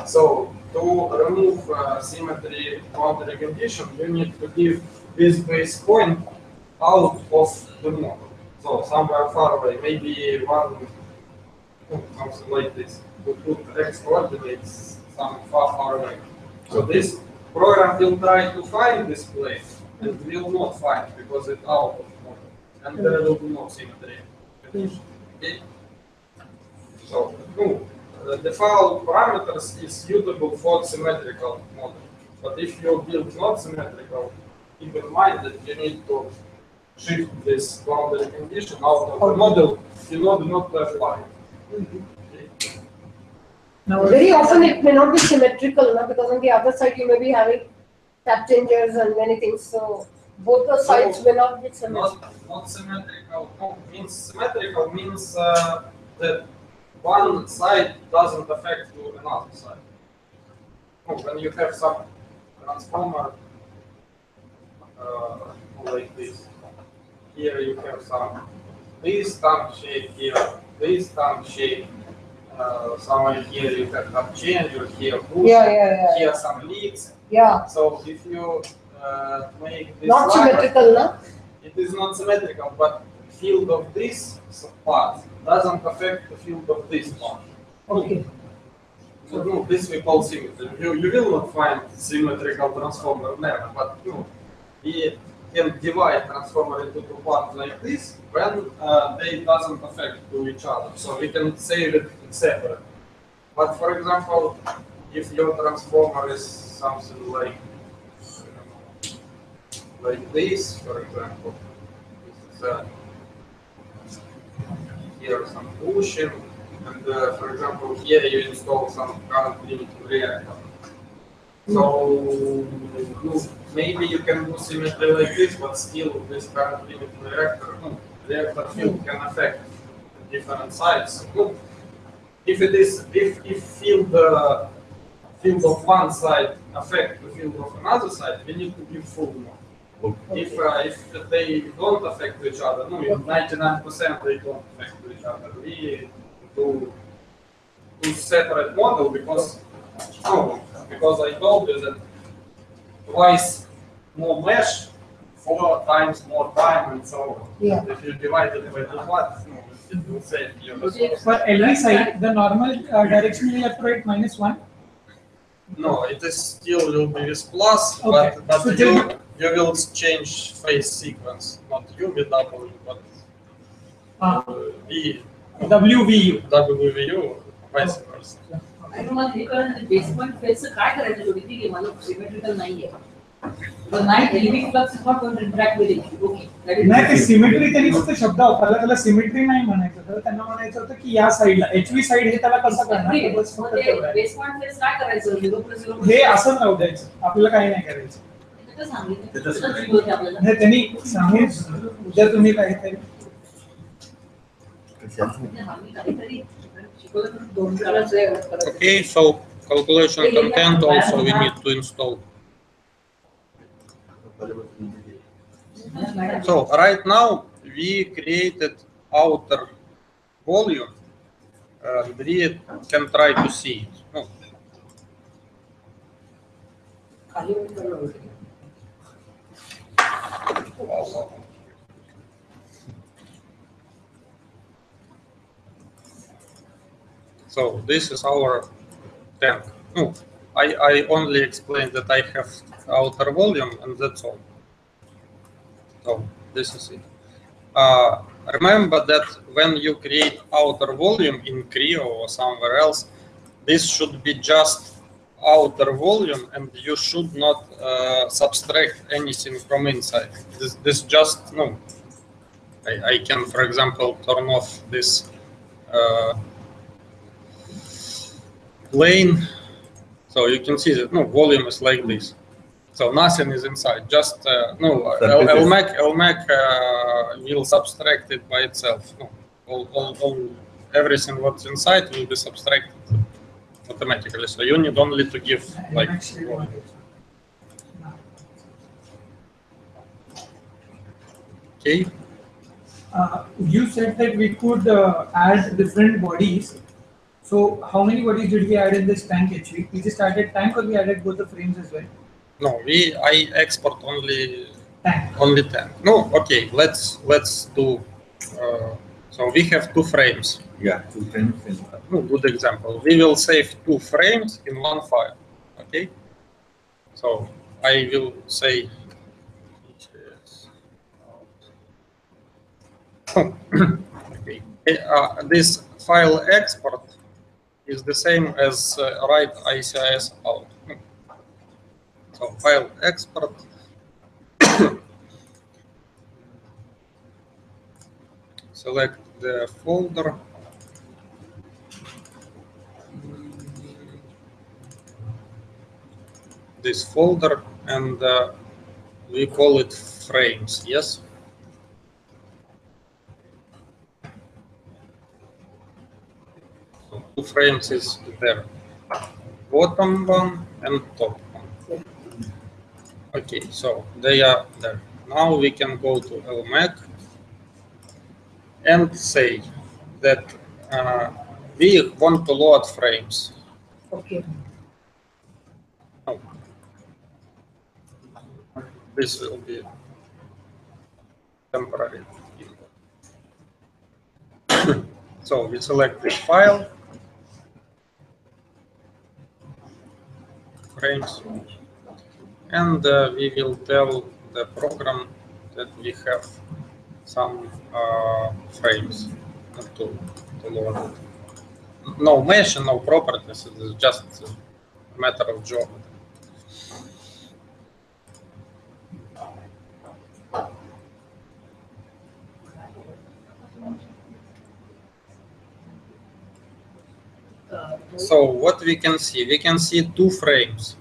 So to remove symmetry boundary condition, you need to give this base point out of the model. So somewhere far away, maybe something like this. We put X coordinates some far away. So this program will try to find this place and will not find because it's out of the model. And there will be no symmetry condition. Okay? So default parameters is suitable for symmetrical model. But if you build not symmetrical, keep in mind that you need to shift this boundary condition out of the model in order not to apply. Now, very often it may not be symmetrical, no? Because on the other side you may be having tap changers and many things. So both the sides may not be symmetrical. Not symmetrical. No, symmetrical means that one side doesn't affect to another side. No, when you have some transformer like this, here you have this thumb shape here, this thumb shape. Somewhere here you have some changer, here push, here some leads. Yeah. So if you make this not symmetrical, no? It is not symmetrical, but field of this part doesn't affect the field of this part. Okay. So no, this we call symmetry. You will not find symmetrical transformer never, but we can divide transformer into two parts like this when they doesn't affect to each other. So we can save it separate. But for example, if your transformer is something like this, for example, this is here some pushing, and for example here you install some current limiting reactor. So maybe you can do symmetry like this, but still this current limiting reactor field can affect different sides. If it is if field of one side affect the field of another side, we need to give full mode. If they don't affect each other, 99% they don't affect each other. We do separate model because I told you that twice more mesh, 4 times more time, and so on. Yeah. If you divide it by 2 parts, it will save you. For LV side, the normal direction will have to write -1. No, it is still will be with plus, okay. but So you will change phase sequence, not U with W, but V. WVU. WVU, vice versa. आणि मग हे कळलं basement फेजचं काय करायचं होतं की मला symmetrical नाहीये. तर नाही element flux is not going to interact with it. Okay. नाही ते सिमेट्री त्यांनी फक्त शब्द वापरला, त्याला सिमेट्री नाही म्हणायचं होतं. त्यांना म्हणायचं होतं की या साइडला एचव्ही साइड हे त्याला कसं करणार. बेसमेंट फेज काय करायचं 0+0 हे असंच राहू द्यायचं, आपल्याला काही नाही करायचं. ते सांगितलं नाही त्यांनी सांगून उद्या तुम्ही काहीतरी Okay, so calculation content also we need to install. So right now we created outer volume and we can try to see it. So this is our tank. I only explained that I have outer volume and that's all. So this is it. Remember that when you create outer volume in Creo or somewhere else, this should be just outer volume and you should not subtract anything from inside. This just, I can, for example, turn off this plane, so you can see that volume is like this, so nothing is inside, just ELMAG will subtract it by itself. Everything what's inside will be subtracted automatically, so you need only to give like okay. You said that we could add different bodies. So how many bodies did we add in this tank HV? We just added tank or we added both the frames as well? No, I export only tank. Only tank. No, okay. Let's do. So we have 2 frames. Yeah, 2 frames. Good example. We will save 2 frames in one file. Okay. So I will say. Okay. This file export is the same as write ICIS out. So file export. Select the folder. This folder, and we call it frames. Yes. So 2 frames is there. Bottom one and top one. Okay, so they are there. Now we can go to ELMAG and say that we want to load frames. Okay. Oh. This will be temporary. So we select this file, frames, and we will tell the program that we have some frames to load it. No mesh and no properties, it is just a matter of job. So what we can see 2 frames.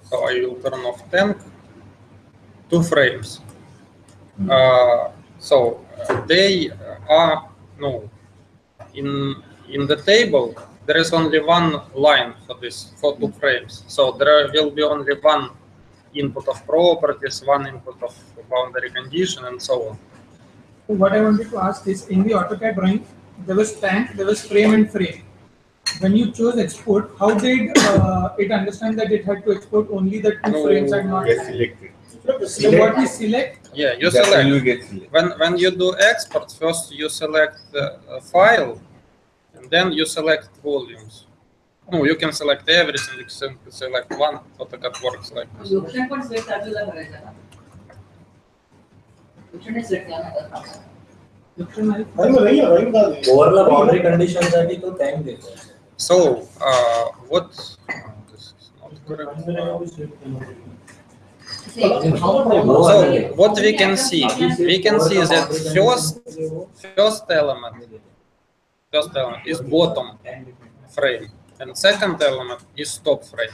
So I will turn off tank. 2 frames. So they are in the table. There is only one line for 2 frames. So there will be only one input of properties, one input of boundary condition, and so on. What I wanted to ask is, in the AutoCAD drawing, there was tank, there was frame and frame. When you chose export, how did it understand that it had to export only the 2 frames and not selected? So what we select? Yeah, you select. When you do export, first you select the file, and then you select volumes. No, you can select everything. You can select one. AutoCAD works like this. Overall boundary condition साठी तो tank देतो. So what? This is not correct. So what we can see that first element is bottom frame, and second element is top frame.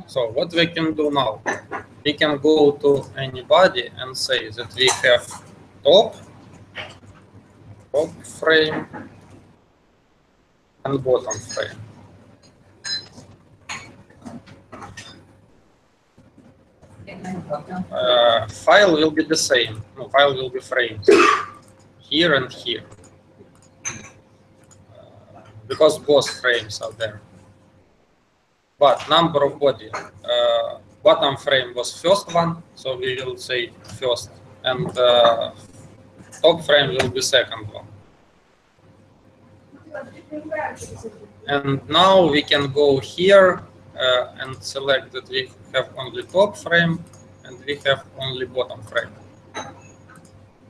So what we can do now? We can go to anybody and say that we have top frame and bottom frame. File will be the same. No, file will be frames here and here because both frames are there. But number of body, bottom frame was first one, so we will say first, and top frame will be second one. And now we can go here and select that we have only top frame and we have only bottom frame.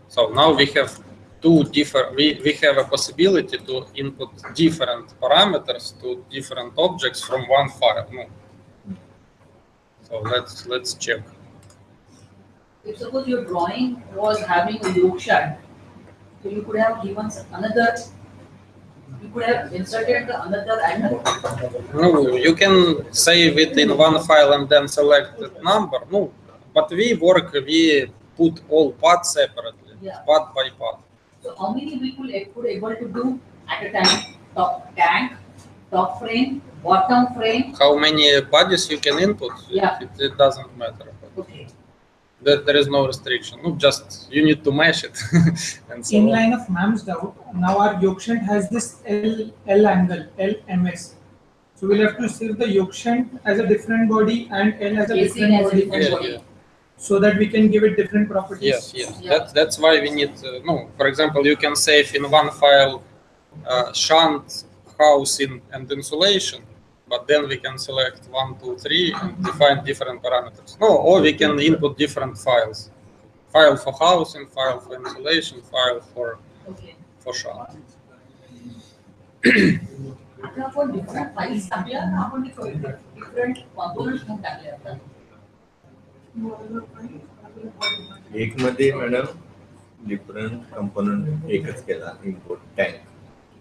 So now we have 2 different, we have a possibility to input different parameters to different objects from one file. No. So let's check. If suppose your drawing was having a yoke shad, so you could have given another. You could have inserted another angle. No, you can save it in one file and then select the number. No, but we put all parts separately, part by part. So how many we could able to do at a time? Top tank, top frame, bottom frame. How many bodies you can input? Yeah. It doesn't matter. Okay. There is no restriction. No, just you need to mesh it. And so in line of ma'am's doubt, now our yoke shunt has this L angle, LMS. So we'll have to save the yoke shunt as a different body and L as a different body. Yeah. So that we can give it different properties. Yes. Yeah. That's why we need. For example, you can save in one file shunt, housing, and insulation. But then we can select 1, 2, 3 and define different parameters. No, or we can input different files. File for housing, file for insulation, file for shunt. आपण different files टाकल्या ना, आपण different components पण टाकले आता. एक मध्ये madam different component एकच केला इम्पोर्ट टँक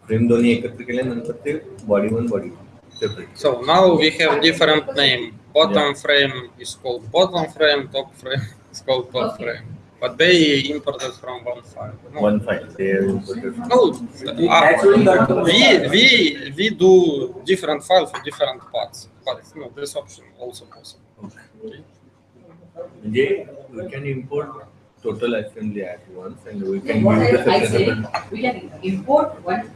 फ्रेम दोन्ही एकत्र केल्यानंतर ते body 1 body 2 separate. So now we have different name. Bottom frame is called bottom frame, top frame is called top frame. But they imported from one file. No. One file they have imported. No, we do different files for different parts, but no, this option also possible. Okay. We can import total assembly at once, and we can What use the I say, separate. we can import one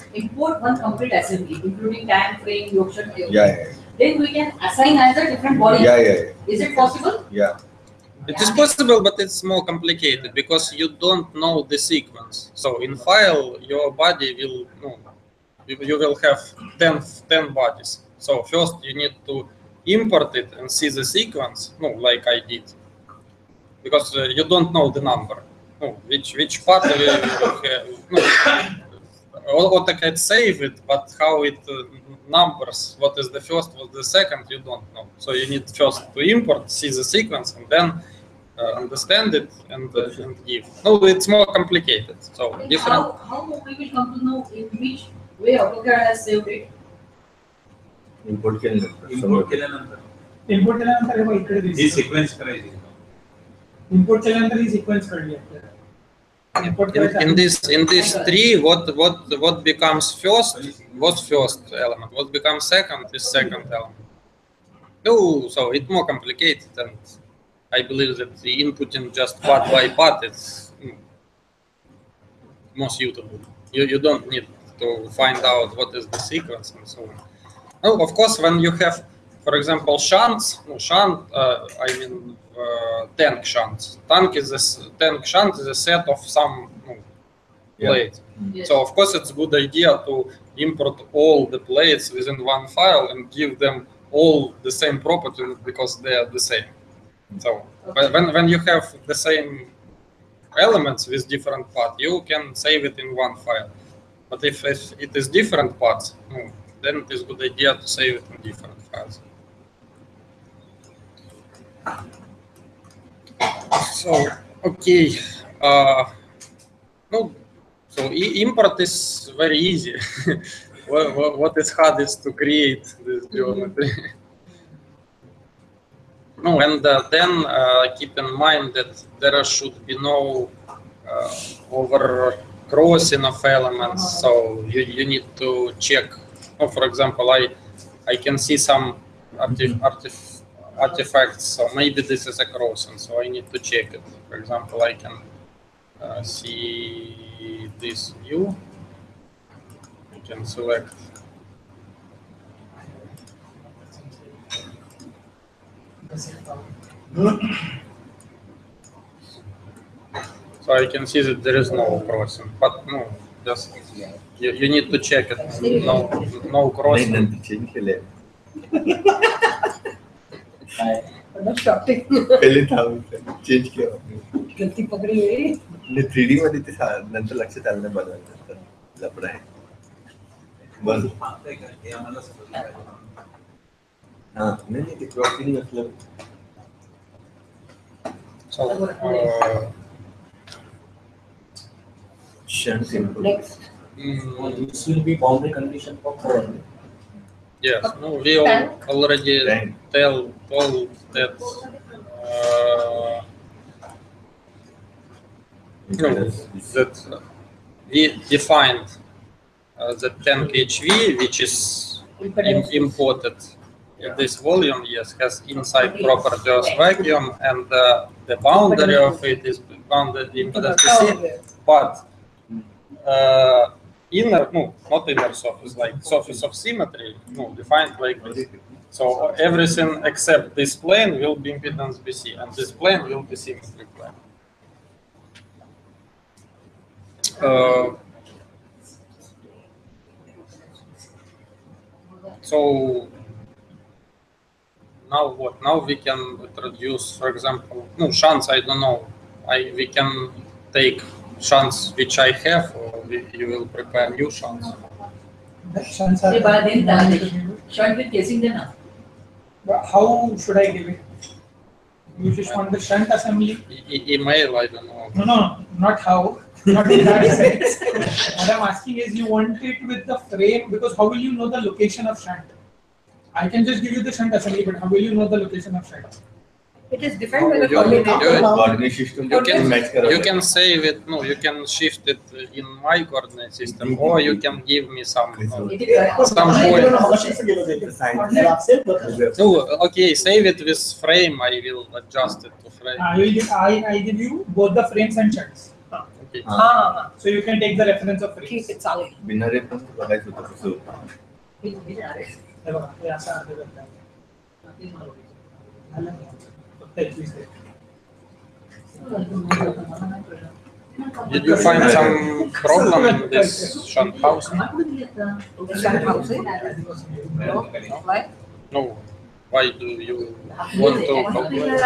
complete assembly, including tank frame, yoke shunt. Yeah. Then we can assign as a different body. Yeah. Is it possible? Yeah. It is possible, but it's more complicated because you don't know the sequence. So in file, your body will, you will have 10 bodies. So first you need to import it and see the sequence, like I did, because you don't know the number, which part will have. AutoCAD save it, but how it numbers, what is the first, what the second, you don't know. So you need first to import, see the sequence, and then understand it and give. No, it's more complicated. So different. How we will come to know in which way AutoCAD has saved it? Import केल्यानंतर import केल्यानंतर हे बघ इकडे ही दिसतं. Sequence करायची. Import केल्यानंतर ही sequence कळली आपल्याला. In this tree, what becomes first was first element. What becomes second is second element. So it's more complicated, and I believe that the inputting just part by part is more suitable. You don't need to find out what is the sequence and so on. Oh, of course, when you have, for example, shunts, tank shunts. Tank shunt is a set of some plates. Yes. So of course, it's a good idea to import all the plates within one file and give them all the same property because they are the same. So when you have the same elements with different parts, you can save it in one file. But if it is different parts, then it is a good idea to save it in different files. So, okay. So import is very easy. What is hard is to create this geometry. And then keep in mind that there should be no over crossing of elements. So you need to check. For example, I can see some artifacts. So maybe this is a crossing. So I need to check it. For example, I can see this view. I can select. So I can see that there is no crossing, but just you need to check it. No crossing. Change केले I'm shocking. पहिले था change किया गलती पकड़ी गई. 3D मध्ये ते नंतर लक्षात आलं नाही बनवायचं लफडा आहे बस हां नाही ते क्रॉसिंग असलं. So Next. This will be boundary condition for core. yes, we already told that that we defined the tank HV, which is imported in this volume, has inside property as vacuum, and the boundary of it is bounded impedance DC, but not inner surface, like surface of symmetry, defined like this. So everything except this plane will be impedance BC, and this plane will be symmetry plane. So now what? Now we can introduce, for example, shunts. I don't know. We can take shunts which I have, or you will prepare new shunts. Shunts are Shunt with casing then. How should I give it? You just want the shunt assembly? Email, I don't know. No, not how. Not in that sense. What I'm asking is, you want it with the frame, because how will you know the location of shunt? I can just give you the shunt assembly, but how will you know the location of shunt? It is defined by the coordinate system. You can save it. No, you can shift it in my coordinate system, or you can give me some point. No, okay, save it with frame. I will adjust it to frame. I give you both the frames and shunts. Okay. So you can take the reference of frames. Keep it solid. बिना reference बघायचं होतं कसं. Did you find some problem in this shunt house? Shunt housing? No. Why? No. Why do you want to calculate?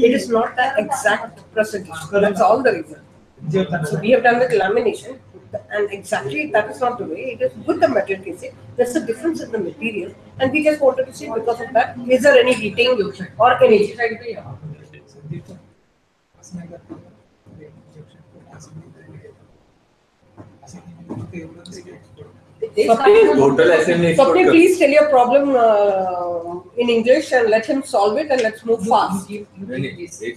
It is not the exact procedure. That's all the reason. So we have done with lamination, and exactly that is not the way. It is with the metal casing. There's a difference in the material, and we just wanted to see because of that, is there any heating or any? Total assembly. Swapnil, please tell your problem in English and let him solve it, and let's move fast.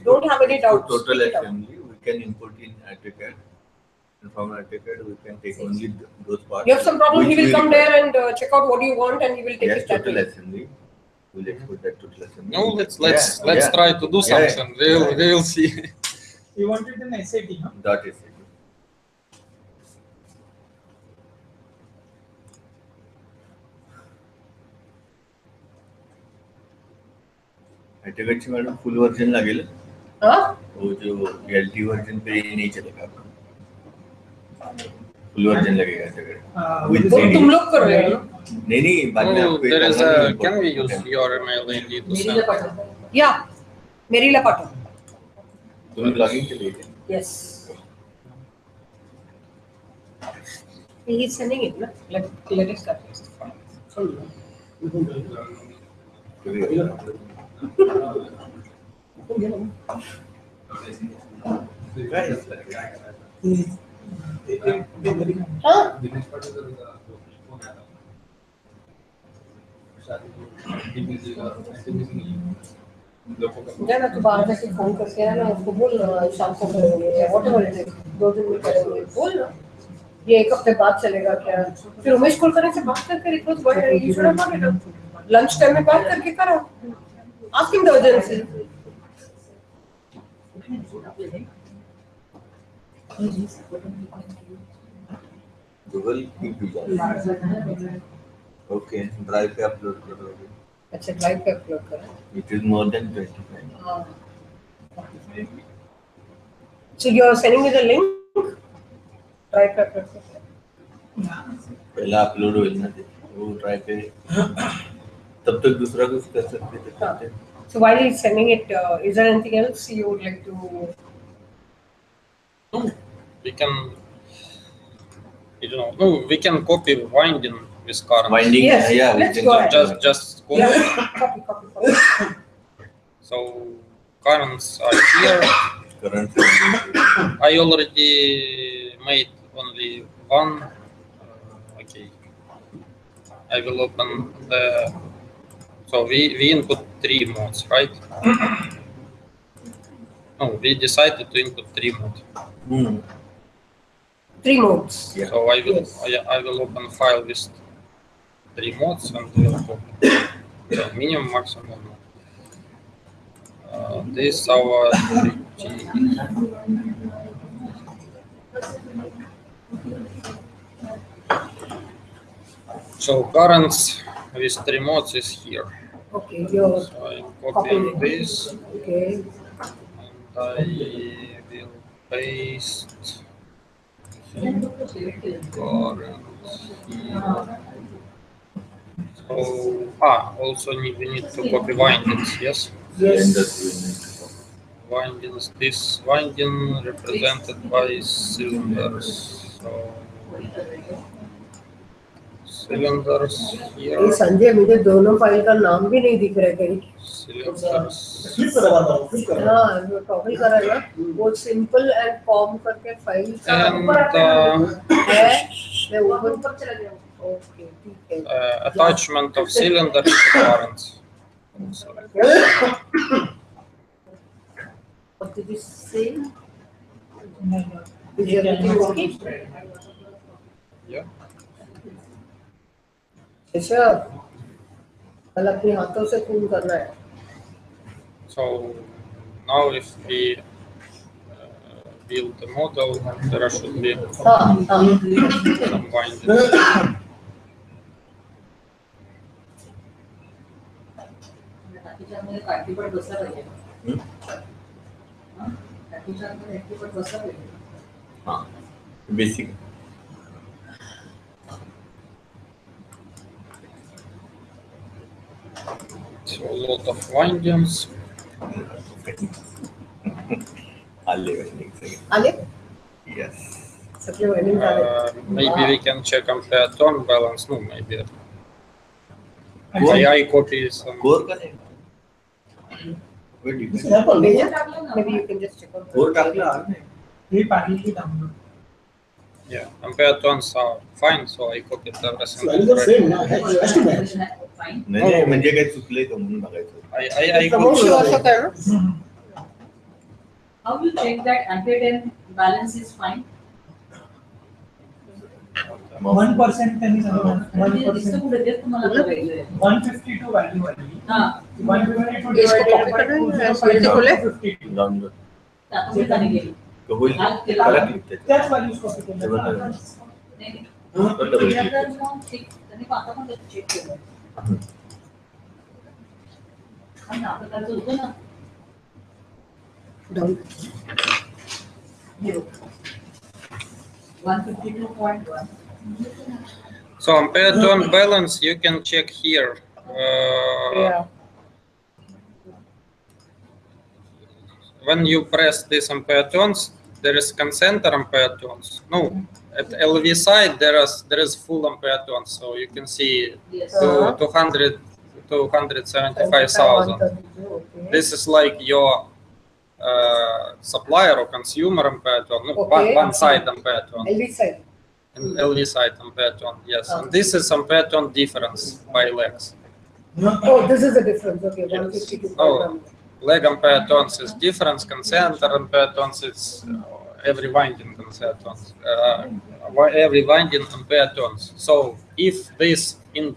Don't have any doubts. Total assembly, we can import in AutoCAD. And from AutoCAD, we can take only those parts. You have some problem, he will come there and check out what you want, and he will take yes, it that total way. assembly. We'll export that total assembly. No, let's try to do something. We'll see. You want it in SAT, huh? Dot SAT. AutoCAD madam full version लागेल वो जो LT version पे नहीं चलेगा full version लगेगा AutoCAD तुम लोग कर रहे हो नहीं बाद में आपको There is a, can we use your email ID to send? Yeah, Merila Pato. तुम लॉगिन के लिए Yes. He is sending it, na? Let it start. जाना तो बाहर जाके फोन करके आना उसको बोल शाम को करेंगे व्हाटएवर इट इज 2 दिन में करेंगे बोल ना ये एक हफ्ते बाद चलेगा क्या फिर उमेश कुलकर्णी से बात करके रिक्वेस्ट बढ़ रही है छोड़ा मत लंच टाइम में बात करके करो asking the urgency Google okay drive पे अपलोड करोगे अच्छा ड्राइव पे अपलोड करो it is more than 25 so you are sending me the link drive पे अपलोड करो पहला अपलोड होईल ना ते वो ड्राइव पे तब तक दूसरा कुछ कर सकते थे so while he's sending it is there anything else you would like to No, we can we can copy winding with current. Winding, yes, yeah, let's go ahead. Just copy. Yeah, copy. So currents are here. Current. I already made only one. Okay. I will open the. So we input 3 modes, right? No, we decided to input 3 modes. 3 modes. Yeah. So I will open file with 3 modes and we'll copy. So minimum, maximum. This is our 3G. So currents with 3 modes is here. Okay, you're So I'm copying this. Okay. And I will paste current here. So also we need to copy windings, yes? Yes. Windings. This winding represented by cylinders. So cylinders here. ये संजय मुझे दोनों file का नाम भी नहीं दिख रहा कहीं. Cylinders. फ्लिप करवा दो, फ्लिप करवा. हाँ वो टॉगल करा ना वो सिंपल एंड कॉम करके फाइल का And है मैं ऊपर चला गया. ओके ठीक है. attachment of cylinder to parents. What did you say? Is everything okay? Yeah. अच्छा कल अपने हाथों से खून करना है. So now if we build the model, there should be हाँ हाँ. some bindings. मध्ये काठीपट बसला पाहिजे. काठीमध्ये काठीपट बसला पाहिजे. हाँ basic. So a lot of windings. आले windings. आले Yes. सबके वाइंडिंग डाले. Maybe we can check compare tone balance. No, maybe. I copy some. Core करें. Where did This you? is helpful. Maybe you can just check out. Core टाकला आपने. ये parallelly download. Yeah, compare tones are fine, so I copied everything. Values are same ना. Has to match. Fine. नाही म्हणजे काय चुकले का म्हणून बघायचं. I Pramod copied. शिवा असं कर. How you check that ampere balance is fine? 1% त्यांनी सांगितलं. म्हणजे दिसतं 1%. कुठे ते तुम्हाला बघायचंय. 152 value आली. हां. 152 इसको divided copy by कर रहे हैं, 205 ऐसे खोले? 52. डाउनलोड. त्यातून काय गेली? तो होईल. केला. त्याला क्लिक त्याच्यात. त्याच व्हॅल्यूज कॉपी केल्या. नाही. तो डबल क्लिक. त्यांनी आता पण चेक केलं. आणि आपलं काय होतं ना Down. 152.1. So ampere tone balance you can check here. Yeah. When you press these ampere tones, there is concenter ampere tones. No, at LV side there is full ampere tones, so you can see Yes. 275,000. Okay. This is like your supplier or consumer ampere tone, no, Okay, one side ampere tone, LV side. and LV side ampere tone, yes. And this is ampere tone difference by legs. Oh, this is the difference. Okay, Yes. 152. Oh, leg ampere tones is difference, concenter ampere tones is every winding ampere tones, every winding ampere tones. So if this in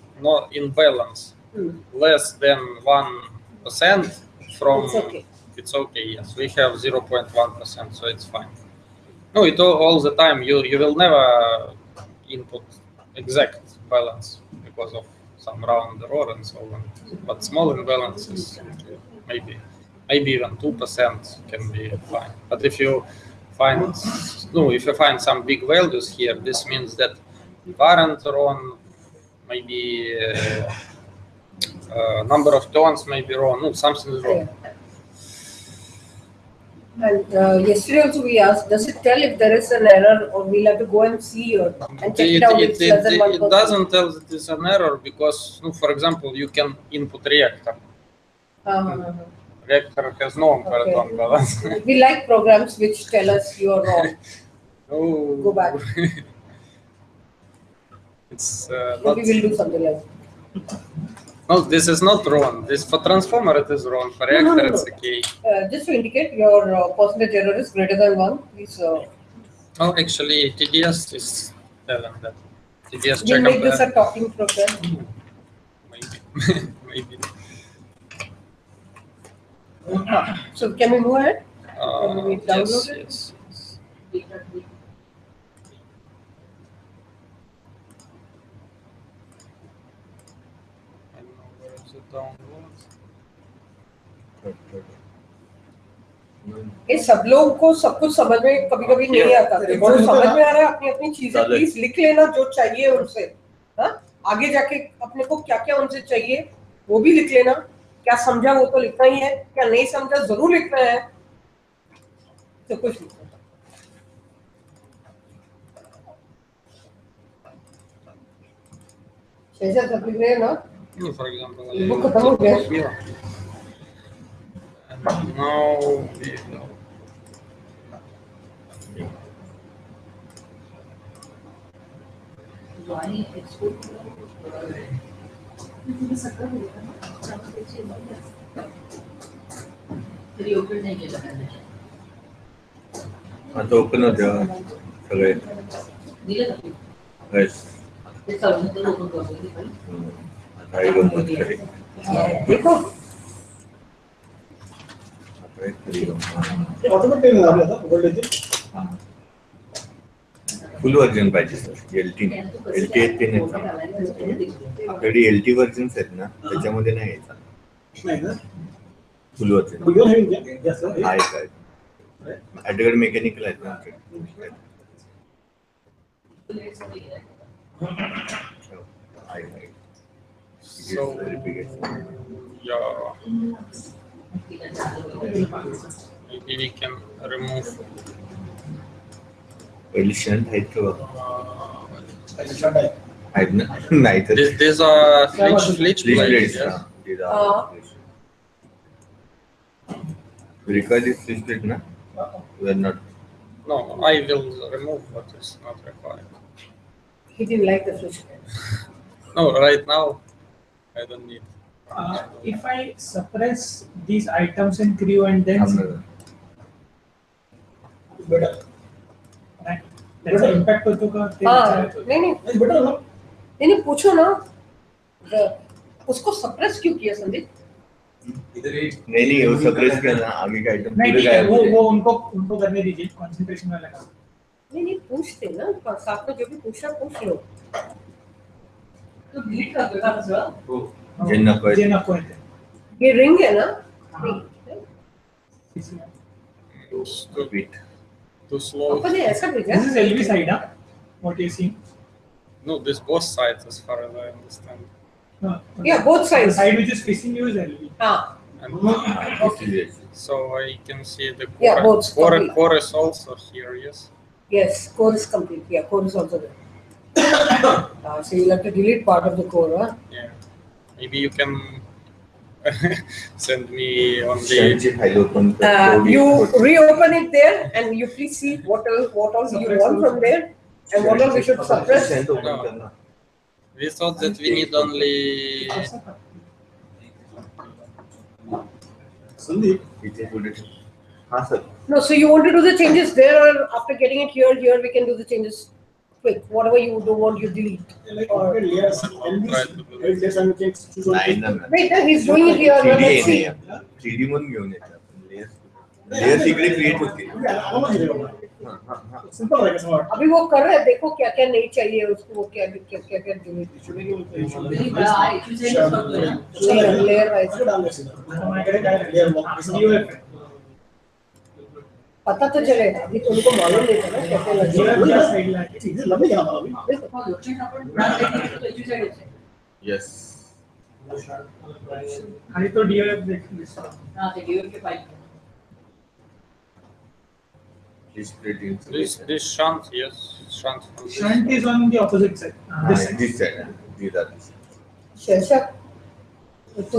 balance less than 1% from, it's okay. Yes, we have 0.1%, so it's fine. No, it all the time you will never input exact balance because of some round error and so on. But small imbalances, maybe even 2% can be fine. But if you find some big values here, this means that current wrong, maybe number of tones may be wrong. No, something is wrong. And yesterday also we asked, does it tell if there is an error or we'll have to go and see and check it out? It's less than 1%. It doesn't tell that it's an error because, for example, you can input reactor. Reactor has no ampere tone balance. We like programs which tell us you're wrong. Oh. Go back. It's Maybe we'll do something else. No, this is not wrong. This for transformer it is wrong. For reactor No. it's okay. Just to indicate your percentage error is greater than 1, please. Oh, actually, TDS is telling that. TDS We'll check make this a talking program. Maybe. Maybe. So can we move ahead? Can we download it? Yes. I don't know where is it download. ये सब लोगों को सब कुछ समझ में कभी-कभी नहीं आता। जो समझ में आ रहा है अपनी चीजें प्लीज लिख लेना जो चाहिए उनसे। हाँ? आगे जाके अपने को क्या-क्या उनसे चाहिए वो भी लिख लेना। क्या समझा वो तो लिखना ही है, क्या नहीं समझा जरूर लिखना है। तो कुछ लिखना। शेषा सब लिख रहे हैं ना? No, for example, Book खत्म हो गया. here. And now we go. Why export? Reopen नहीं केलं पाहिजे. आता ओपन होते सगळे दिलं का? बस ते चालून तर ओपन करतो की पण. आता हे गंमत करे देखो. आता एक तरी गंमत. ऑटोमॅटिक निघाले आता गोल्डचे फुल व्हर्जन पाहिजे सर LT येते नाही आपल्याकडे LT व्हर्जन्स आहेत ना त्याच्यामध्ये नाही यायचा नाही ना फुल व्हर्जन गुगल हे जास्त आहे काय आपल्याकडे मेकॅनिकल आहेत ना आहे So, yeah, maybe we can remove. पहिली शंट आहेत का बघा आहेत ना नाही तर These are flitch Flitch blades. blades, Yes. these are record is flitch blade na we are not No, I will remove what is not required. He didn't like the fish. No, right now I don't need. If I suppress these items in crew and then better त्याचा impact होतो का ते हाँ विचारायचं. नहीं better ना नहीं पूछो ना. उसको सप्रेस क्यों किया संदीप? नहीं वो सप्रेस किया ना आगे का आइटम नहीं पूरे ठीक है गायब हो वो उनको करने दीजिए कंसंट्रेशन वाला काम. नहीं पूछते ना साथ में जो भी पूछना पूछ लो. तो डिलीट करतो का सगळं? जाए जे नको जे आहे नको आहे ते. ये रिंग है ना? Stupid. Too slow. अपन ने ऐसा भेजा. This is LV side, huh? What you see? No, this both sides, as far as I understand. Yeah, both The sides. side which is facing you is LV. हाँ. And this is it. so I can see the core. Yeah, both complete. core is also here. Yes. Yes, core is complete. Yeah, core is also there. So you'll have to delete part of the core, huh? Yeah. Maybe you can send me on शंटची the. File open You reopen it there, and you please see what else you want from there, and what else we should suppress. Shunt open करना We thought that we need only. Sandeep इथे पुढे हां sir No, so you want to do the changes there, or after getting it here we can do the changes quick. Whatever you don't want, you delete. like okay layers and these layers and we can choose one नाही ना Wait, he's doing it here. 3D Let's आहे see. नाही 3D म्हणून घेऊन येतात layers इकडे create होते simple है कैसे वर्क अभी वो कर रहे हैं. देखो क्या क्या नहीं चाहिए उसको. वो क्या क्या क्या क्या delete. Very bad. Actually send करतो ना. Layer wise. डाल दे सीधा हमारे काय लेयर ब्लॉक पता तो चलेगा. अभी तो उनको मालूम नहीं था ना कैसे लगेगा. या साईडला आहे. चीजें लंबी है हमारा अभी हो, लोकेशन आपण ब्रांच तो याची साइड आहे. यस आणि तो DOF देखील दिसतो. हां ते गिव्ह के file. This shunt, yes, shunt. from this. Shunt is on the opposite side. This side. This side these are this शेषा तू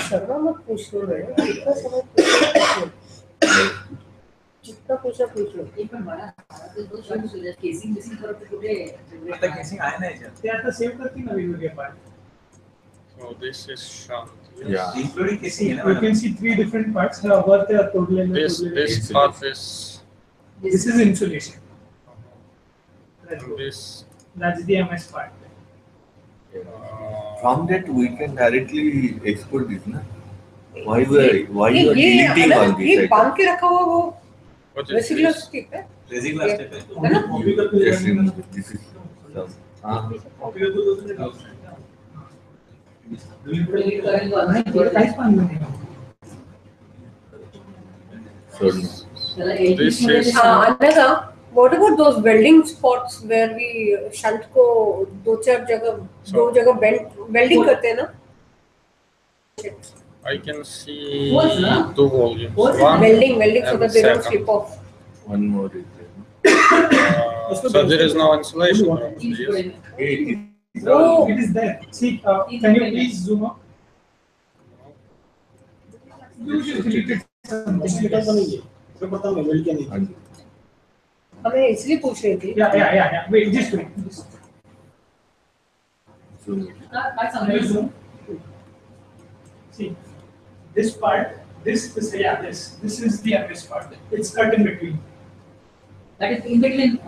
शर्मा मत पूछ लो रे. जितना समय जितना पूछा पूछ लो. एक पण मला ते दो शॉट सुद्धा केसिंग बिसिंग करत कुठे आता केसिंग आहे ना याच्यात ते आता सेव्ह करतील ना वेगवेगळे part. So this is shunt. Yes. Yeah. Including casing आहे You ना can see three different parts. वर ते तोडलेले This तोडलेले. part is. This is insulation. This. That's the MS part. from that we can directly export this na why you are ये deleting all ये this बांध के रखा हुआ वो What is residual this? स्टिप है. Raising ये- स्टेप आहे है ना? just remove this is some delete करायला नाही, तिला काहीच बांधलं नाही. so त्याला This is- Anagha, what about those welding spots where we shunt को दो जगह welding करते हैं ना? I can see What's that? 2 volumes. What's One Welding so and that they don't second. slip off. one more is there So there is no insulation. probably, yes. it Oh, it is there. See, can you please zoom up? You just deleted something. हमें इसलिए पूछ रही थी. Yeah. Wait, just wait. See, this part, this is the MS part. It's cut in between. That is in between.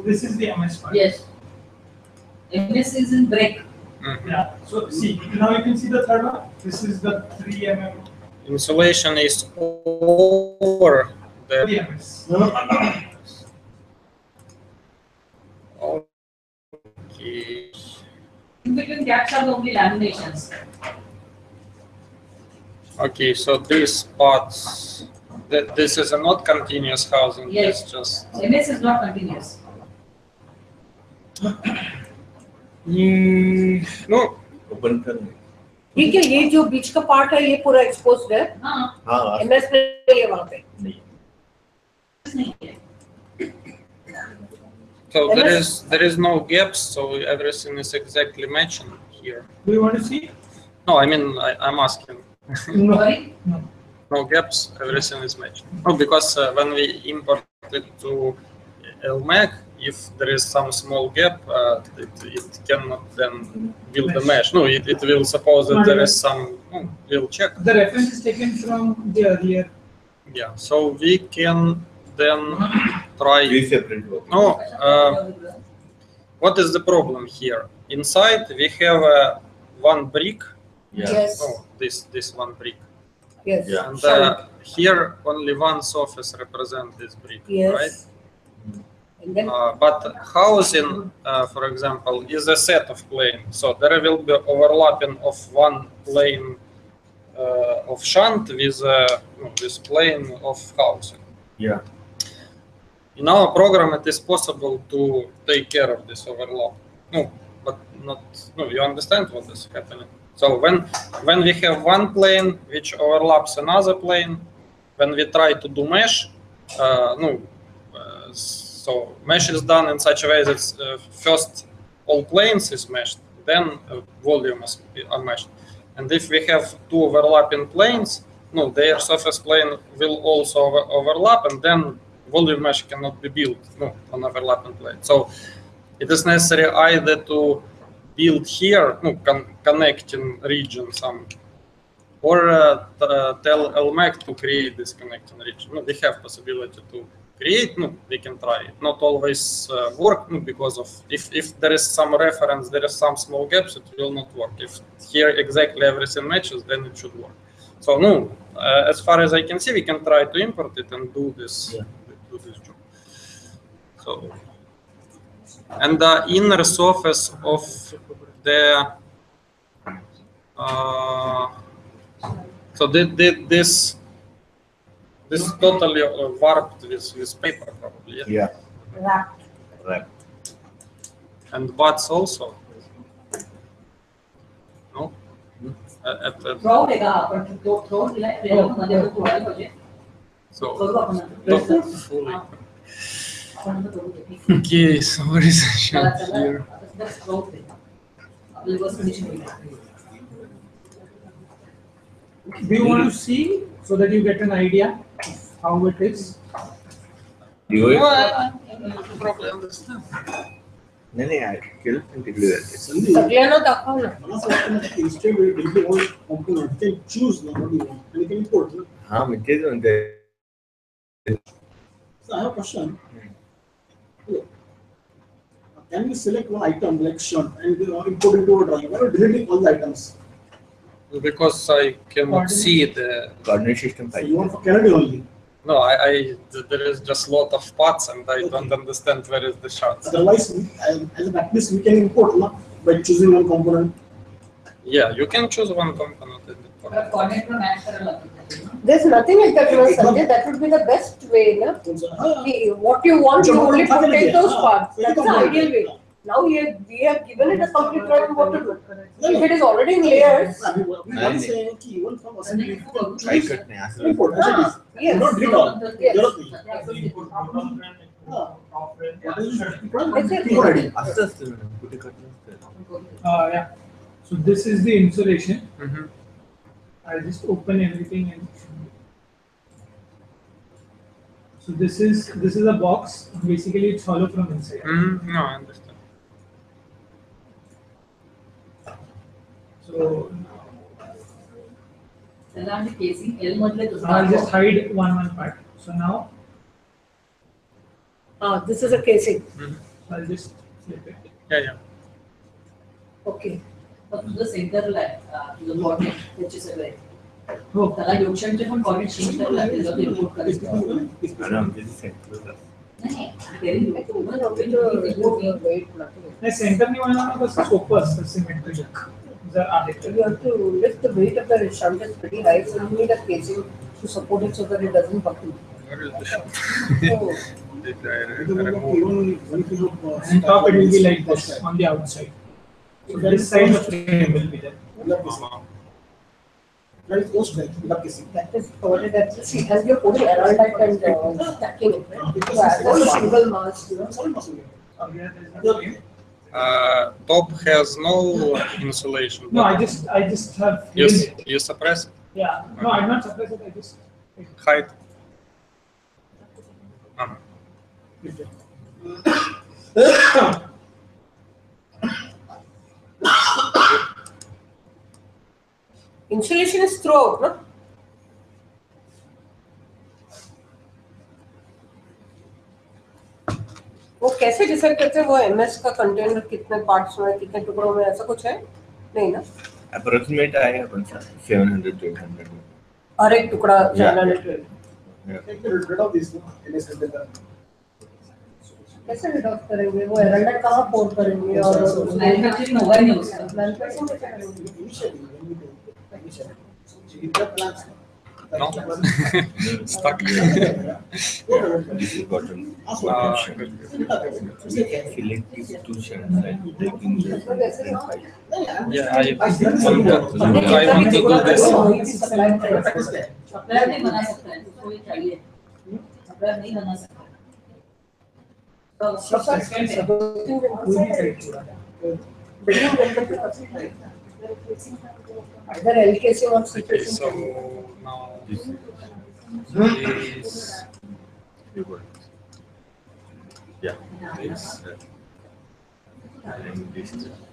This is the MS part. Yes. MS is in break. Yeah. So see, now you can see the third one. This is the 3 mm. Insulation is over the 3 ms. Okay. In between gaps are the only laminations. Okay, so these parts, this is a not continuous housing. Yes. It's just MS is not continuous. no. Open कर ठीक है, ये जो बीच का part है ये पूरा exposed है. हाँ एमएस नहीं है वहाँ पे. So there is no gaps, so everything is exactly matching here. Do you want to see? No, I mean I'm asking. No. No gaps, everything is matching. No, because when we import it to ELMAG, if there is some small gap, it cannot then build the mesh. No, it will suppose that there is some. We'll check. The reference is taken from the earlier. Yeah, so we can then try. separate. No, what is the problem here? Inside we have one brick. Yes. Oh, this one brick. Yes. Yeah. And here only one surface represents this brick, Yes. right? And then But housing, for example, is a set of planes. So there will be overlapping of one plane of shunt with this plane of housing. Yeah. In our program, it is possible to take care of this overlap. No, but not. No, you understand what is happening. So when we have one plane which overlaps another plane, when we try to do mesh, so mesh is done in such a way that first all planes is meshed, then volumes are meshed. And if we have two overlapping planes, their surface plane will also overlap, and then volume mesh cannot be built on overlapping plane. So it is necessary either to build here, connecting region some, or tell ELMAG to create this connecting region. We have possibility to create. We can try it. Not always work because of if there is some reference, there is some small gaps, it will not work. If here exactly everything matches, then it should work. So as far as I can see, we can try to import it and do this. Yeah. Do this job. So. And the inner surface of the so this totally warped with paper probably. Yeah. wrapped. And butts also. No. So not fully. Okay, so what is the shot here? Do you want to see so that you get an idea of how it is? Do I probably understand. नहीं I can continue that. सगळ्यांना दाखव ना. Instead we directly all component, you can choose what you want and you can import. हाँ मैं तेज़ होते. So I have a question. Can we select one item like shunt and import into a drawing? Why are you deleting all the items? Because I cannot see the Coordinate system. So you want for Canada only? No, there is just a lot of parts and I don't understand where is the shots. Otherwise, as a practice, we can import by choosing one component. Yeah, you can choose one component. There's nothing like that, Sanjay. That would be the best way, na? What you want, you only protect those parts. That's the ideal way. Now we have given it a complete drawing what to do. If it is already in layers, I cut नहीं आसान. import. yes. Not delete all. Yes. Yeah. So this is the insulation. Mm-hmm. I'll just open everything and. So this is a box. Basically, it's hollow from inside. Mm-hmm. No, I understand. So I'll I'll just hide one part. So now This is a casing. Mm-hmm. I'll just flip it. Yeah. Okay. to the center line, to the coordinate, which is a way. त्याला योगक्षांचे पण coordinate change करावे लागतील जर ते import करायचं. नाही सेंटरनी बनवणं कसं सोपं असतं सिमेट्रिक जर आहे तर. You have to lift the weight of the shunt is pretty high, so you need a casing to support it so that it doesn't buckle. Where is the shot? Oh. Did I remove? On top it will be like this on the outside. So this side of the frame will be there. That is post without kissing. That is covered. That's see, as you're putting aerolite and stacking it, right? So as a single mass, you know. Solid muscle. Top has no insulation. No, I just have You, framed it. you suppress it? Yeah. No, I'm not suppressed it. I just Height. Insulation is throughout, no? वो कैसे decide करते हैं वो MS का container कितने parts में कितने टुकड़ों में ऐसा कुछ है नहीं ना अप्रोक्सीमेट आएगा अपन 700 to 800 हर एक टुकड़ा 700 Rid of this, no? कैसे रिडॉक्ट करेंगे वो एरंडेट कहाँ पोर करेंगे और मैन्युफैक्चरिंग होगा ही नहीं उसका मैन्युफैक्चरिंग में क्या करेंगे Initially. No? Stuck. This is bottom. Selective two channels like taking the Yeah, I want to do this. Supplier नहीं बना सकता है उसको ये चाहिए सप्लायर नहीं बना सकता Either LKC or Okay, so now this and this.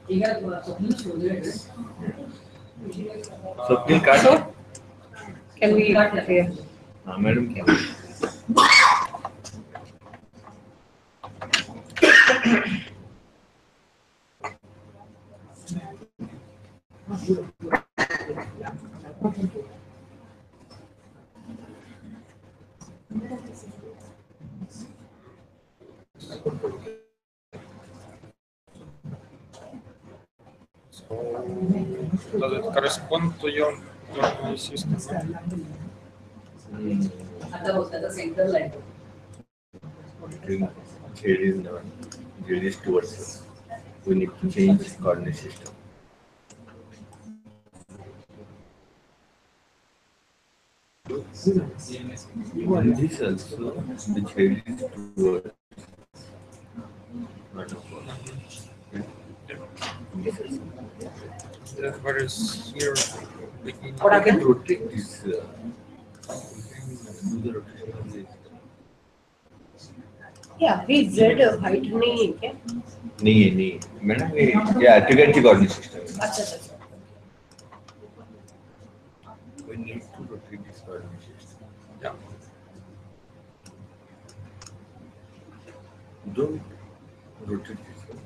ठीक है स्वप्न छोड़ दे Swapnil card. can we here? Madam can. Does it correspond to your system? आता होता था centre line Here is now. Here is towards us. We need to change coordinate system. In this also, the shade is towards. Where is here? What I can again? rotate this. Do the rotation of this. Yeah, we Z height नहीं है क्या? नहीं madam ये to get the coordinate system. अच्छा We need to rotate this coordinate system. Yeah. Don't rotate this one.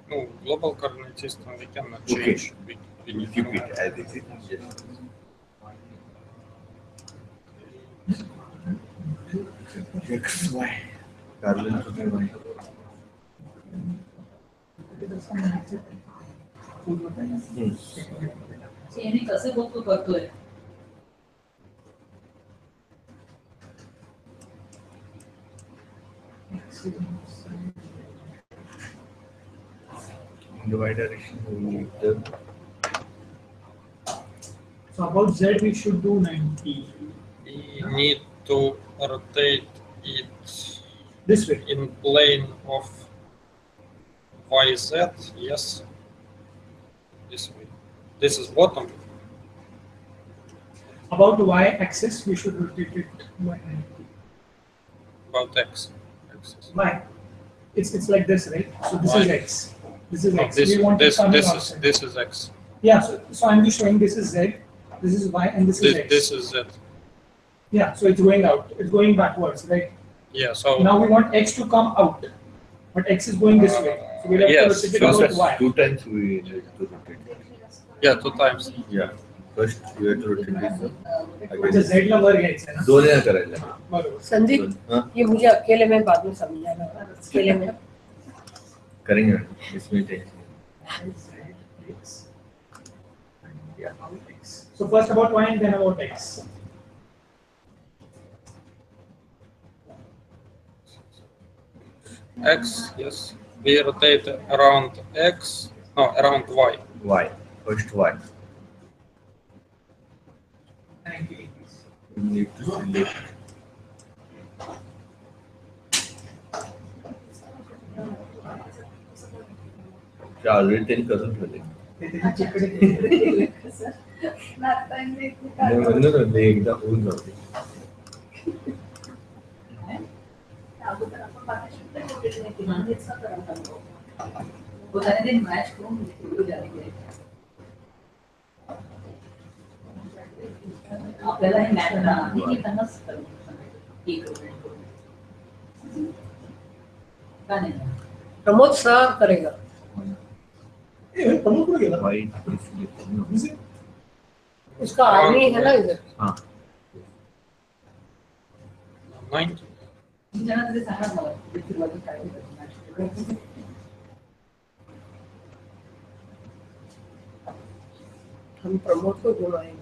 No, global coordinate system we cannot Okay. change. We We need keep to it as it is. Just. X, Y. Parallel to the Y. यानी कैसे बहुत को करते हैं In the Y direction, we need the. So about Z we should do 90. we need to rotate it This way. in plane of YZ, yes. This way. This is bottom. About the y-axis, we should rotate it by 90. About X. Axis. Why? It's like this, right? So this Why? is X. This is No, X. We want it coming outside. this is X. Yeah, so I'm just showing this is Z, this is Y, and this is X. This is Z. Yeah, so it's going out. It's going backwards, right? Yeah, so Now we want X to come out, but X is going this way. So we'll have yes, to rotate it about Y. 2 times we need to rotate. yeah, 2 times. Yeah. First we have to rotate this. अच्छा Z ला वर घ्यायचं आहे ना? दोन वेळा करायला. बरोबर. संदीप, हाँ? ये मुझे अकेले में बाद में समझाना, अकेले में. करेंगे इसमें tension. So first about Y and then about X. X, yes. We rotate around X, no, around Y. Y. First Y. 90 degrees. We need to select. Already त्यांनी करून ठेवले. म्हणून होते एकदा होऊन जाते. आपल्याला हे मॅच नाही त्यांनाच का नाही प्रमोद सर करेगा. प्रमोद को गेला. वाईट उसका आर्मी है ना इधर. हाँ 90. जरा तरी सांगा मला सुरुवातीला काय होतं. हम प्रमोद को घुमाएंगे.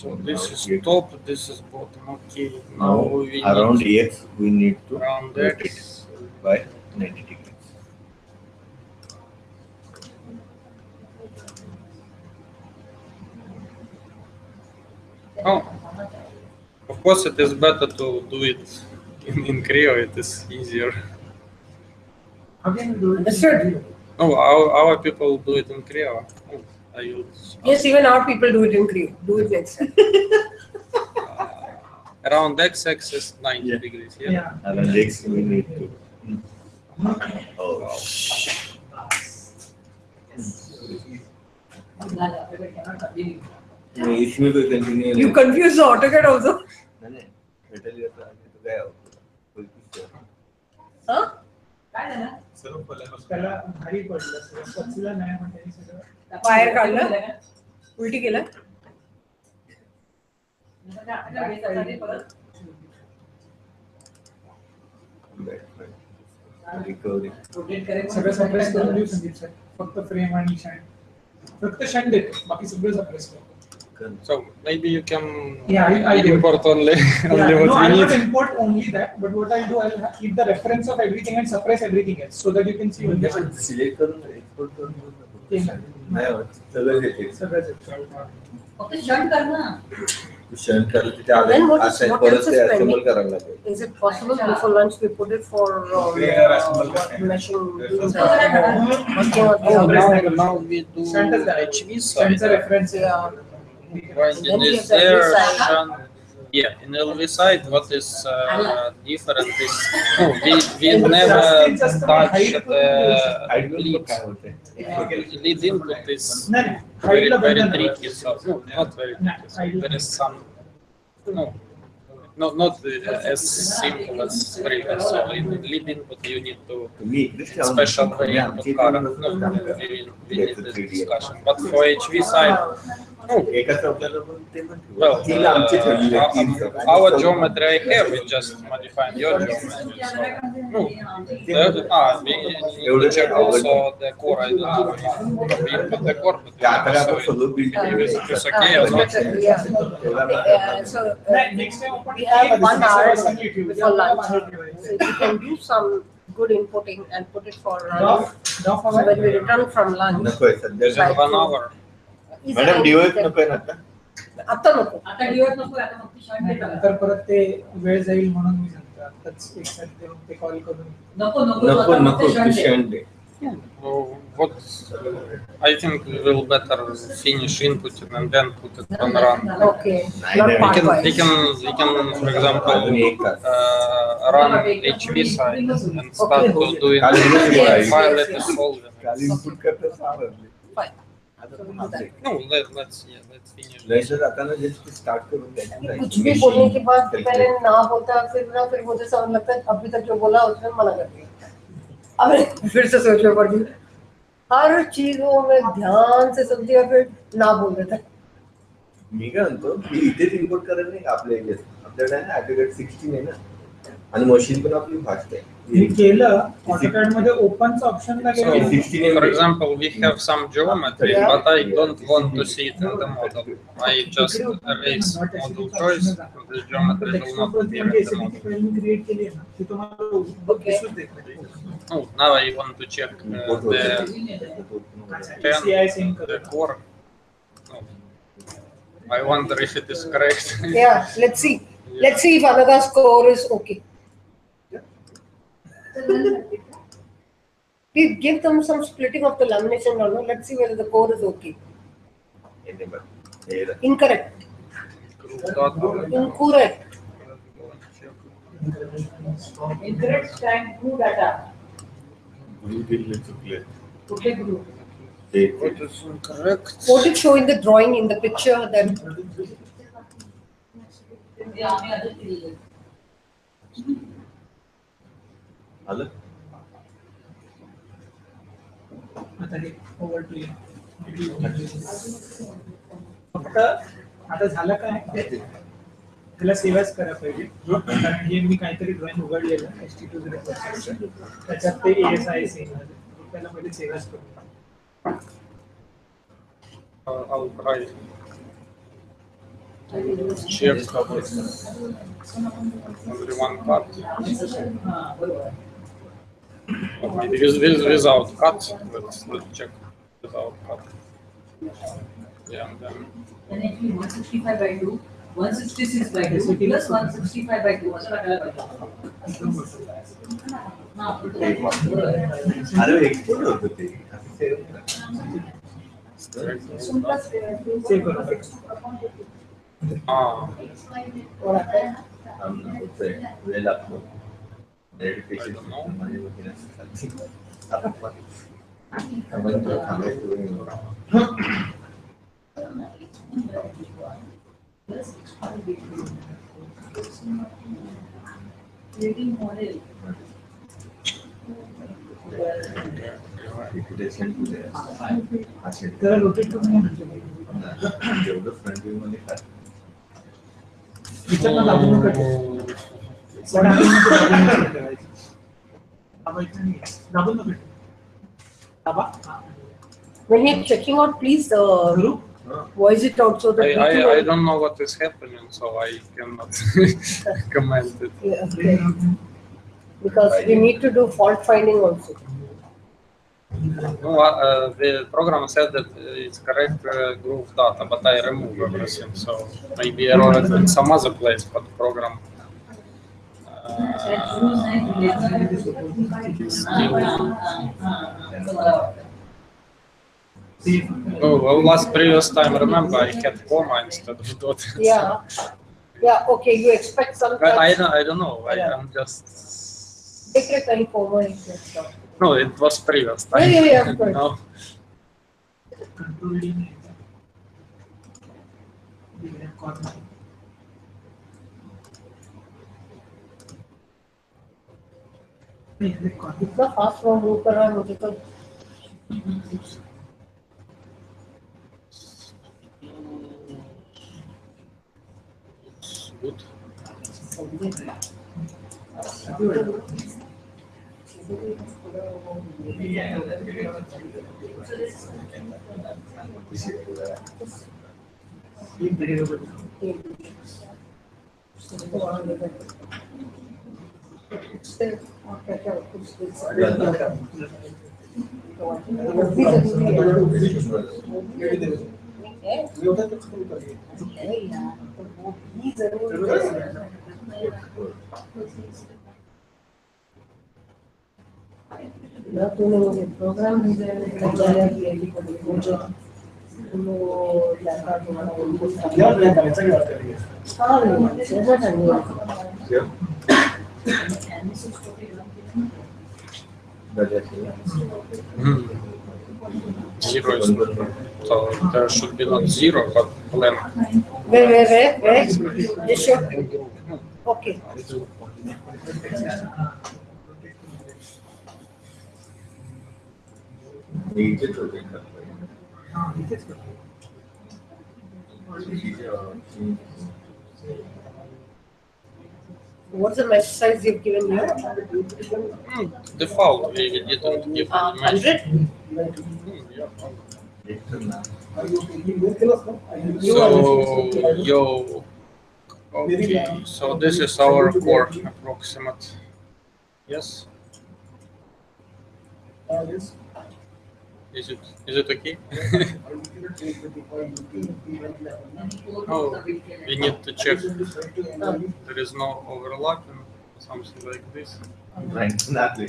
So this is top, this is bottom. Okay. Now Now we around need X we need to around rotate X. by 90 degrees. Oh, of course it is better to do it in Creo. It is easier. How can we do it? Understood. No, our people do it in Creo. Oh, I use Yes, even our people do it in Creo. Do it next time. around X axis 90 Yeah. degrees. Yeah. Around X we need to. Oh wow. इसमें कोई continue You confuse the AutoCAD also. नहीं metal का तो आगे तो गया कोई कुछ Huh? काय झालं त्याला भारी पडलं सगळं. पचलं नाही म्हणजे हे सगळं. बाहेर काढलं? उलटी केलं. रिकवरी सगळं सप्रेस करून देऊ संदीप सर. फक्त फ्रेम आणि शँड. फक्त शँड देतो. बाकी सगळं सप्रेस करतो. So maybe you can Yeah, I do. import only Yeah, what no, we I will need. import only that, but what I'll do, I'll keep the reference of everything and suppress everything else so that you can see only one. Select करून export करून Yeah. नाही होत सगळं घेते सगळंच. फक्त shunt कर ना. क्षण करत तिथे Then आले what is- असं what परत else is ते असेंबल pending? करायला लागेल. Is it possible before lunch we put it for meshing? Working on the Oh, other now we do Shunt is the HV Send the side. reference. Yeah. Winding Then we is have the there. LV side. Shunt. Yeah, in LV side, what is different is we never just touch height the height lead. काय होते Lead input is नाही, very height ला very बंधन नाही. tricky. So no, not very No, tricky. So I do there not. is some not as simple as previous. So lead input you need to तुम्ही इकडेच ठेवा ना. special way तुम्ही input आमच्या current. इथे No, नका. we need this discussion. But for HV side, no. एका चौकाला पण ते पण ठेवू. Well, तीन आमचे ठेवलेले आहेत, तीन चौक. our geometry I have, we just modified your geometry. So, no, we check also the core. I don't know if we input the core, but ते आता काय आपण so सगळं build it's okay or not. Yeah. So Next time open we have 1 hour assembly tube. before lunch. So if you can do some good inputting and put it for lunch. Doff So when we return from lunch, नको आहे सध्या There's 1 hour. easy madam and डिओएफ we can- नको आहे ना आता आता नको. आता दिवस नको, आता फक्त शंट देता. नंतर परत ते वेळ जाईल म्हणून मी सांगतो आताच एक साथ देऊन ते कॉल करून. नको नको नको आता नको फक्त shunt shunt they. What I think we will better finish inputting and then put it on run. Okay. Nein, Not nein. part We wise. can, for example, run HV side and start to doing Yes, file yes, let yes. us solve them. काल input करता समजले. Fine. आता पण आपले. No, let's finish. लयचं जाताना just start करून द्यायचं. कुछ भी बोलने के बाद पहले ना बोलता फिर मुझे समझ लगता है अभी तक जो बोला उसने मना कर दिया. अब फिर से सोचना पड़ गई. हर चीजों में ध्यान से सुनती है फिर ना बोल देता है. मी काय म्हणतो की इथेच इम्पोर्ट करायला नाही का आपल्या याच्यात आपल्याकडे आहे ऍप्लिकेट 16 आहे ना आणि मशीन पण आपली फास्ट आहे. मी केलं ऑटोकॅड मध्ये ओपनचं ऑप्शन So, लागेल. 16 for example, we have some geometry, but I don't want to see it in the model. I just erase model choice, the geometry will not appear in the model. File me create केली आहे ना ती तुम्हाला दिसूच देत नाही. Oh, now I want to check the CI sync the core. No. I wonder if it is correct. Yeah, let's see. Let's see if another score is okay. Please give them some splitting of the lamination or no. Let's see whether the core is okay. Incorrect. Incorrect. Incorrect time through data. Okay, group. What is incorrect? What did show in the drawing in the picture then? Yeah, आम्ही आधीच केलेलं. आलं आता हे over to फक्त आता झालं काय त्याला सेव्हच करा पाहिजे कारण हे मी काहीतरी ड्रॉइंग उघडलेलं HT20 त्याच्यात ते ASI सेम आहे त्याला पहिले सेव्हच करू. I'll try. Check only one cut. Or maybe without cut. Let's check without cut. Yeah, and then Then actually 165 by 2, 166 by 2 plus 165 by 2 असं टाकायला पाहिजे. अरे एक्सपोर्ट होतं ते सेव्ह करू. वेळ लागतो त्याला रोटेट करून जेवढं फ्रंट व्ह्यू मध्ये काय विचारला दाबून नका ठेवू. पण आधी नको दाबून नका ठेवायचं. दाबायचं नाही. दाबून नका ठेवू. दाबा. When you're checking out, please करू. voice it out so that I don't know what is happening, so I cannot comment it. Yeah, okay. Because we need to do fault finding also. No, the program said that it's correct groove data, but I removed everything, so maybe error is in some other place, but the program well, last previous time, remember, I had comma instead of dot. Yeah. Yeah, okay, you expect some I don't know, I'm just... secret and forward. No, it was previous time. Yeah, of course. No. Control D नाही. दिलेल्या corner. नाही, हे corner. इतना fast move कर रहा है मुझे तो. Good. तूने मुझे प्रोग्राम भेजा Zero is so there should be not zero, but blank. Where? Yes, sure. Okay. What's the mesh size you've given here? Default, we didn't give mesh. 100? So, okay, so this is our core approximate. Yes? Is it okay? Oh, we need to check. There is no overlapping, something like this. Exactly.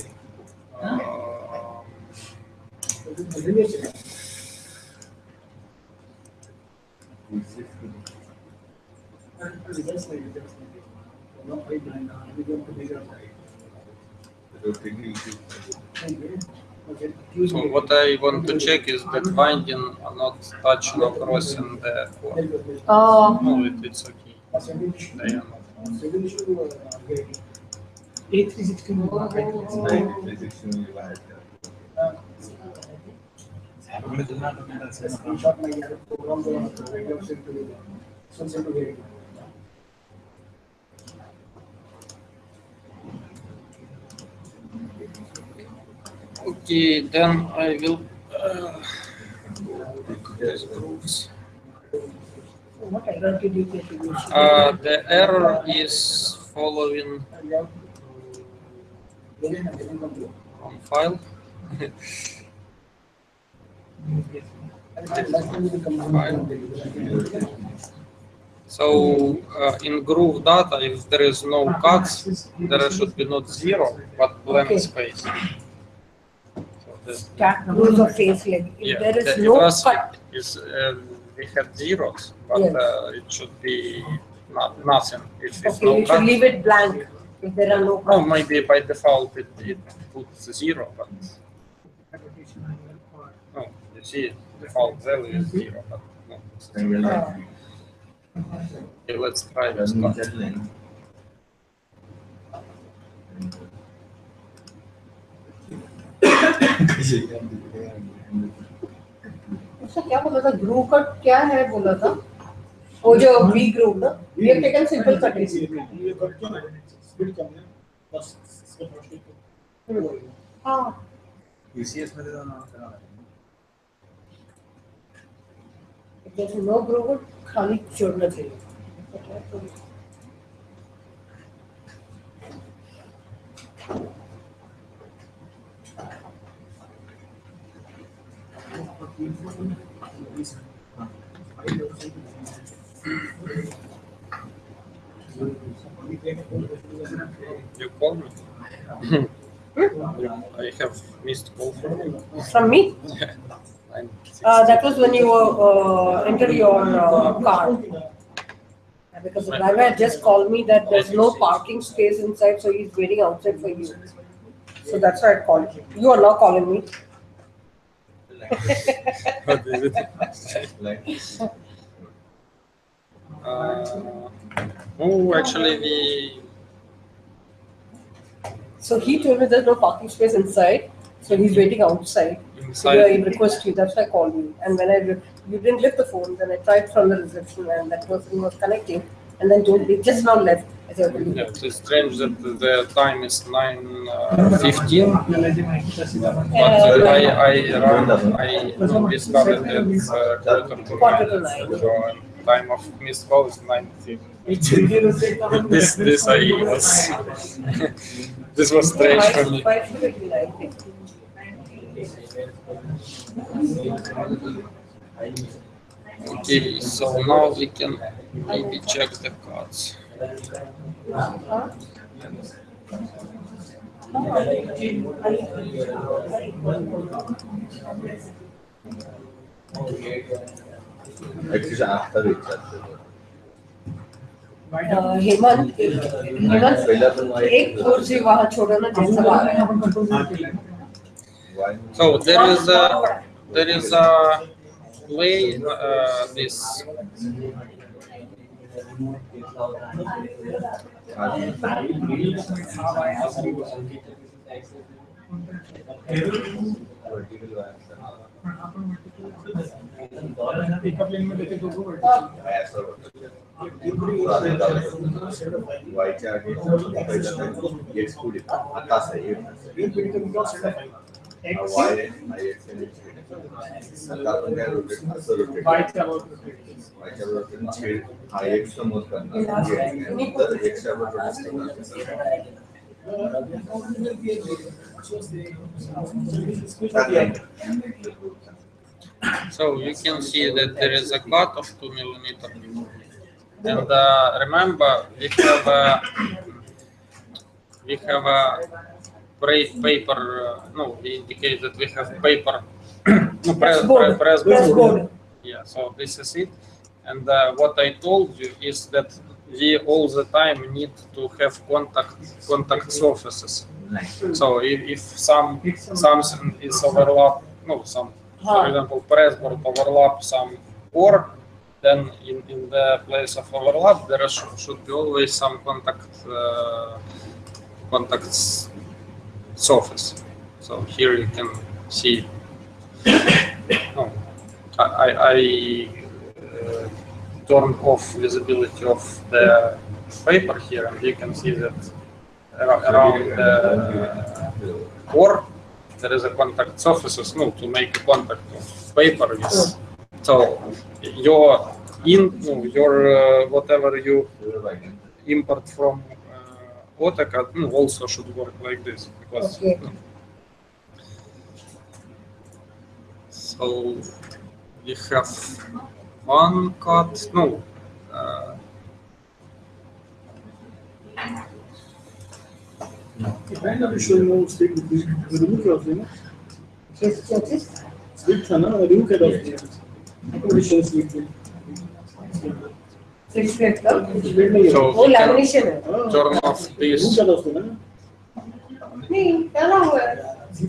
So what I want to check is that binding are not touching or crossing the core. No, it's okay. They are not. Okay, then I will these grooves. What error did you get? The error is following on file. So in groove data, if there is no cuts, there should be not zero, but blank space. Stack rows of face leg. If there is no cut. We had zeros, but it should be nothing. If Okay, no you should leave it blank if there are no cuts. No, maybe by default it puts zero, but no, you see, default value is zero, but no. Okay, let's try this one. उसका क्या बोला था groove cut क्या है बोला था वो जो बी ग्रूव ना ये टेकन सिंपल कट है ये कट क्यों है स्पीड कम है बस इसको ठीक हां यूसीएस मध्ये जाऊन करा जैसे नो ग्रूव खाली छोड़ना चाहिए You call me? I have missed call from me. That was when you entered your car. Because the driver had just called me that there's no parking space inside, so he's waiting outside for you. So that's why I called you. You are not calling me. What is it? Oh, actually, So he told me there's no parking space inside, so he's waiting outside. So I request you. That's why I called you. And when you didn't lift the phone, then I tried from the reception, and that person was connecting, and then told me just now left. I said, okay. Yeah, it's strange that the time is 9:15. But we started at quarter to 9. So time of missed call is 9:15. This was strange for me. Okay, so now we can maybe check the cards. Actually, after it. Hemant एक कुर्सी वहाँ छोड़ो ना जैसा आ रहा है. So there is a way this. So you can see that there is a cut of 2 millimeter, and remember we have a paper. No, we indicate that we have paper. Press board. Yeah. So this is it. And what I told you is that we all the time need to have contact surfaces. So if something is overlap, for example, press board overlap some core, then in the place of overlap there should be always some contact surface. So here you can see. I turn off visibility of the paper here, and you can see that around the core there is a contact surfaces. To make a contact of paper is so your whatever you import from AutoCAD also should work like this because. Okay. So we have one cut. So lamination है. Turn off this. नहीं डाला हुआ है. He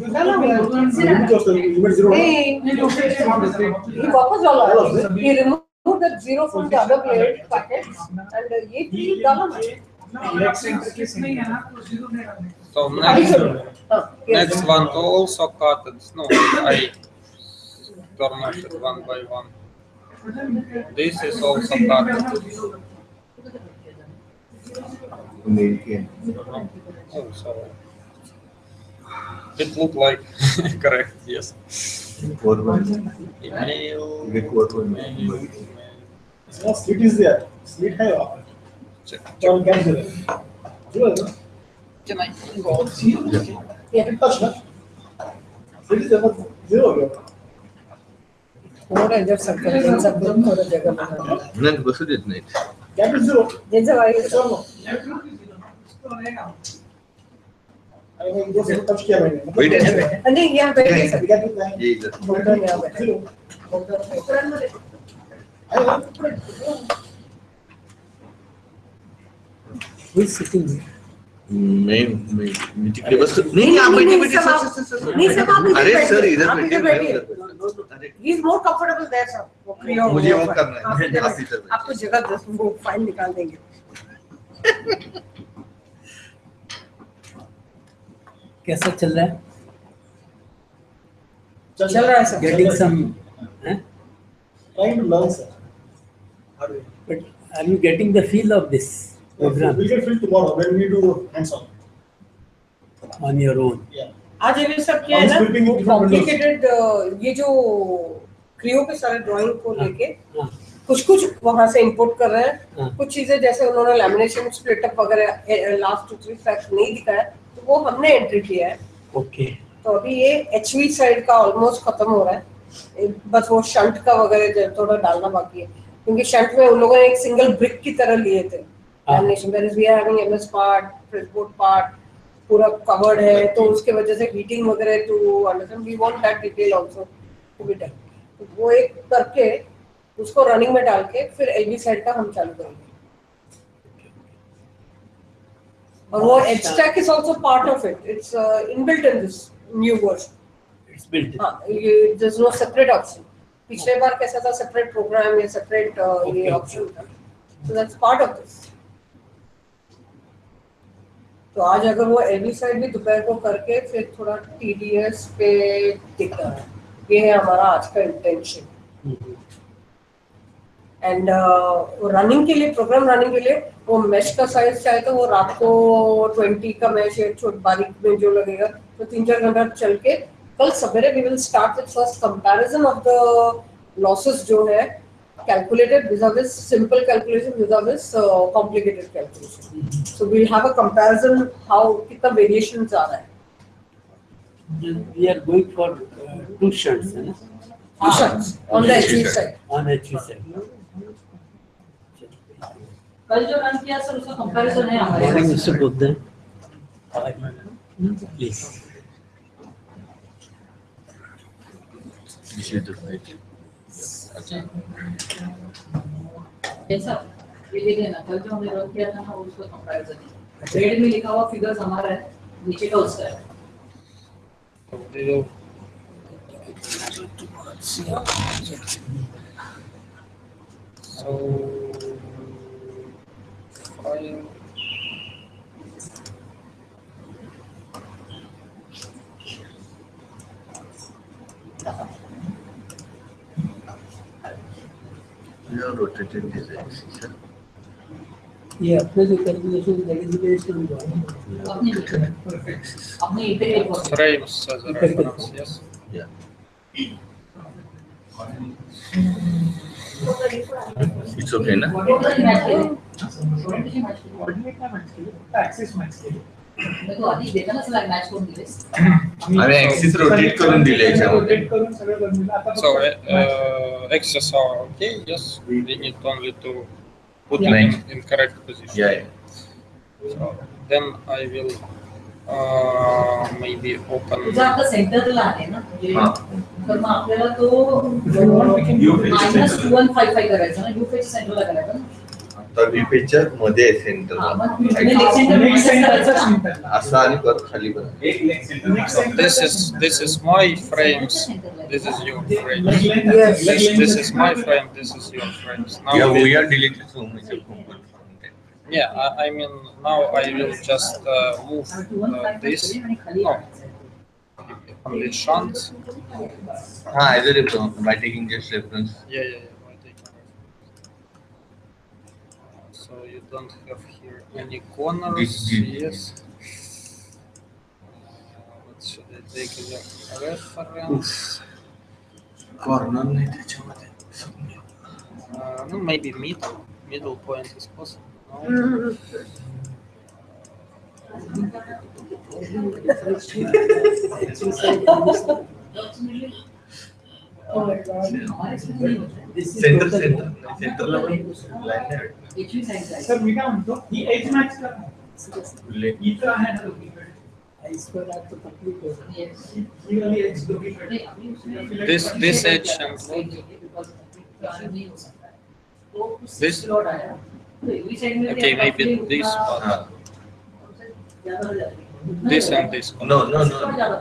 वापस डाला. He removed that zero from the other plate packet and ये भी डाला ना. So next one also cut it. I turn off it one by one. This is also cut. So it looked like correct, yes. Email. Slit is there. Slit है वहाँ. Check. Can Can I go? Yeah. Touch ना. Slit is there. Zero हो गया. थोड़ा इधर circle थोड़ा जगह बना. नहीं बस देत नहीं. Gap is zero. जैसे वाली touch किया मैंने. Wait. नहीं यहाँ बैठे सर. ये इधर. बोल्डर यहाँ बैठे. Who is sitting here? मैं तिकडे बस नहीं आप बैठे अरे सर इधर बैठे. He is more comfortable there sir. मुझे वो करना है. आपको जगह 10 वो फाइल निकाल देंगे. कैसा चल रहा है? चल रहा है sir. Getting some, Trying to learn sir. but are you getting the feel of this program We'll get feel tomorrow when we do hands-on. on your own? Yeah. आज ये सब क्या है ना कॉम्प्लिकेटेड ये जो क्रियो के सारे ड्राइंग को लेके कुछ वहां से इंपोर्ट कर रहे हैं. कुछ चीजें जैसे उन्होंने लैमिनेशन स्प्लिट अप वगैरह लास्ट 2-3 फैक्ट नहीं दिखाया तो वो हमने एंट्री किया है. Okay. तो अभी ये एचवी साइड का ऑलमोस्ट खत्म हो रहा है. बस वो शंट का वगैरह थोड़ा डालना बाकी है, क्योंकि शंट में उन लोगों ने एक सिंगल ब्रिक की तरह लिए थे lamination, where we are having MS part, pressboard part पूरा कवर्ड है, तो उसके वजह से हीटिंग वगैरह to understand we want that detail also to be done. वो एक करके उसको रनिंग में डाल के फिर एलबी साइड का हम चालू करेंगे। और वो edge stack is also part of it. It's inbuilt in this new version. It's built. There's no separate option. पिछले बार कैसा था separate program या separate ये option था. So that's part of this. तो आज अगर वो एलबी साइड भी दोपहर को करके फिर थोड़ा TDS पे दिखा है, ये है हमारा आज का इंटेंशन। एंड रनिंग के लिए, प्रोग्राम रनिंग के लिए वो मैश का साइज चाहे तो वो रात को 20 का मैश है, छोट बारीक में जो लगेगा तो 3-4 घंटा चल के कल सवेरे we will start with first comparison of the losses जो है calculated viz simple calculation viz complicated calculation. So we will have a comparison how कितना वेरिएशंस आ रहा है। We are going for 2 shunts, है ना? 2 shunts on the HV side. On HV side. कल जो रन किया सर उसका कंपैरिजन है हमारे पास। Morning, Mr. Buddha. Please. ऐसा ये ले लेना, कल जो हमने रन किया था ना उसका कंपैरिजन है। रेड में लिखा हुआ फिगर्स हमारा है, नीचे का उसका है। You have rotated this axis. Yeah, after the calculation, that is based on what? अपने इंटीग्रेट कर Frames as a reference, yes. Yeah. It's okay, na? Axis match केले. देखो आधी देखा ना स्लाइड मैच करून दिलेस। अरे axis rotate करून दिले याच्यामध्ये. Rotate करून सगळं करून दिलं. आता So फक्त axes are okay. Yes, we need only to put Yeah. them in correct position. Yeah. So then I will maybe open. तुझा आपला सेंटरला आहे ना, म्हणजे हां. तर मग आपल्याला तो -2155 करायचा ना, यू फेज सेंटरला करायचा ना. तर व्हीपेच्या मध्ये सेंटरला हां, मग नेक्स्ट सेंटर next करायचा center ना. center. असं आणि परत खाली पण This is my frames. This is your frames. Yes. This is my frame. This is your frames. Now Yeah, we we- are deleted so much of component from that. Yeah, I mean now I will just move this. No, only shunt. As a reference, by taking just reference. Yeah. I take it. So you don't have here any corners. This- Yes. What should I take as a reference? Corner नाही त्याच्यामध्ये. No, maybe middle point is possible. No? Oh my God. Centre सेंटरला line आहे. HV side आहे. Sir मी काय म्हणतो, ही as match कर. ले- इथं आहे ना दोघीकडे. इसपर आप तो कंप्लीट हो गया. Yes. ही वाली एज दोघीकडे. नहीं, अभी उसमें This edge and This? Slot आया. तो HV साइड में Okay, maybe this one. हाँ. ज्यादा हो जाती है. This and this. No. ज्यादा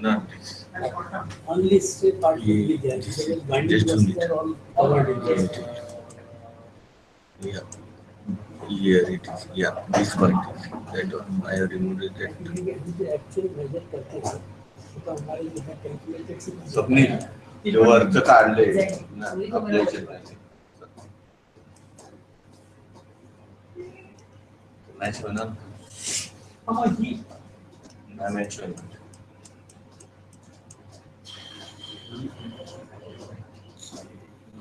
Not this. Only straight part will be there. Because binding Just losses unit. are all covered in this. Yeah. Here it is. Yeah, this part is. That one. I have removed it. जो actual measure करते हैं तो हमारे जो है calculated से स्वप्नील जो वरचं काढलंय ना आपल्या चित्राचे. मॅच होणार हा, ही नाही मॅच होणार.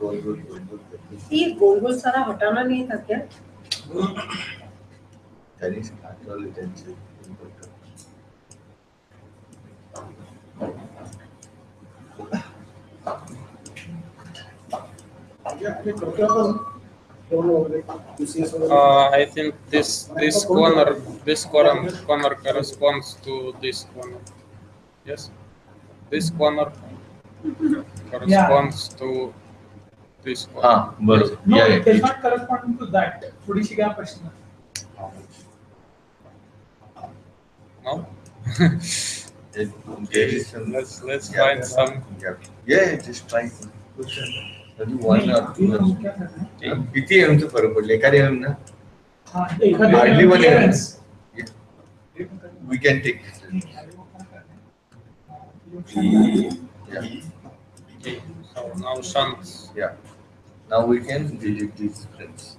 गोल गोल गोल गोल ये गोल सारा हटाना नहीं था क्या? त्यांनी आठवले त्यांचे I think this corner corresponds to this corner. Yes, this corner corresponds to this corner. No, it does not correspond to that. थोड़ी-सी gap है इसमें. No. There is some. Let's find some. Yeah, just try. One or two. किती एमचं फरक पडले एखादी M ना hardly 1 mm. We can take it. Yeah. Okay, so now shunts. Yeah. Now we can delete these friends.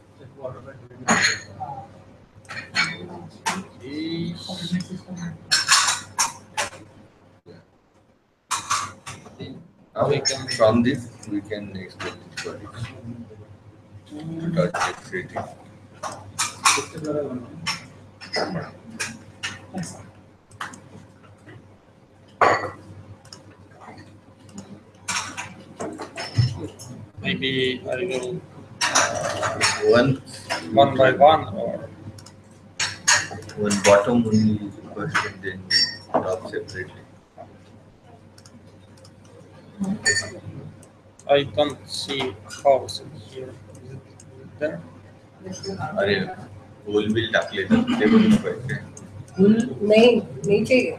Now we can from this we can extend this body. Maybe I will one by one or one bottom only first and then top separately. I don't see house in here. Is it there? अरे whole bill टाकले तर ते पण पाहिजे. नहीं चाहिए.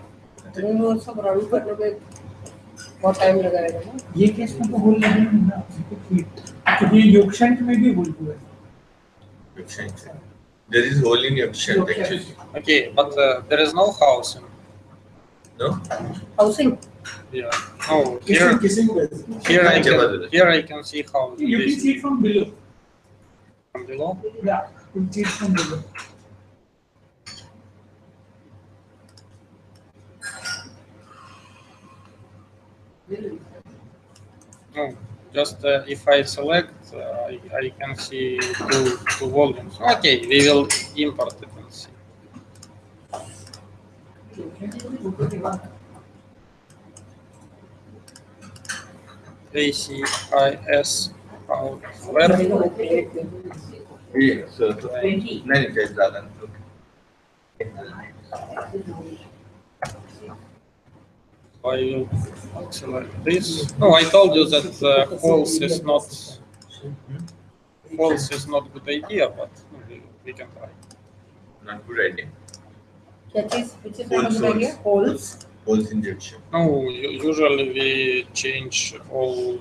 तुम्हें वो सब राउंड करने में बहुत टाइम लगाएगा ना. ये केस में तो होल नहीं है ना. क्योंकि योगशंट में भी होल हुआ है. Yokshank. There is hole in Yokshank actually. Okay, but there is no housing. No? Housing. Yeah. Oh, here I can see how. You can see it from below. From below? Yeah, you can see it from below. No, just if I select, I can see two volumes. Okay, we will import it and see. ACIS out where? Yeah, so नहीं चाहिए ज़्यादा. I will select this. No, I told you that false is not good idea, but we can try. Not good idea. Which is not a good idea? Holes. Holes injection. No, usually we change all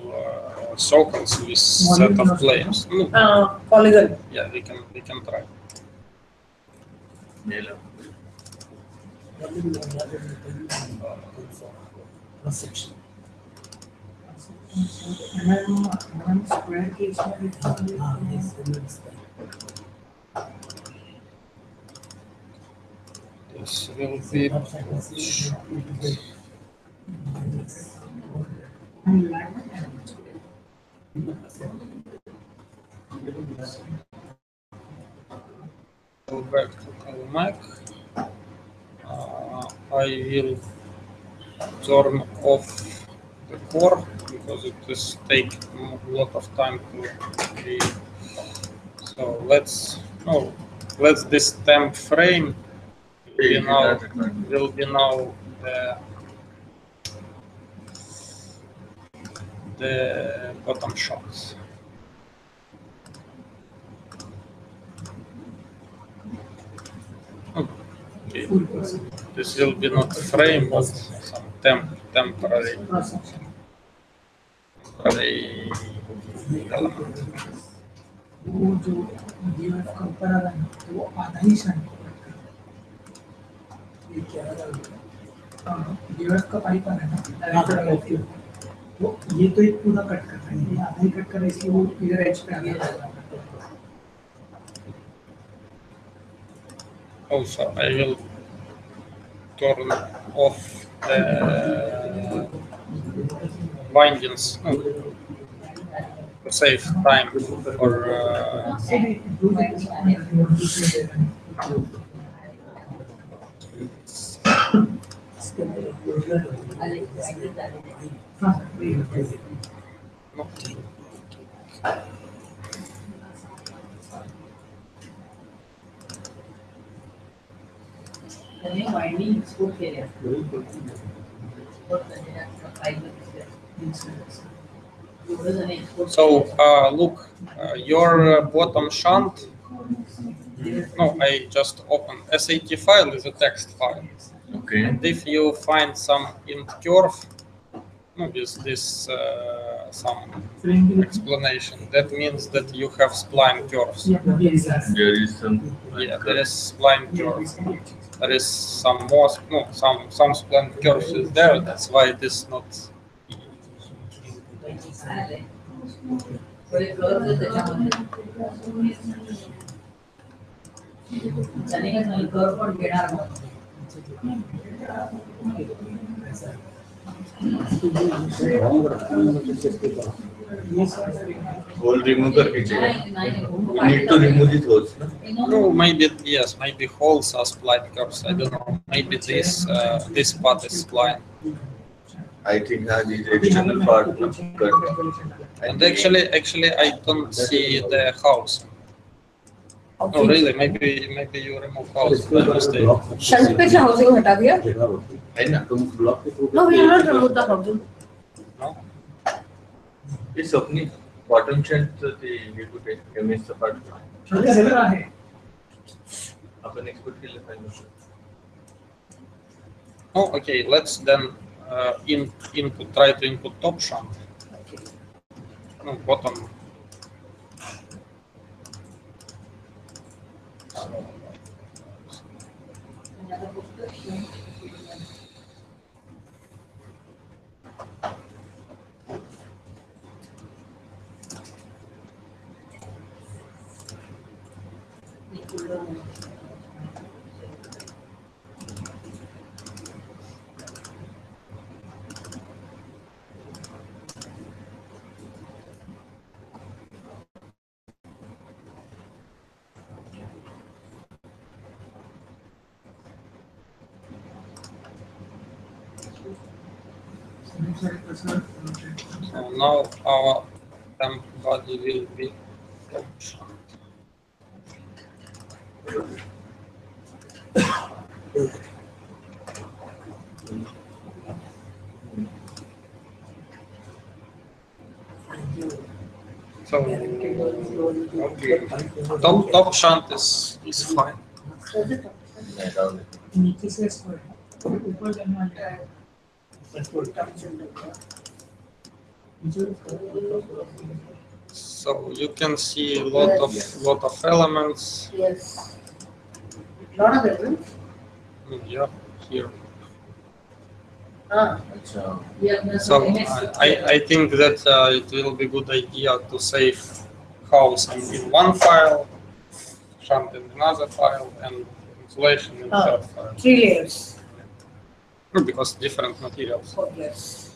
circles with set of planes. Polygon. Yeah, we can try. Section. Square case This will be go back to ELMAG. I will turn off the core because it is take a lot of time to be. So let's this temp frame will be now the bottom shots. Okay. This will be not frame but some temporary element. वो जो DOF का ऊपर आ रहा है वो आधा ही शांत ये क्या है DOF का पाइप आ रहा है ना वो ये तो एक पूरा कट कर रहा है ये आधा ही कट कर रहा है इसलिए वो इधर एज पे आ गया. Also, I will turn off the bindings to save time for. winding export area. So look, your bottom shunt. No, I just opened SAT file is a text file. Okay. And if you find some int curve, no, this some explanation, that means that you have spline curves. There is some. Yeah, there is spline curve. There is some more, no, some spline curves is there. That's why it is not. Hole remove करके चाहिए. We need to remove these holes, no? No, maybe yes, maybe holes are spline curves. I don't know. Maybe this part is spline. I think these external part cut. And actually, I don't see the house. Oh, really? Maybe you remove house by mistake. Shunt पे से housing हटा दिया? है ना? No, we have not removed the housing. No. It's opening. Bottom shunt the need to take. You miss the part. Upon export के लिए file. Oh, okay. Let's then try to input top shunt. No, bottom. So now our temp body will be top shunt. So okay, top shunt is fine. So you can see a lot of elements. Yes. Lot of elements. Yeah, here. Ah. So I think that it will be a good idea to save house in one file, shunt in another file, and insulation in third file. 3 layers. Because different materials. Oh, yes.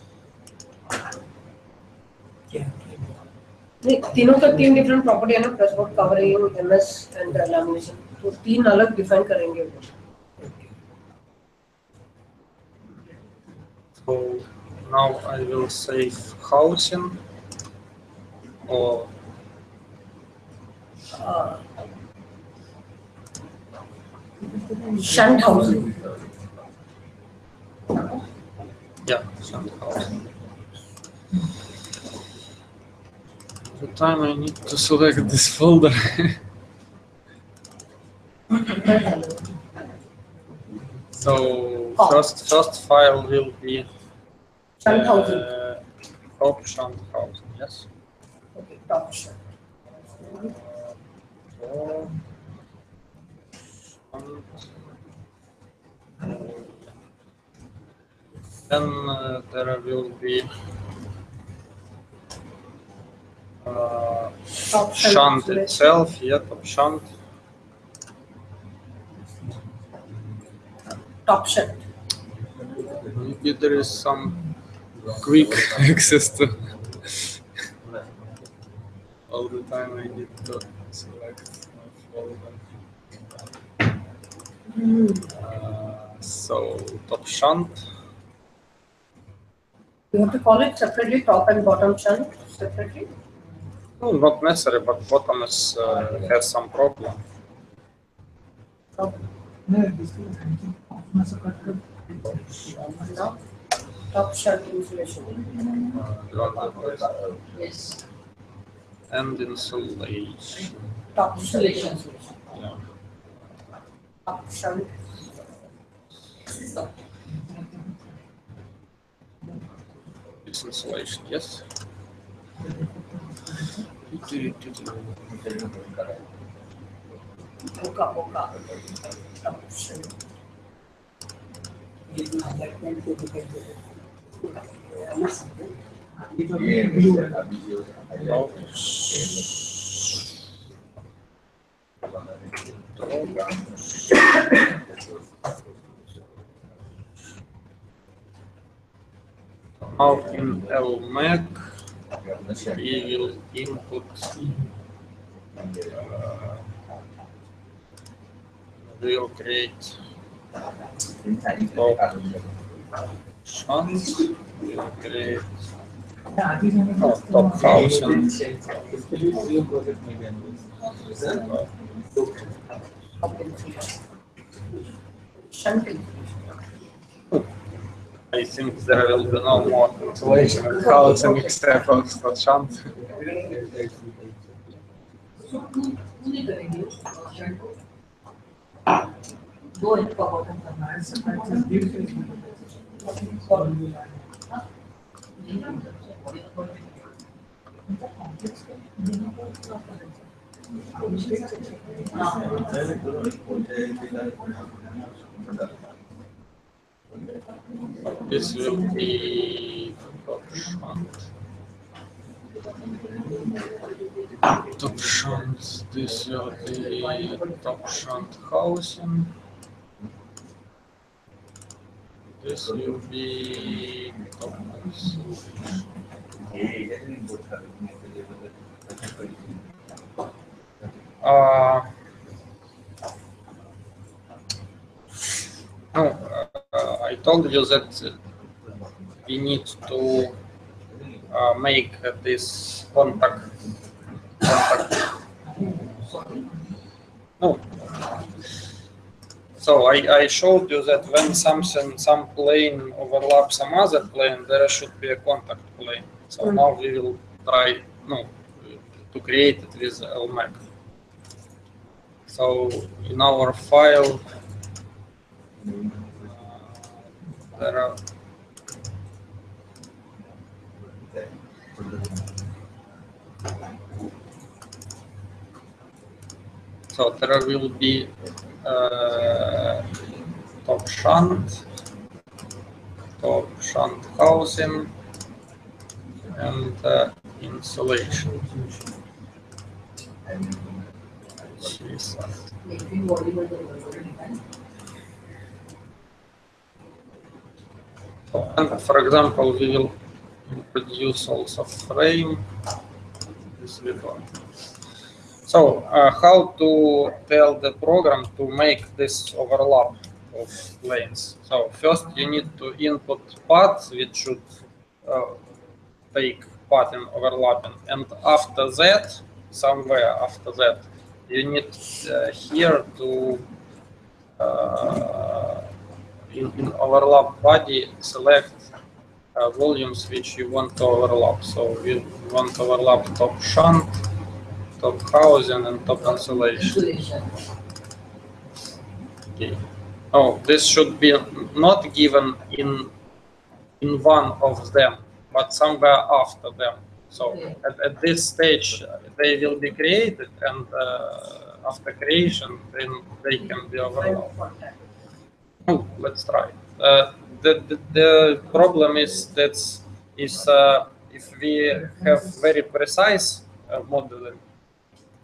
तीनों का 3 different property है ना, pressboard covering, MS and lamination. तो 3 अलग define करेंगे. So now I will save housing or shunt housing. yeah, shunt housing. The time I need to select this folder. So first file will be Shunt housing. top shunt housing. Yes. Okay, top shunt. Then there will be Top shunt itself. Yeah, top shunt. Top shunt. Maybe there is some quick access to. All the time I need to select my folder. So top shunt. You have to call it separately, top and bottom shunt separately? No, not necessary, but bottom is has some problem. Now, top shunt insulation. Yes. And insulation. Top insulation. Yeah. Top shunt. It's insulation, yes. Boca. Top shunt. Now in ELMAG, we will input we'll create top shunts, we'll create top housing. Shunting. I think there will be no more insulation and housing except for shunt. दो inch का bottom करना है This will be top shunt. Top shunt. This will be top shunt housing. This will be top insulation. I told you that we need to make this contact. No. So I showed you that when some plane overlaps some other plane, there should be a contact plane. So now we will try to create it with ELMAG. So in our file, there are there will be top shunt housing, and insulation. And for example, we will introduce also frame. This before. So how to tell the program to make this overlap of planes? So first you need to input paths which should take path in overlapping, and after that, somewhere after that, you need here to in overlap body select volumes which you want to overlap. So we want to overlap top shunt, top housing, and top insulation. Okay. Oh, this should be not given in one of them, but somewhere after them. So at this stage, they will be created, and after creation, then they can be overlapped. Oh, let's try. The problem is that if we have very precise modeling,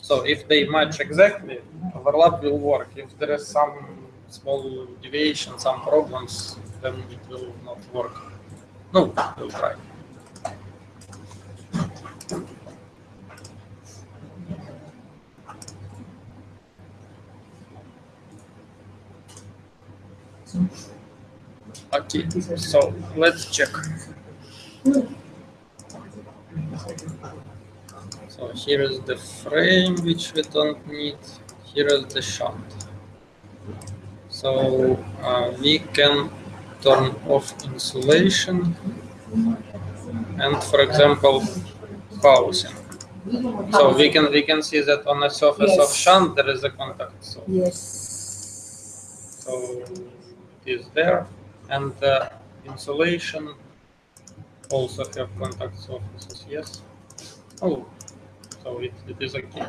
so if they match exactly, overlap will work. If there is some small deviation, some problems, then it will not work. No, we'll try. Okay, so let's check. So here is the frame which we don't need. Here is the shunt. So we can turn off insulation and, for example, housing. So we can see that on the surface of shunt there is a contact. So so it is there, and the insulation also have contact surfaces. Yes. Oh, so it is okay.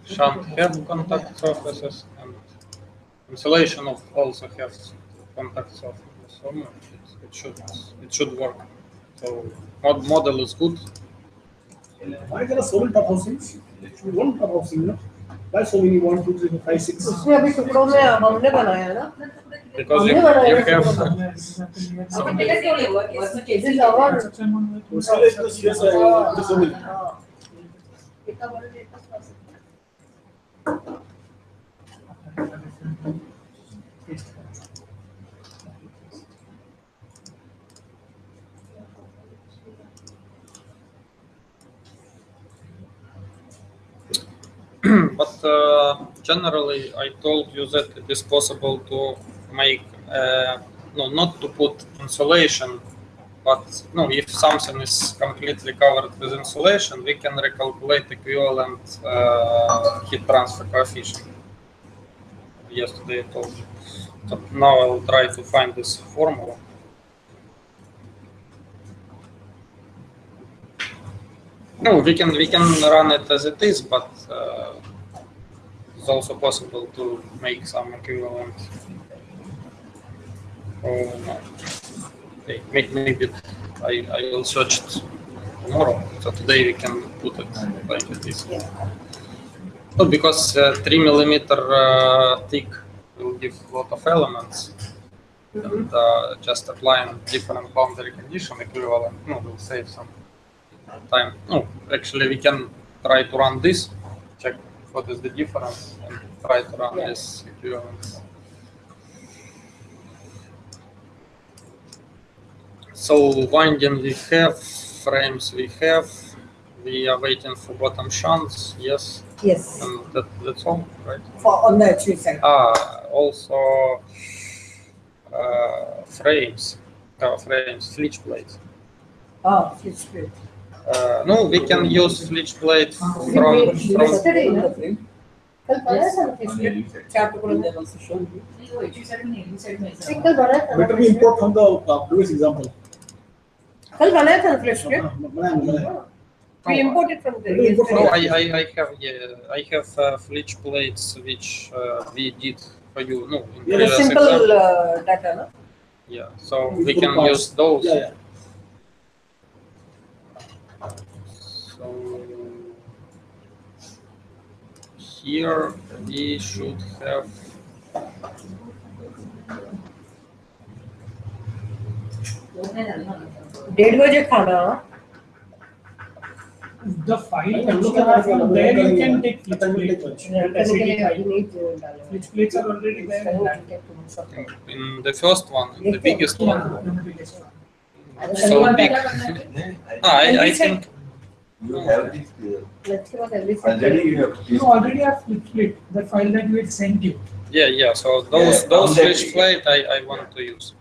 Shunt have contact surfaces, and insulation also has contact surfaces. So no, it should work. So model is good. Why there are so many top housings? One top housing, no? Why so many 1, 2, 3, 4, 5, 6? उसमें अभी टुकड़ों में हमने बनाया ना. Because you have This is our. उसके लिए तो serious so many. but generally, I told you that it is possible to make no, not to put insulation, but no, if something is completely covered with insulation, we can recalculate equivalent heat transfer coefficient. Yesterday I told you. So now I will try to find this formula. No, we can run it as it is, but it's also possible to make some equivalent. Oh, no. Okay, maybe I will search it tomorrow. So today we can put it like this. Well, because 3 millimeter thick will give a lot of elements, and just applying different boundary condition equivalent, will save some time. No, actually we can try to run this, check what is the difference, and try to run this equivalence. So winding we have, frames we have, we are waiting for bottom shunts, yes. Yes. And that's all, right? On the HV side. Also frames, flitch plates. Flitch plate. No, we can use flitch plate from yesterday, no? कल बनाया था ना flitch plate. चार टुकड़ों में. कल बनाया था. Better we import from the previous example. कल बनाया था ना flitch plate. बनाया. We imported from there. No, I have flitch plates which we did for you. No, in The simple data, no? Yeah, so we can use those. Yeah. So here we should have. डेढ़ बजे खाना. The file which you have from there, you can take flitch plates. Flitch plates are already there. In the first one, in the biggest one. So big. I think. You have this You already have flitch plate, the file that we had sent you. Yeah. So those flitch plate I want to use.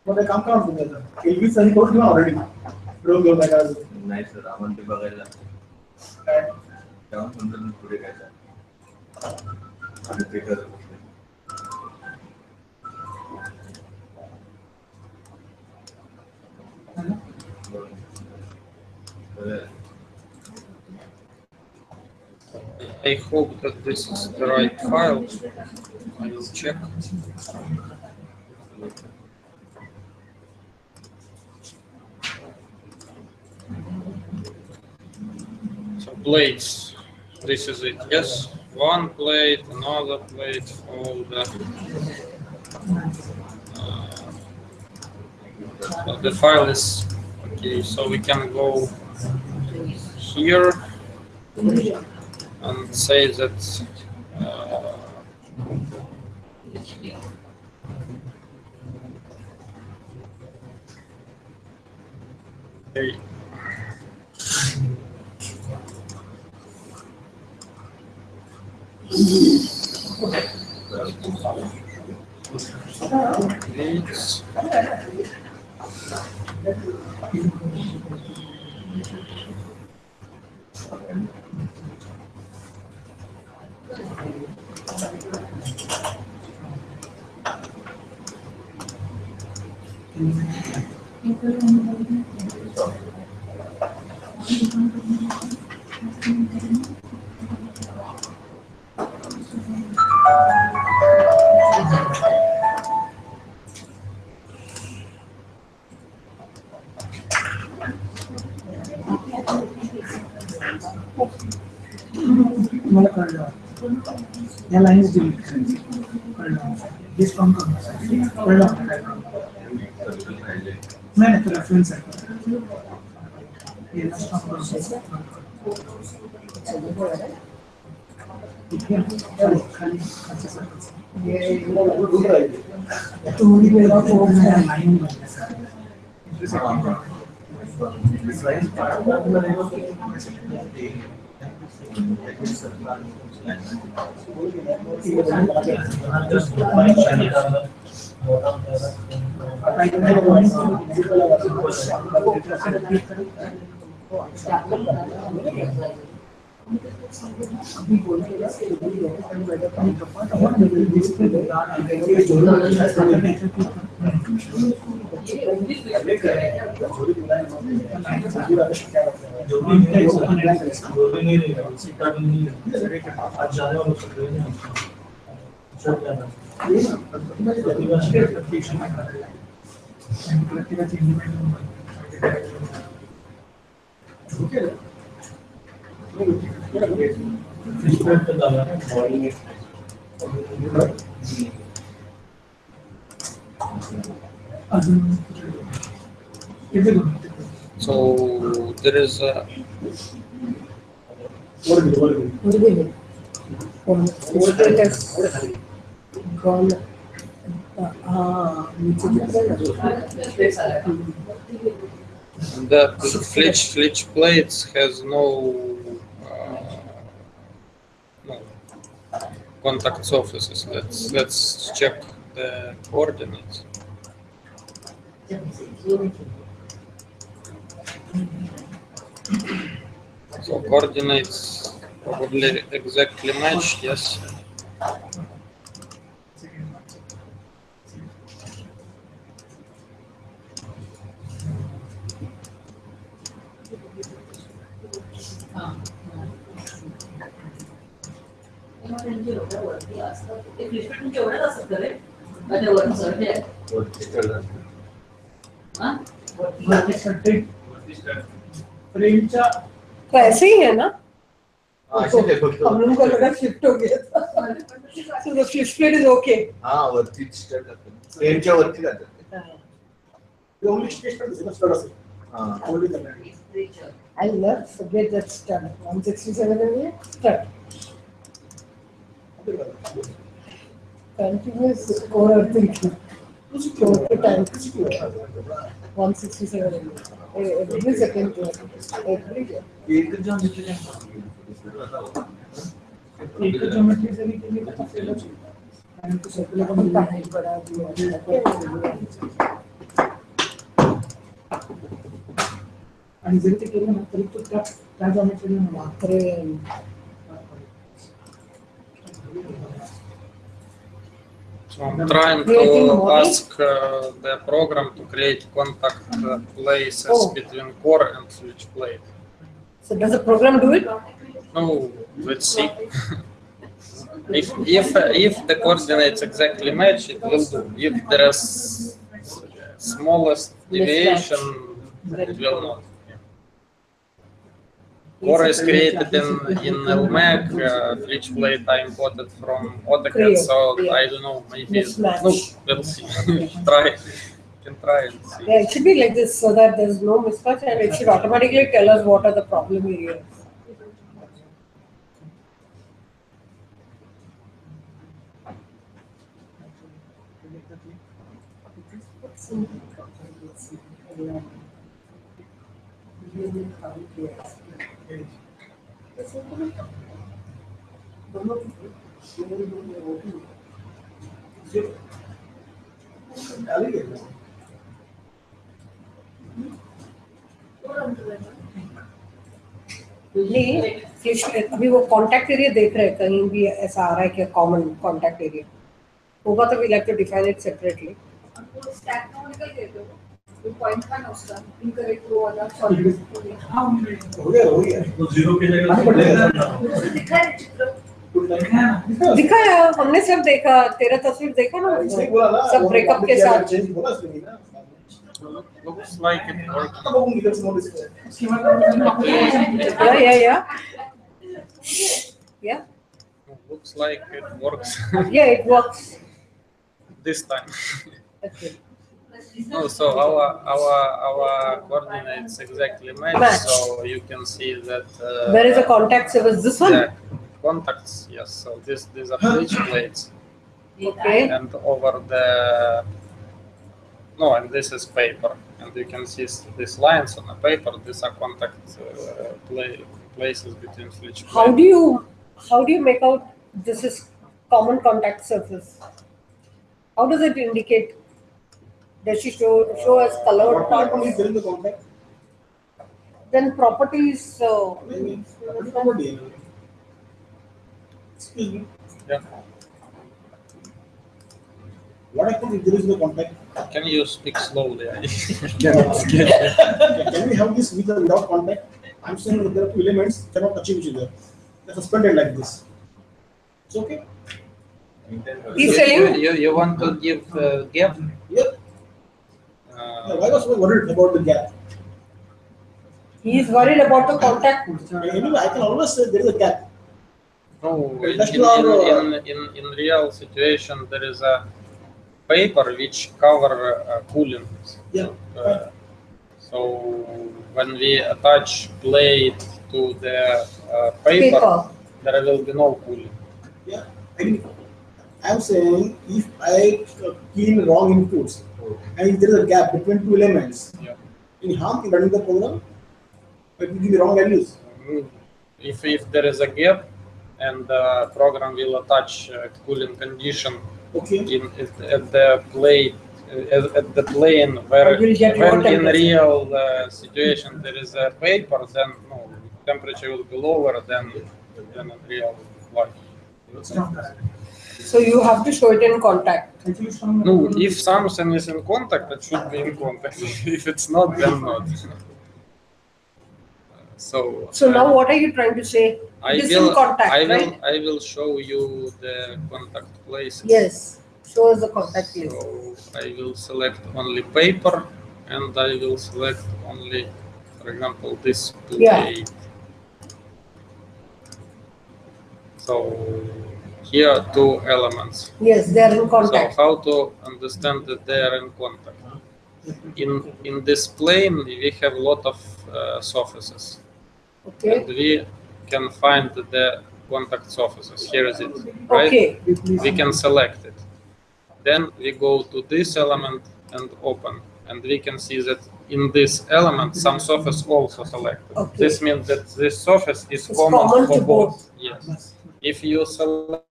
But I can't count together. LV sent already. Don't go back as नाही sir आपण ते बघायला जाऊन समजून पुढे काय आणि ते करत I hope that this is the right file. I will check. So plates, this is it, yes? One plate, another plate, all the so the file is okay, so we can go here and say that okay. या lines delete discount नहीं तो reference है ये stop ये तो मेरा phone है line में So there is a gone. the flitch plates has no contact surfaces. Let's check the coordinates. So coordinates probably exactly match, yes. तो ऐसे ही है ना हम लोगों को लगा शिफ्ट हो गया था so the flip plate is okay हाँ वरती स्टार्ट करते फ्रेमच्या वरती जातात The only station is the start. Only the land. I'll not forget that start 167 and start continuous core thinking total time 167 every second every day एक geometry से भी के लिए पता चला मैंने तो सर्कुलर का मिलता है बड़ा आणि जरी ते केलं ना तरी तो त्या ज्योमेट्रीला मात्र So I'm trying to ask the program to create contact places between core and flitch plate. so does the program do it No, let's see. if the coordinates exactly match, it will do. If there is smallest deviation, it will not. Core is created in ELMAG, flitch plate I imported from AutoCAD, so I don't know, maybe no, let's see. Try. Can try and see. yeah it should be like this so that there's no mismatch and it should automatically tell us what are the problem areas नहीं अभी वो contact area देख रहे हैं कहीं भी ऐसा आ रहा है कि कॉमन कॉन्टैक्ट एरिया होगा तो we like to define it separately point का नोस्टा इनकरेक्ट रो वाला सॉलिड हो गया तो जीरो की जगह दिखा है चित्र दिखाया हमने सब देखा तेरा तस्वीर देखा ना सब ब्रेकअप के साथ Looks like it works. Yeah. Looks like it works. Yeah, it works. This time. Okay. No, so our coordinates exactly match. So you can see that. Where is the contact surface? This one. Yeah, contacts. Yes. So these are flitch plates. Okay. And over the. No, and this is paper, and you can see these lines on the paper. These are contact places between flitch plates. How do you make out this is common contact surface? How does it indicate? Does she show as colored parts? Then properties. Excuse me. Yeah. What happens if there is no contact? Can you speak slowly? Can we have this with or without contact? I'm saying that there are two elements cannot touch each other. They're suspended like this. It's okay. He's telling you want to give gap? Yep. Why was I worried about the gap? he is worried about the contact. Anyway, I can always say there is a gap. No, in real situation there is a paper which cover cooling. Yeah. So when we attach plate to the paper, there will be no cooling. Yeah. I'm saying if I key in wrong inputs and if there is a gap between two elements, Yeah. any harm in running the program? It will give me wrong values. If there is a gap and the program will attach cooling condition Okay. at the plate at the plane where when in real situation there is a paper, then no, temperature will be lower than in real life. So you have to show it in contact. No, if something is in contact, it should be in contact. If it's not, then not. So now what are you trying to say? It is in contact, right? I will show you the contact places. Yes, show us the contact place. So I will select only paper, and I will select only, for example, this plate. So here two elements. Yes, they are in contact. So how to understand that they are in contact? In this plane we have a lot of surfaces. Okay. And we can find the contact surfaces. Here is it, right? Okay. We can select it. Then we go to this element and open, and we can see that in this element some surface also selected. Okay. This means that this surface is common for both. Yes. If you select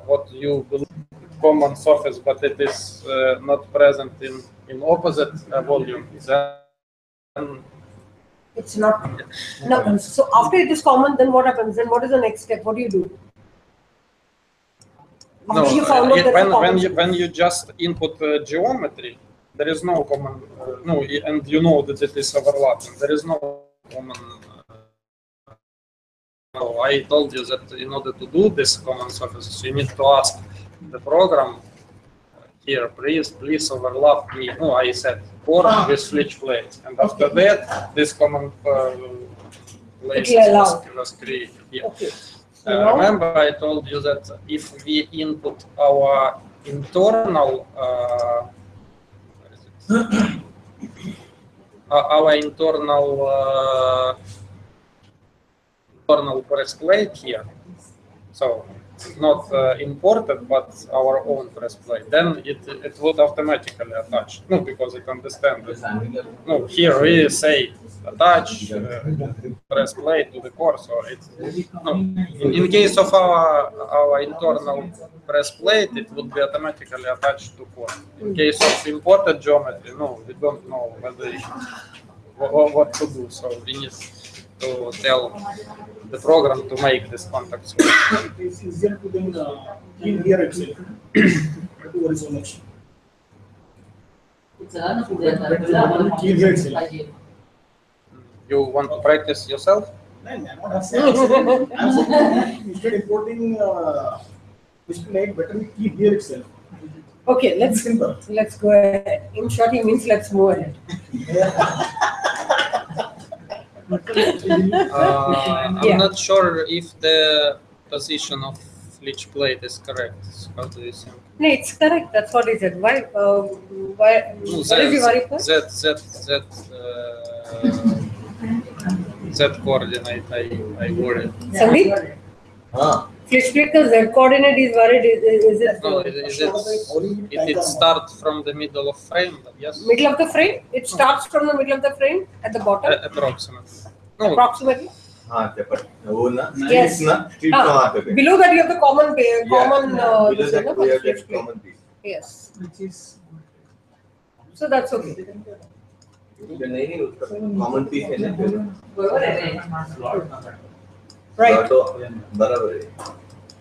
what you believe common surface, but it is not present in opposite volume, then it's not. No. So after it is common, then what happens? Then what is the next step? What do you do? No, After you found out there's a common when you just input geometry, there is no common. No, and you know that it is overlapping. There is no common. No, I told you that in order to do this common surfaces, you need to ask the program here, please overlap me. No, I said board with switch plates, and after that, this common place was created. Yeah. Okay. Remember, I told you that if we input our internal internal press plate here, so not imported but our own press plate, then it would automatically attach. No, because it understands it. No, here we say attach, press play to the core. So it's no. In case of our internal press plate, it would be automatically attached to core. In case of imported geometry, no, we don't know whether what to do. So we need to tell the program to make this contact. It's easier to then in here itself. Don't worry so much. Key here itself. You want to practice yourself? I'm not saying. I'm saying instead importing this plate, better we keep here itself. Okay, let's go ahead. In short, he means let's move ahead. I'm not sure if the position of each plate is correct. How do you think? No, it's correct. That's what he said. Why? What is the worry for? Z coordinate. I worried. Sandeep? Flitch plate ka Z coordinate is worried. Is it? No, it starts from the middle of frame. Yes. Middle of the frame. It starts from the middle of the frame at the bottom. Approximately. No. Approximately. Yes. Below that you have the common below that we have that common piece. Yes. So that's okay. Common piece Right.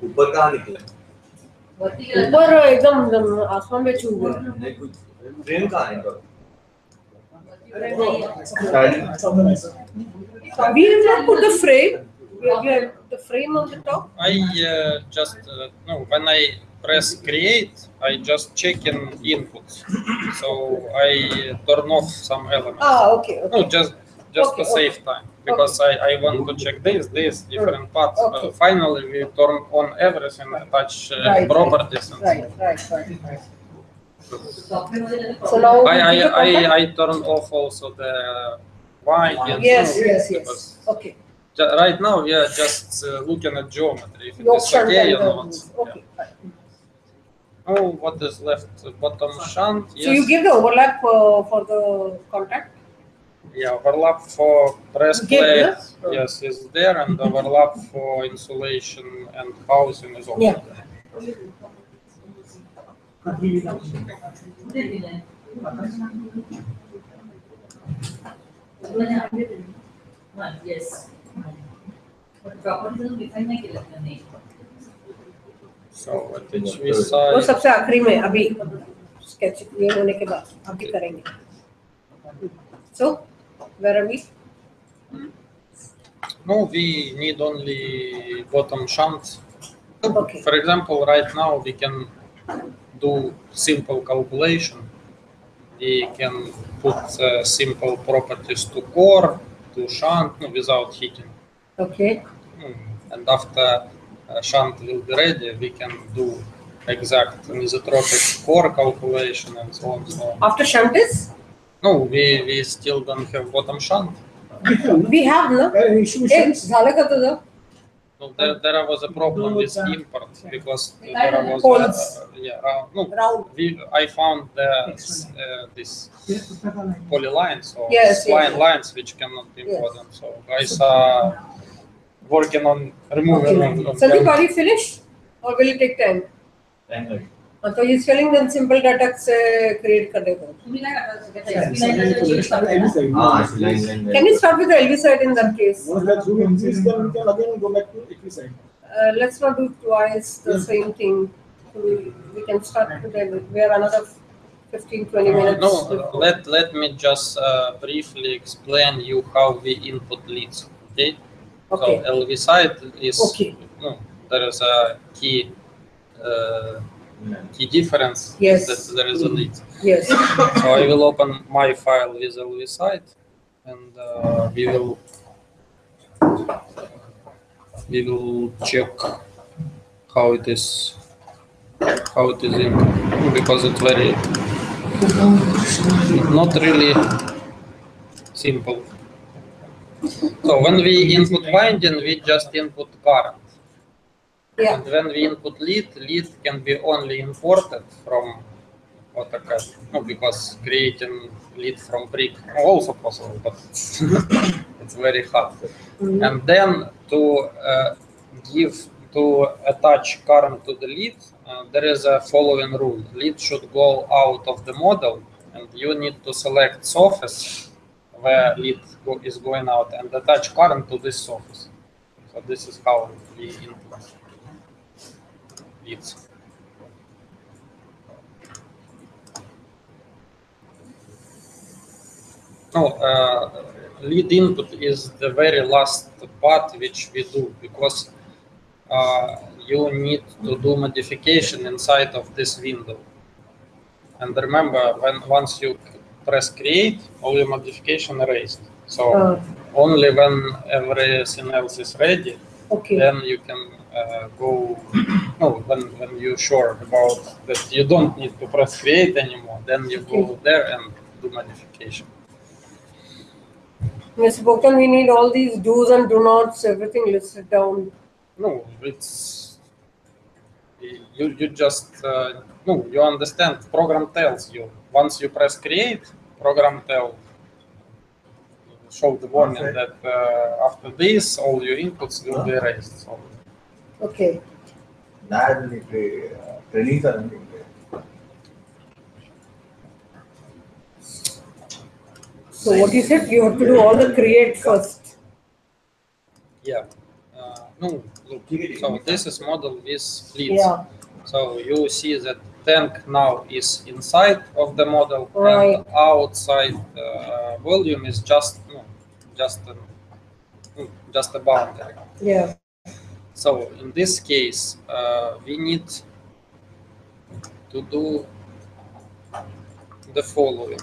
ऊपर कहाँ निकला? ऊपर एकदम आसमान में छू गया। Frame कहाँ है? We have not put the frame. We have the frame on the top. I just no. When I press create, I just check in inputs. So I turn off some elements. Ah, okay. No, just to save time, because I want to check this different parts. Finally, we turn on everything, attach properties. Right. So now I turn off also the winding. Yes. Okay. Right now we are just looking at geometry. If it is okay or not. Okay. Oh, what is left? Bottom shunt. Yes. So you give the overlap for the contact? Yeah, overlap for press plate. Yes, is there, and overlap for insulation and housing is also there. Yes. So at which we side. वो सबसे आखिरी में अभी sketch ये होने के बाद अभी करेंगे. So where are we? No, we need only bottom shunt. Okay. For example, right now we can do simple calculation. We can put simple properties to core, to shunt, without heating. Okay. And after shunt will be ready, we can do exact isotropic core calculation and so on. So after shunt is? No, we still don't have bottom shunt. We have no. No, there was a problem with import because there was I found this polylines or spline lines which cannot import them. So guys are working on removing them. Sandeep, are you finished or will it take time? So he's telling them simple data create kar dega. Can you start with the LV side in that case? Once that zoom increases, then we can again go back to HV side. Let's not do twice the same thing. We can start with LV. We have another 15-20 minutes. No, let me just briefly explain you how we input leads. Okay. So LV side is there is a key difference. Yes. That there is a lead. Yes. So I will open my file with LV side, and we will check how it is in, because it's very not really simple. So when we input winding, we just input current. Yeah. And when we input lead can be only imported from AutoCAD. No, because creating lead from brick also possible, but it's very hard. And then to attach current to the lead, there is a following rule. Lead should go out of the model, and you need to select surface where lead is going out and attach current to this surface. So this is how we input leads. Lead input is the very last part which we do, because you need to do modification inside of this window. And remember, once you press create, all your modification erased. So only when everything else is ready, then you can go. No, when you're sure about that you don't need to press create anymore, then you go there and do modification. Mr. Bokal, we need all these do's and do nots, everything listed down. No, it's you just no, you understand. Program tells you once you press create, program show the warning that after this all your inputs will be erased. So. Okay. So what you said, you have to do all the create first. Yeah. No, look. So this is model with leads. Yeah. So you see that tank now is inside of the model, right. And outside volume is just a boundary. Yeah. So in this case, we need to do the following.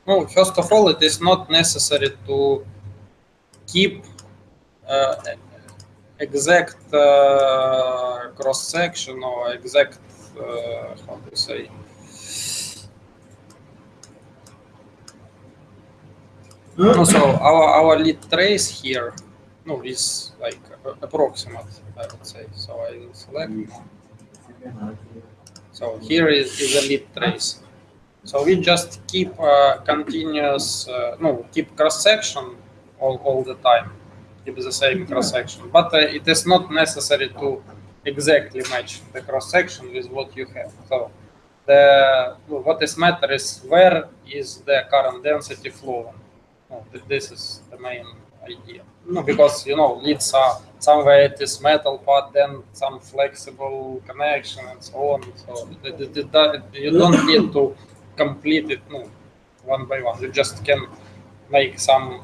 No, first of all, it is not necessary to keep exact cross section or exact how to say. No, so our lead trace here, no, is like approximate, I would say. So I will select. So here is a lead trace. So we just keep continuous, keep cross section all the time. Keep the same cross section, but it is not necessary to exactly match the cross section with what you have. So what is matter is where is the current density flowing. This is the main idea. Because leads are somewhere it is metal part, then some flexible connection and so on. So you don't need to complete it one by one. You just can make something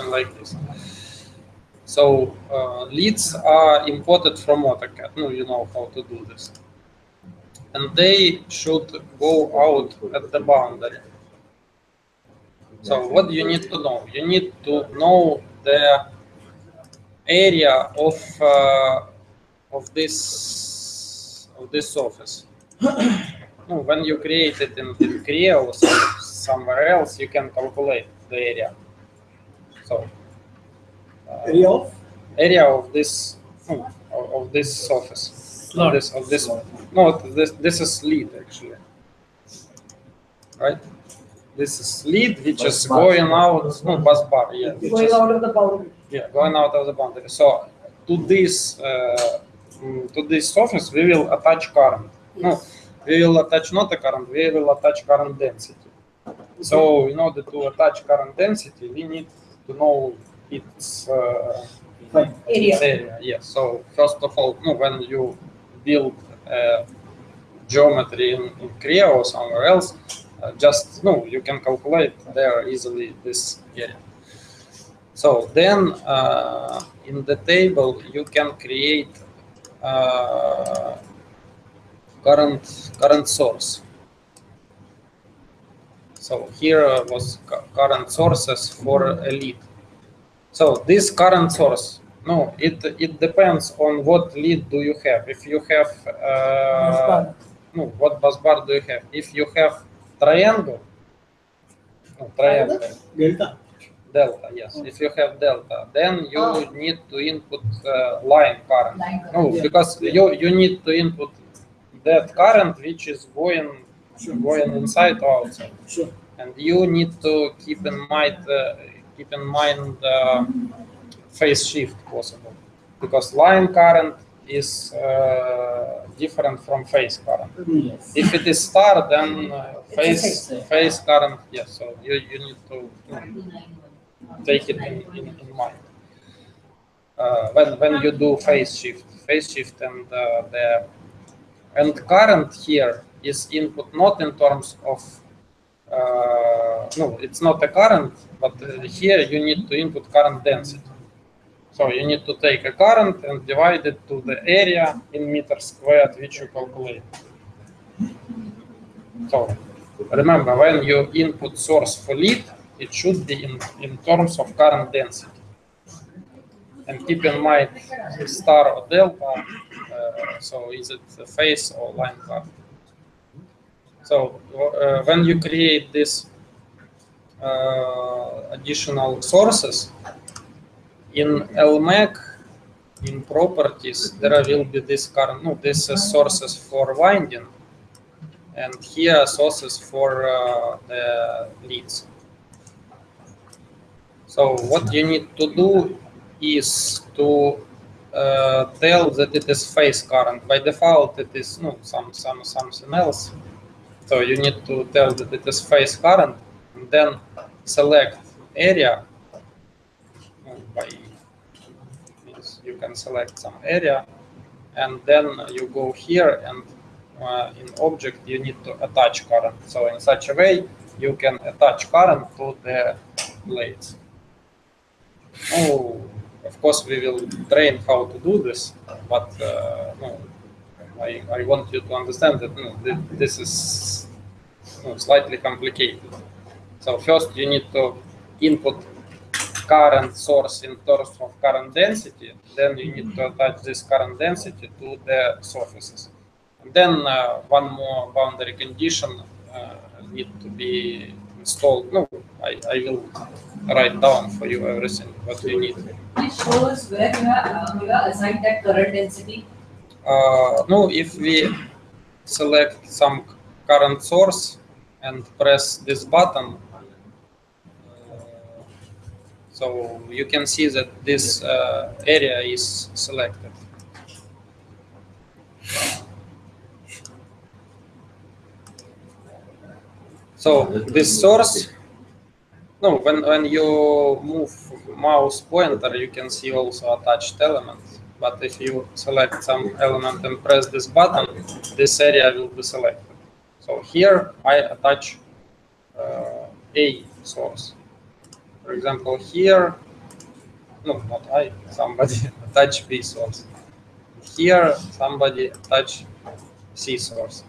like this. So leads are imported from AutoCAD. You know how to do this, and they should go out at the boundary. So what do you need to know? You need to know the area of this surface. When you create it in Creo or somewhere else, you can calculate the area. So area of this surface. This is lead actually, right? This is lead which is going out, bus bar, yeah. Going out of the boundary. Yeah, going out of the boundary. So to this surface we will attach current. Yes. We will attach not a current, we will attach current density. So in order to attach current density, we need to know its area. Yes. So first of all, when you build geometry in Creo or somewhere else, you can calculate there easily this area. So then in the table you can create current source. So here was current sources for a lead. So this current source, it depends on what lead do you have. If you have what bus bar do you have? If you have triangle, delta, yes. If you have delta, then you need to input line current. Because you need to input that current which is going inside or outside. Sure. And you need to keep in mind phase shift possible, because line current is different from phase current. Yes. If it is star, then phase current, yes. So you need to take it in mind when you do phase shift, and current here is input not in terms of no, it's not a current, but here you need to input current density. So you need to take a current and divide it to the area in meters squared which you calculate. So remember, when you input source for lead, it should be in terms of current density. And keep in mind star or delta, so is it a phase or line current? So when you create this additional sources, in ELMAG, in properties, there will be this current, no, this is sources for winding, and here sources for the leads. So what you need to do is to tell that it is phase current. By default, it is something else. So you need to tell that it is phase current, and then select area. You can select some area, and then you go here, and in object you need to attach current. So in such a way you can attach current to the blades. Oh, of course we will train how to do this, but no, I want you to understand that this is slightly complicated. So first you need to input current source in terms of current density, then you need to attach this current density to the surfaces. And then one more boundary condition need to be installed. No, I will write down for you everything what you need. Please show us where you have assigned that current density. No, if we select some current source and press this button, so you can see that this area is selected. So this source, no, when you move mouse pointer, you can see also attached elements. But if you select some element and press this button, this area will be selected. So here I attach a source. For example, here, no, not I, somebody attach B source. Here, somebody attach C source.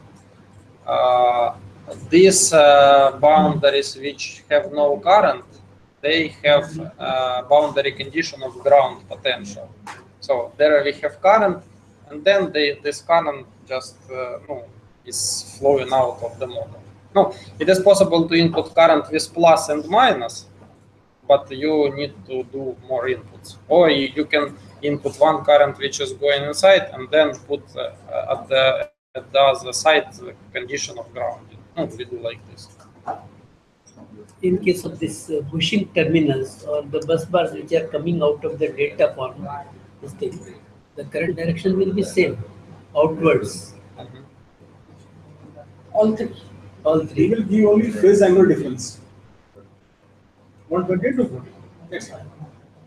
These boundaries which have no current, they have boundary condition of ground potential. So there we have current, and then this current just is flowing out of the model. No, it is possible to input current with plus and minus, but you need to do more inputs. Or you can input one current which is going inside, and then put at the other side the condition of grounding. No, we do like this. In case of this bushing terminals or the bus bars which are coming out of the data form, the current direction will be same, outwards. All three. All three will give only phase angle difference. 120 to 40. That's fine.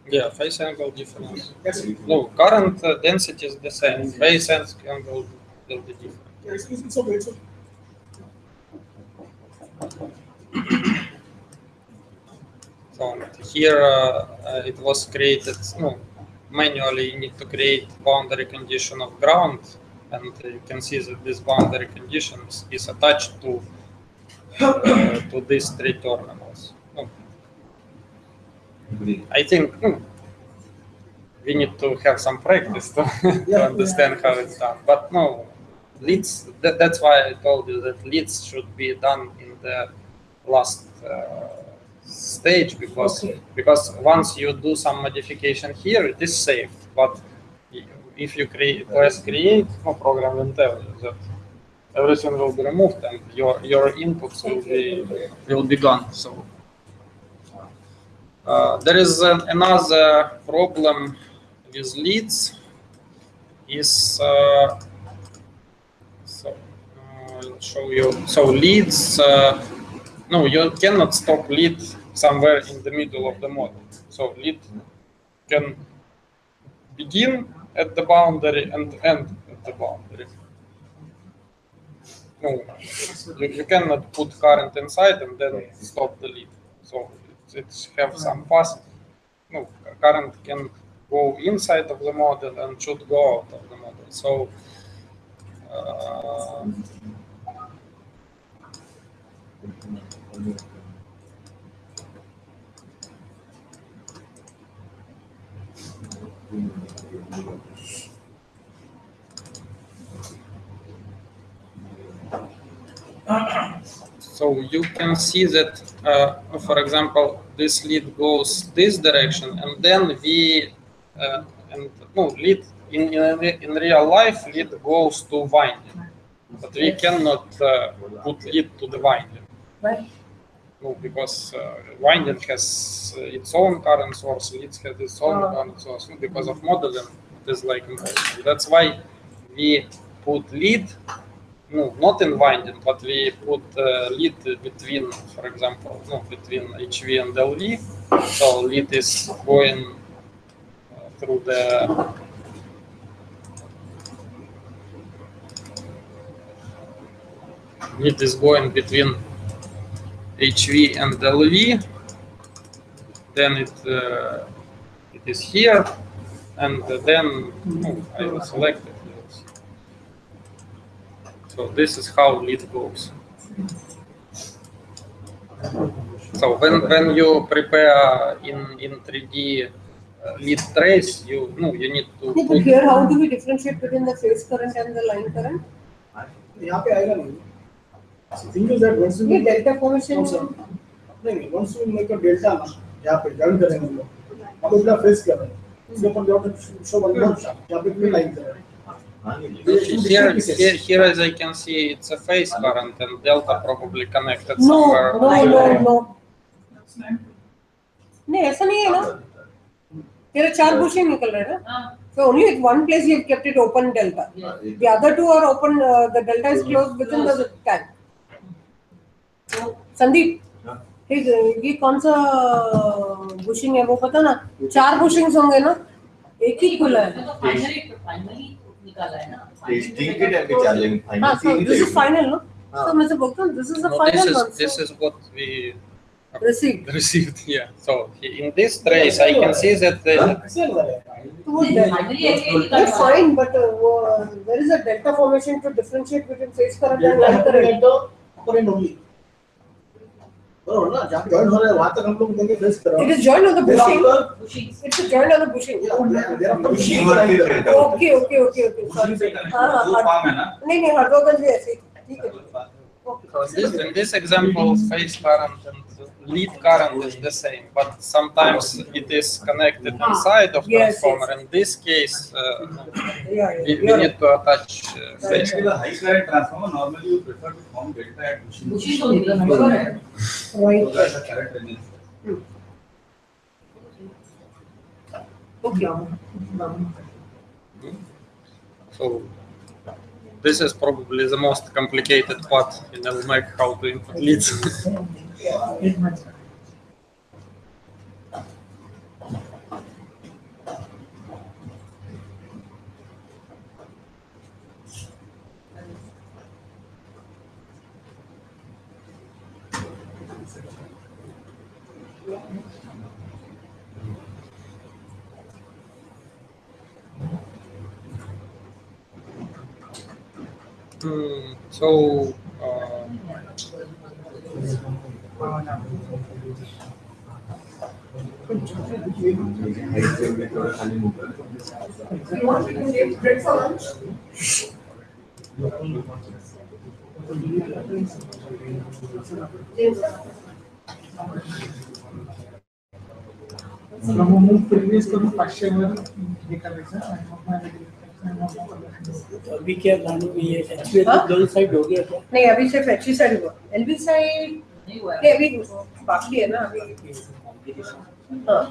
Yeah, phase angle difference. That's it. No, current density is the same. Phase angle will be different. Yeah, it's okay. It's okay. So here it was created. No, manually you need to create boundary condition of ground, and you can see that this boundary condition is attached to these three terminals. I think we need to have some practice to understand how it's done. But no, leads. That's why I told you that leads should be done in the last stage, because once you do some modification here, it is saved. But if you press create, no program will tell you that everything will be removed and your inputs will be gone. So there is another problem with leads. I'll show you. So leads, no, you cannot stop lead somewhere in the middle of the model. So lead can begin at the boundary and end at the boundary. No, you cannot put current inside and then stop the lead. So it have some path. No, current can go inside of the model and should go out of the model. So so you can see that, for example, this lead goes this direction, and then lead in real life lead goes to winding, but we cannot put lead to the winding. Right. No, because winding has its own current source, lead has its own current source. Because of modeling, it is like impossible. That's why we put lead. No, not in winding, but we put lead between, for example, between HV and LV. So lead is going through the lead is going between HV and LV. Then it is here, and then I will select it. So this is how lead goes. So when you prepare in 3D lead trace, you need to. But here, how do we differentiate between the phase current and the line current? यहाँ पे आएगा नहीं. The thing is that once we delta formation. नहीं, once we make a delta ना, यहाँ पे join करेंगे हम लोग. अब इतना phase कर रहे हैं. इसके ऊपर जो आपने show बंदा यहाँ पे इतनी line कर रहे हैं. Here, as I can see, it's a phase current and delta probably connected somewhere. No. नहीं ऐसा नहीं है ना. तेरे 4 बुशिंग निकल रहे हैं ना. So only at one place you have kept it open delta. The other two are open. The delta is closed within the tank. Sandeep, ये कौन सा बुशिंग है वो पता ना? 4 बुशिंग्स होंगे ना? एक ही खुला है. हाँ, so this is final, no? So मैं से बोलता हूँ, this is the final one. This is what we received. Yeah. So in this trace, I can see that That's fine, but there is a delta formation to differentiate between phase current and line current. It is joined on the bushing. It's a joined on the bushing. Okay. Sorry. नहीं हरदोगंज भी ऐसे. ठीक है. So in this example, phase current and lead current is the same, but sometimes it is connected inside of transformer. In this case, we need to attach phase. In the high current transformer, normally you prefer to form delta at bushing. Right. So that's the current resistance. So this is probably the most complicated part in ELMAG, how to input leads. So bread for lunch? From previous to partial अभी क्या मालूम ये actually दोनों side हो गया क्या? नहीं अभी सिर्फ एचवी साइड हुआ, एलबी साइड नहीं अभी बाकी है ना अभी। हाँ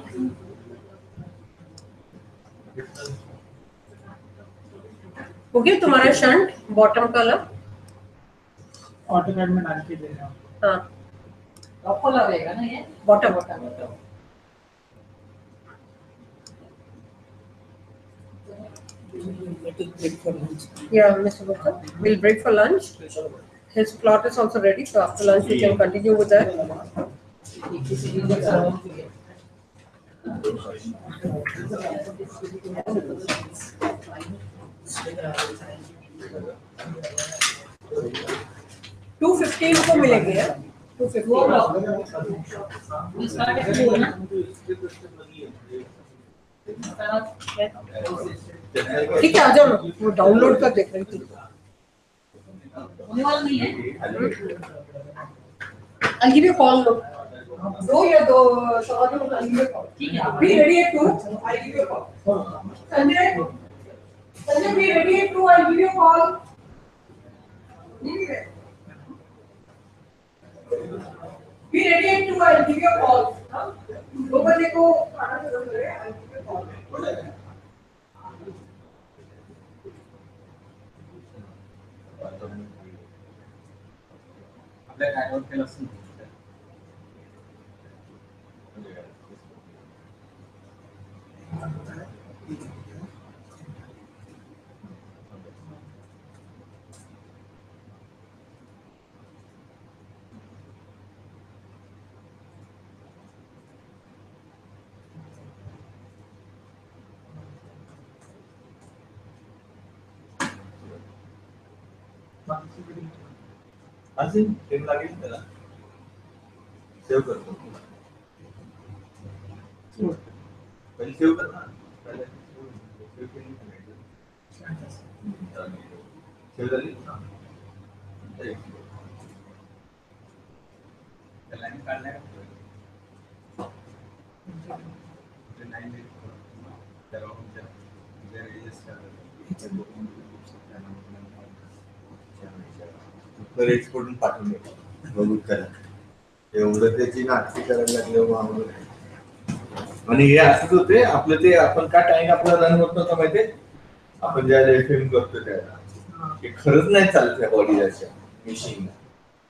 हो गया तुम्हारा शंट बॉटम कलर ऑटोकैड में डाल के देना। हाँ टॉप को लगेगा ना ये bottom yeah Mr. Gupta we'll break for lunch. His plot is also ready, so after lunch we can continue with that. $215 को मिलेंगे यार 215 ठीक है आ जाओ ना वो डाउनलोड कर देख रही थी I'll give you a call दो या दो I'll give you a call be ready at 2 I'll give you a call Sanjay be ready at 2 I'll give you a call be ready at 2 I'll give you a call 2 बजे को खाना जरूर करें I'll give you a call आपल्या काय केलं असं अजून टेम लागेल त्याला सेव्ह करतो पहिले सेव्ह कर ना सेव्ह झाली लाईन काढल्या एक्सपोर्टून पाठवून देतो बघू करा एवढं त्याची नाटकी करायला लागलं आणि हे असंच होते आपलं ते आपण का टाइम आपला रन होत नव्हता माहितीये आपण ज्या फिल्म करतो त्याला हे खरंच नाही चालत त्या बॉडीच्या मिशिनला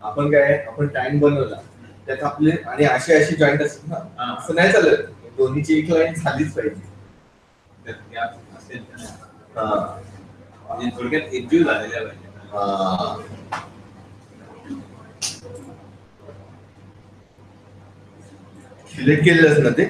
आपण काय आपण टाइम बनवला त्यात आपले आणि अशी जॉईंट असतात ना असं नाही चालत दोन्हीची एक लाईन झालीच पाहिजे थोडक्यात एकजीव झालेल्या पाहिजे सिलेक्ट केलेलंच ना ते